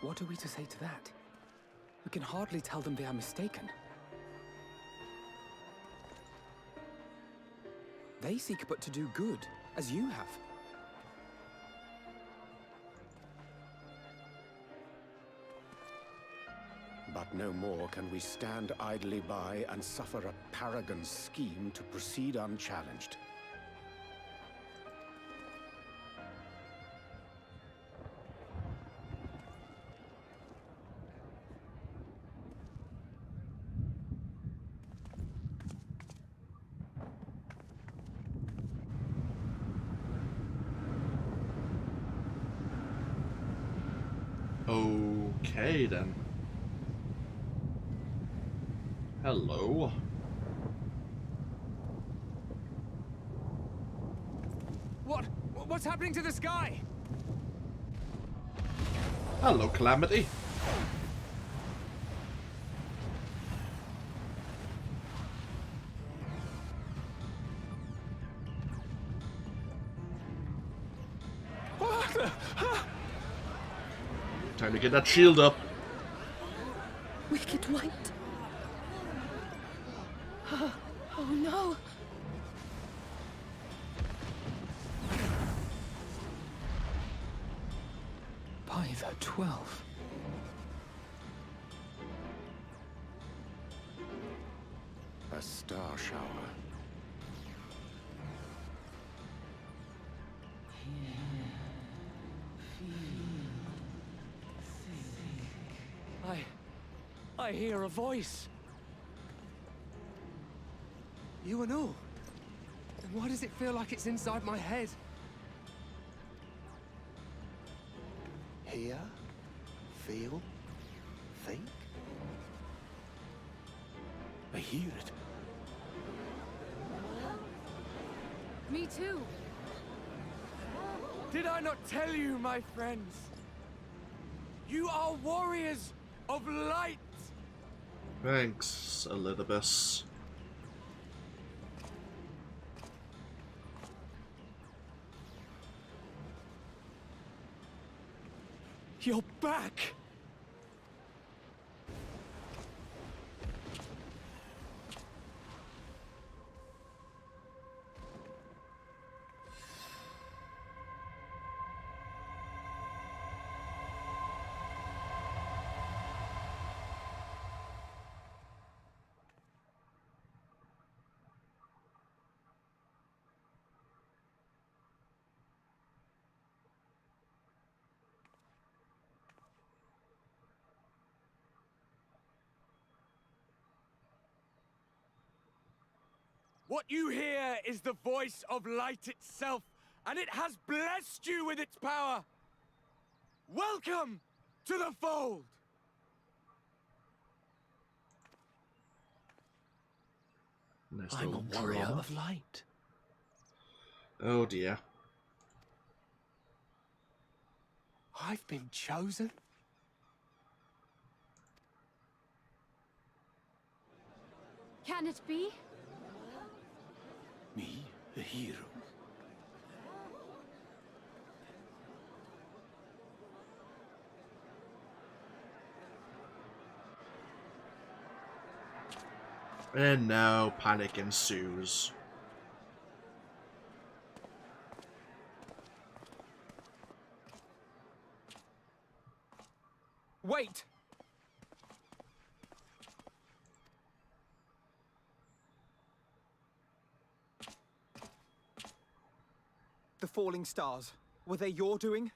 What are we to say to that? We can hardly tell them they are mistaken. They seek but to do good, as you have. But no more can we stand idly by and suffer a paragon's scheme to proceed unchallenged. Okay then. Hello. What's happening to the sky? Hello, Calamity. Time to get that shield up. Wicked White. Oh no. By the 12. A star shower. I hear a voice. You and all? Then why does it feel like it's inside my head? Hear? Feel? Think? I hear it. Me too. Did I not tell you, my friends? You are warriors of light! Thanks, Elizabeth. You're back! What you hear is the voice of light itself, and it has blessed you with its power. Welcome to the fold! Nice I'm a little warrior drama. of light. Oh dear. I've been chosen? Can it be? Me, a hero. And now panic ensues. Wait! The falling stars, were they your doing?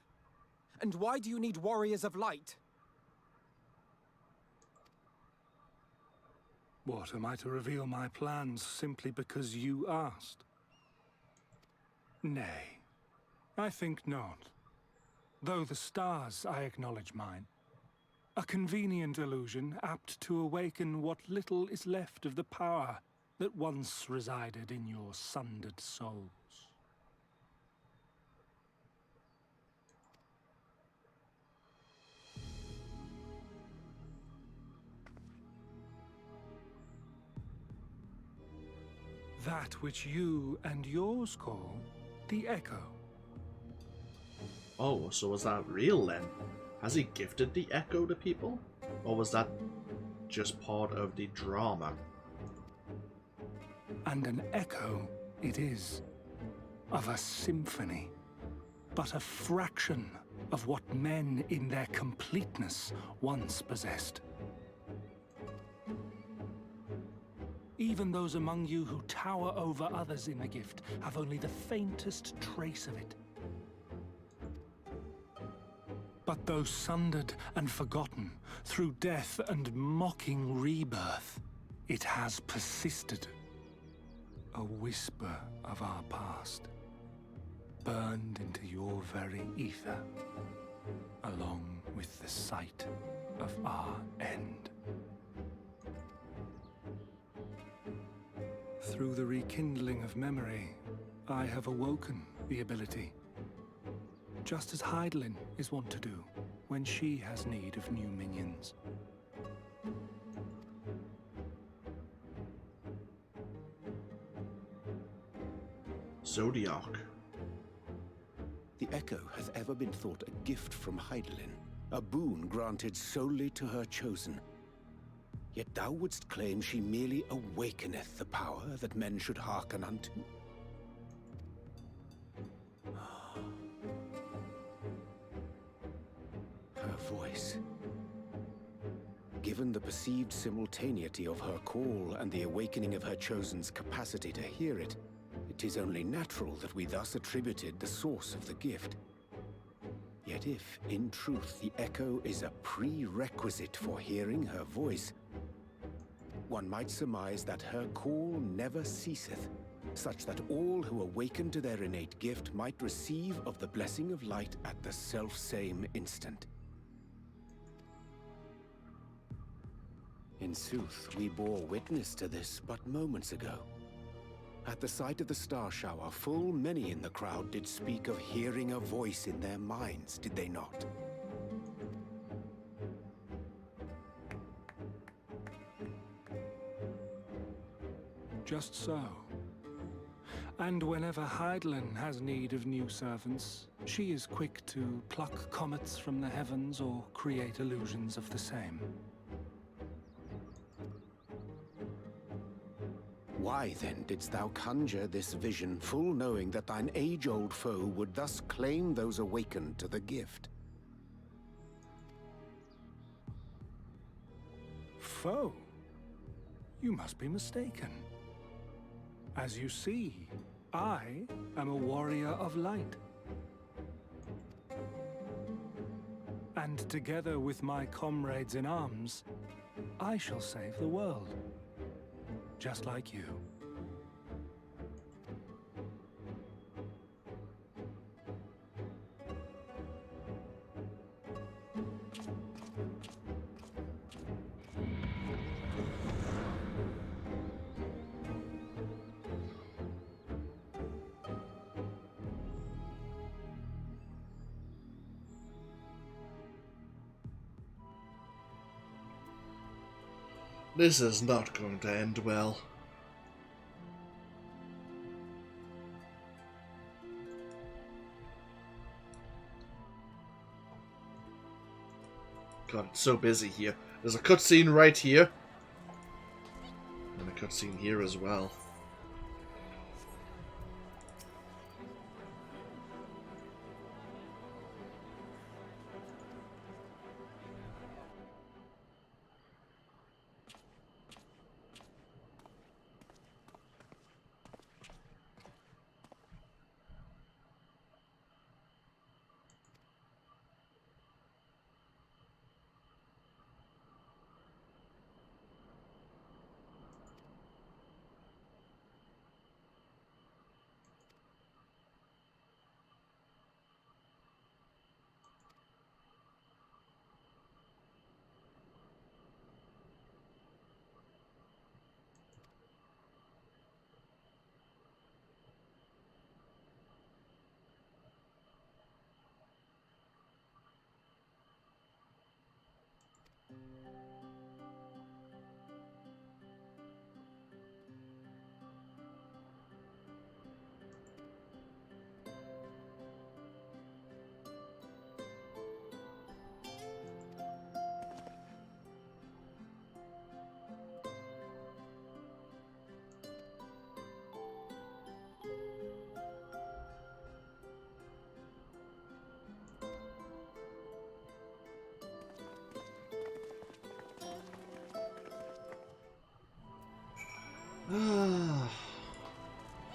And why do you need warriors of light? What, am I to reveal my plans simply because you asked? Nay, I think not. Though the stars, I acknowledge mine. A convenient illusion apt to awaken what little is left of the power that once resided in your sundered souls. That which you and yours call the Echo. Oh, so was that real then? Has he gifted the Echo to people? Or was that just part of the drama? And an echo it is, of a symphony, but a fraction of what men in their completeness once possessed. Even those among you who tower over others in the gift have only the faintest trace of it. But though sundered and forgotten through death and mocking rebirth, it has persisted. A whisper of our past, burned into your very ether, along with the sight of our end. Through the rekindling of memory, I have awoken the ability, just as Hydaelyn is wont to do when she has need of new minions. Zodiac. The Echo hath ever been thought a gift from Hydaelyn, a boon granted solely to her chosen. Yet thou wouldst claim she merely awakeneth the power that men should hearken unto. Her voice. Given the perceived simultaneity of her call and the awakening of her chosen's capacity to hear it, it is only natural that we thus attributed the source of the gift. Yet if, in truth, the Echo is a prerequisite for hearing her voice, one might surmise that her call never ceaseth, such that all who awaken to their innate gift might receive of the blessing of light at the self-same instant. In sooth, we bore witness to this but moments ago. At the sight of the star shower, full many in the crowd did speak of hearing a voice in their minds, did they not? Just so. And whenever Hydaelyn has need of new servants, she is quick to pluck comets from the heavens or create illusions of the same. Why then didst thou conjure this vision, full knowing that thine age-old foe would thus claim those awakened to the gift? Foe? You must be mistaken. As you see, I am a warrior of light. And together with my comrades in arms, I shall save the world. Just like you. This is not going to end well. God, it's so busy here. There's a cutscene right here. And a cutscene here as well.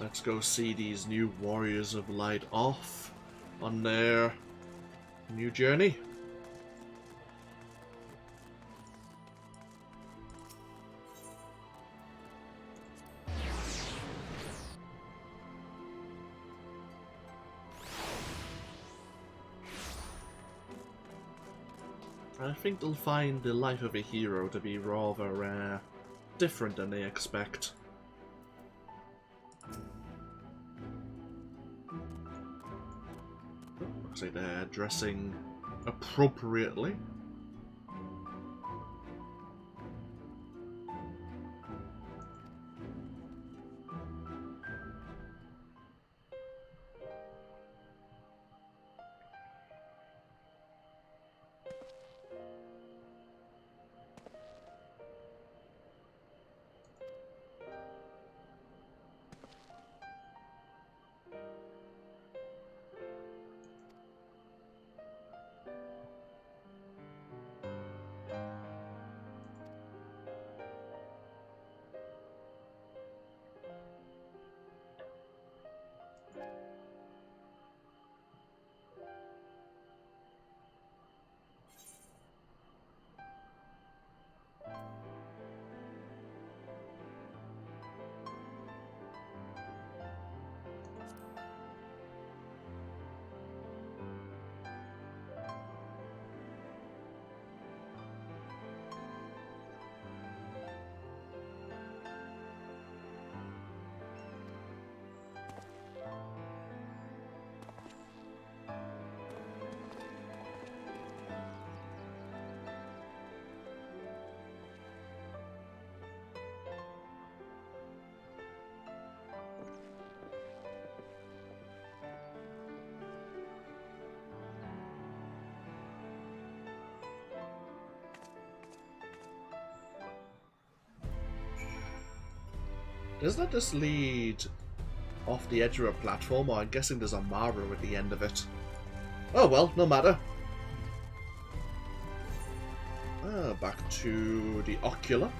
Let's go see these new Warriors of Light off on their new journey. I think they'll find the life of a hero to be rather different than they expect. Looks like they're dressing appropriately. Does that just lead off the edge of a platform, or I'm guessing there's a Mara at the end of it? Oh well, no matter. Back to the Ocular.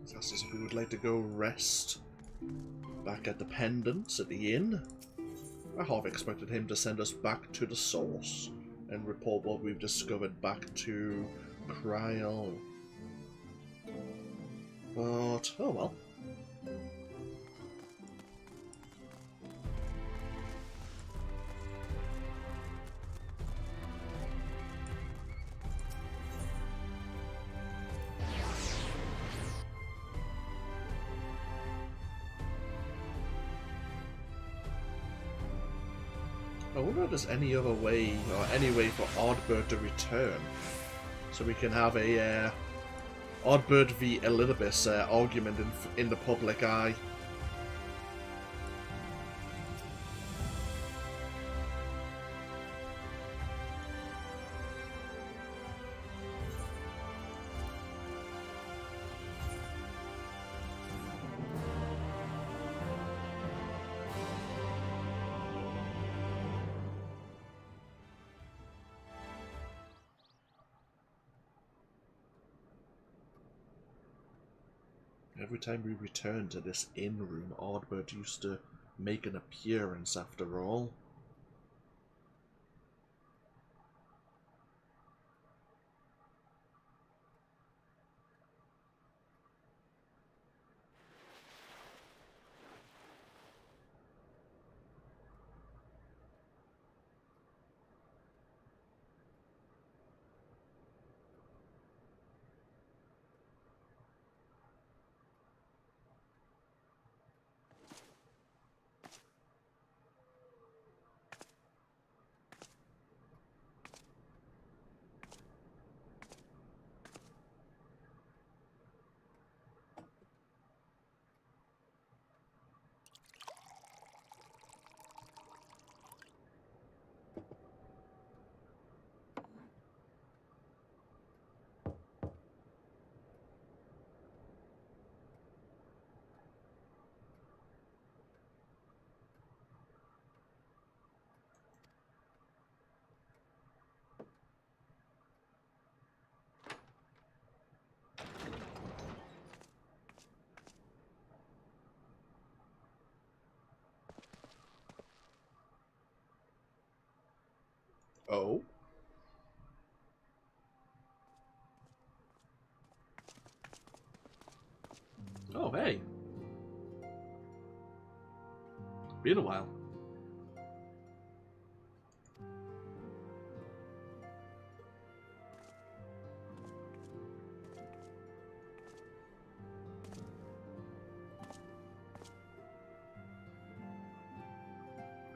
He's asked us if we would like to go rest back at the Pendants at the inn. I half expected him to send us back to the source and report what we've discovered back to Cryo. But, oh well. I wonder if there's any other way, or any way for Oddbird to return, so we can have a Oddbird v Elizabeth argument in the public eye. Every time we return to this inn room, Oddbird used to make an appearance after all. Oh? Oh, hey. Been a while.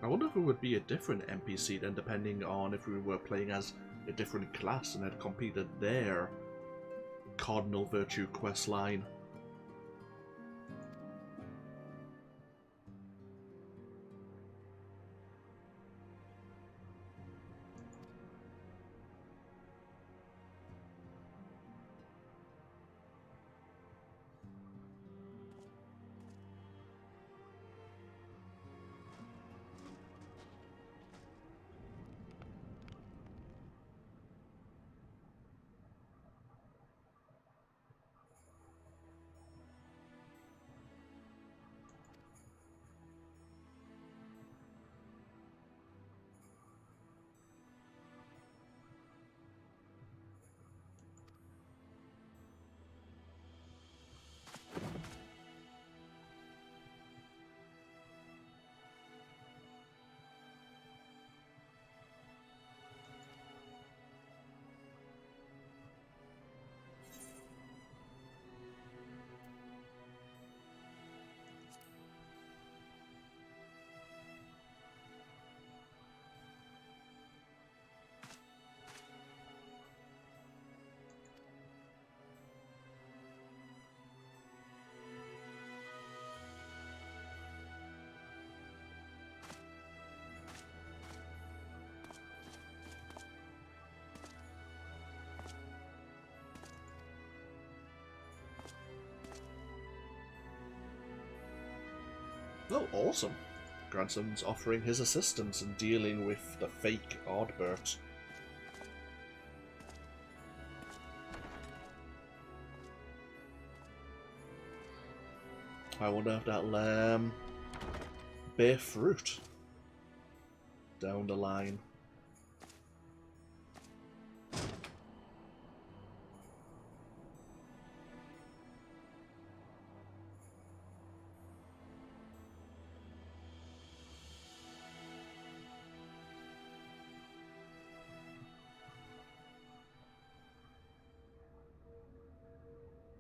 I wonder if it would be a different NPC then, depending on if we were playing as a different class and had completed their Cardinal Virtue quest line. Oh, awesome. Grandson's offering his assistance in dealing with the fake Oddbert. I wonder if that'll bear fruit down the line.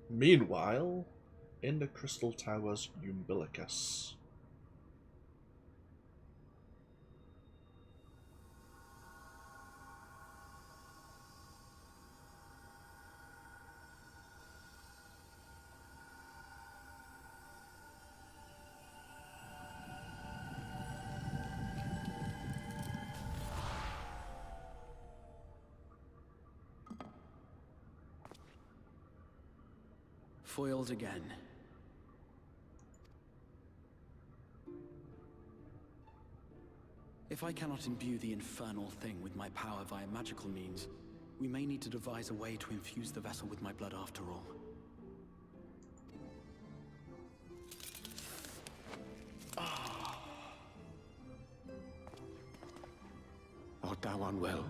Meanwhile, in the Crystal Tower's umbilicus. Foiled again. If I cannot imbue the infernal thing with my power via magical means, we may need to devise a way to infuse the vessel with my blood after all. Art thou unwell?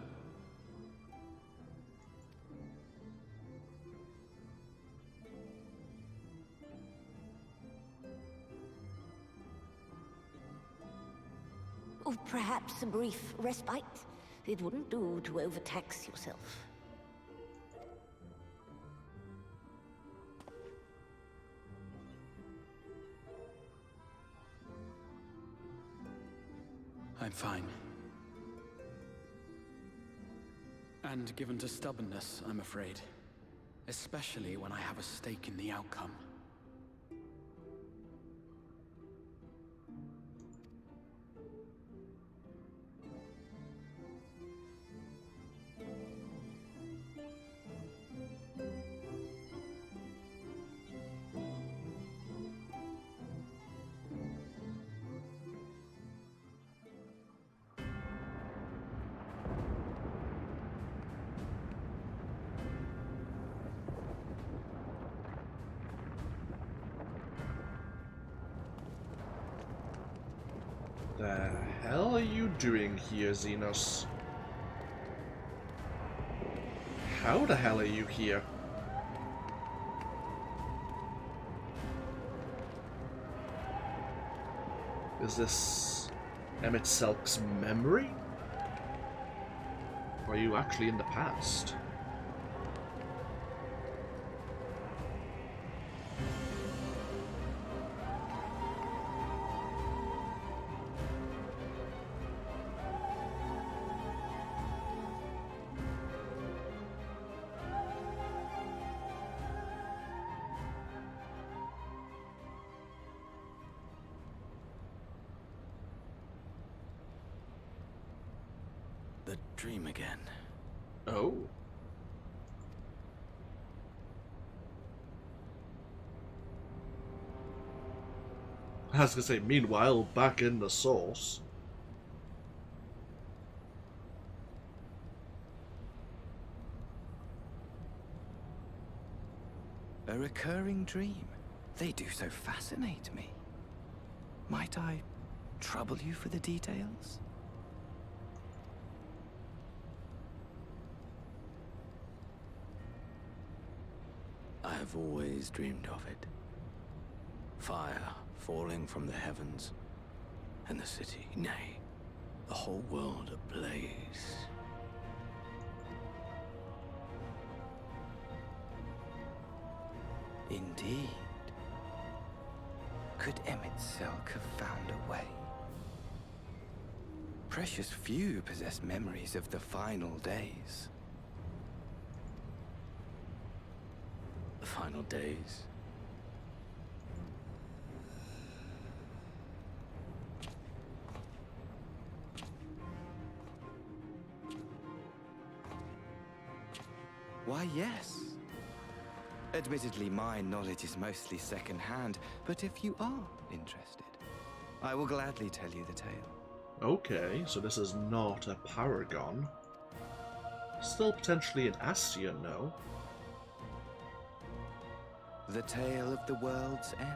Or perhaps a brief respite? It wouldn't do to overtax yourself. I'm fine. And given to stubbornness, I'm afraid. Especially when I have a stake in the outcome. The hell are you doing here, Xenos? How the hell are you here? Is this Emmett Selk's memory? Or are you actually in the past? The dream again. Oh. I was gonna say, meanwhile, back in the source. A recurring dream. They do so fascinate me. Might I trouble you for the details? I have always dreamed of it. Fire falling from the heavens, and the city, nay, the whole world ablaze. Indeed. Could Emmett Selk have found a way? Precious few possess memories of the final days. The final days? Why, yes. Admittedly, my knowledge is mostly second-hand, but if you are interested, I will gladly tell you the tale. Okay, so this is not a paragon. Still potentially an Ascian, no? The tale of the world's end.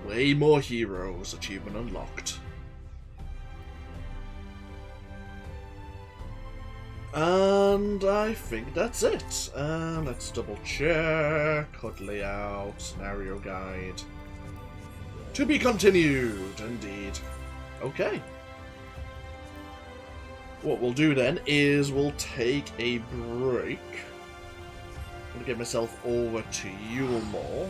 Way more heroes. Achievement unlocked. And I think that's it. Let's double check. HUD layout, scenario guide. To be continued, indeed. Okay. What we'll do then is we'll take a break. I'm gonna get myself over to Yulmore.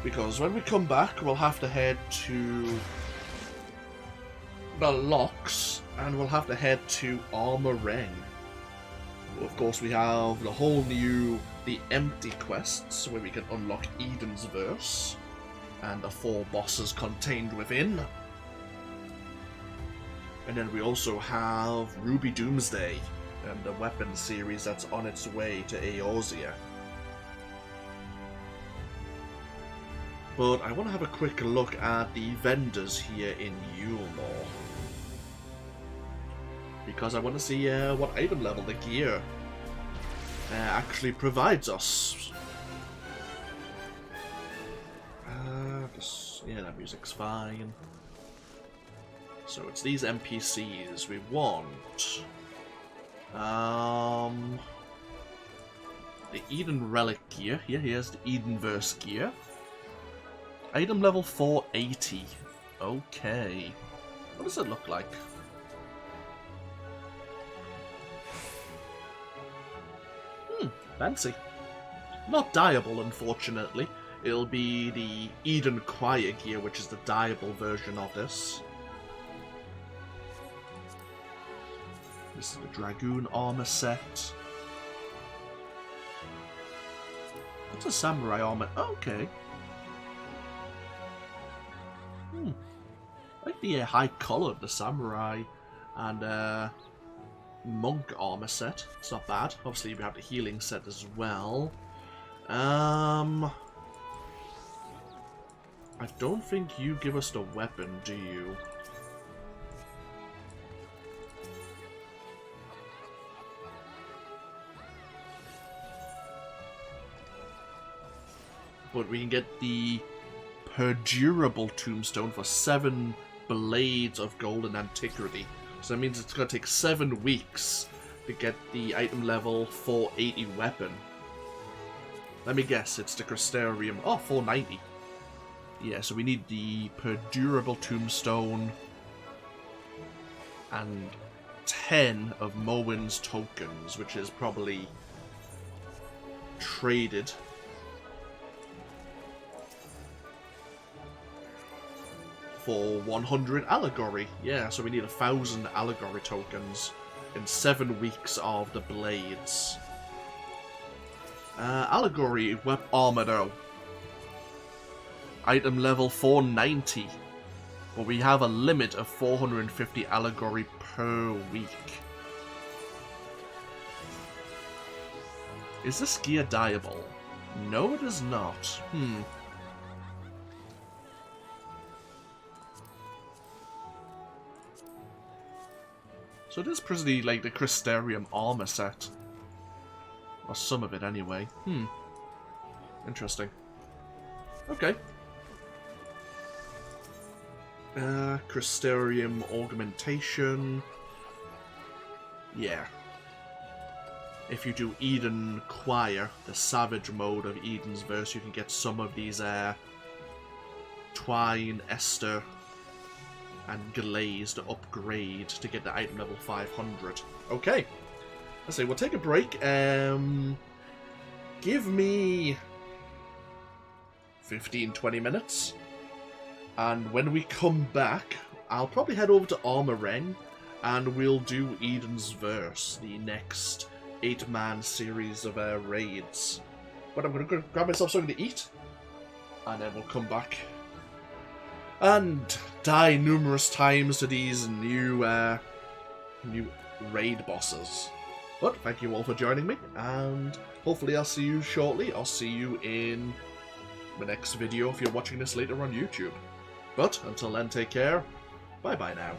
Because when we come back, we'll have to head to the locks, and we'll have to head to Armor Ring. Of course, we have the whole new, the empty quests, where we can unlock Eden's Verse, and the 4 bosses contained within. And then we also have Ruby Doomsday, and the weapon series that's on its way to Eorzea. But I want to have a quick look at the vendors here in Yulmore, because I want to see what item level the gear actually provides us. Yeah, that music's fine. So it's these NPCs we want. The Eden Relic gear. Yeah, here's the Edenverse gear. Item level 480. Okay. What does it look like? Fancy. Not dyeable, unfortunately. It'll be the Eden Choir gear, which is the dyeable version of this. This is the Dragoon armor set. What's a samurai armor? Okay. I like the high color of the samurai and monk armor set. It's not bad. Obviously, we have the healing set as well. I don't think you give us the weapon, do you? But we can get the Perdurable Tombstone for 7 Blades of Golden Antiquity. So that means it's going to take 7 weeks to get the item level 480 weapon. Let me guess, it's the Crystarium. Oh, 490. Yeah, so we need the Perdurable Tombstone and 10 of Mowen's tokens, which is probably traded. For 100 Allegory. Yeah, so we need 1,000 Allegory tokens in 7 weeks of the Blades. Allegory armor though. Item level 490. But we have a limit of 450 Allegory per week. Is this gear dyeable? No, it is not. So it is pretty like the Crystarium armor set. Or some of it anyway. Interesting. Okay. Crystarium augmentation. Yeah. If you do Eden Choir, the savage mode of Eden's Verse, you can get some of these Twine, Esther, and Glaze to upgrade to get the item level 500. Okay. Let's say we'll take a break. Give me 15-20 minutes. And when we come back, I'll probably head over to Armor Ring and we'll do Eden's Verse, the next 8-man series of raids. But I'm going to grab myself something to eat, and then we'll come back and die numerous times to these new raid bosses. But thank you all for joining me, and hopefully I'll see you shortly. I'll see you in the next video if you're watching this later on YouTube. But until then, take care. Bye bye now.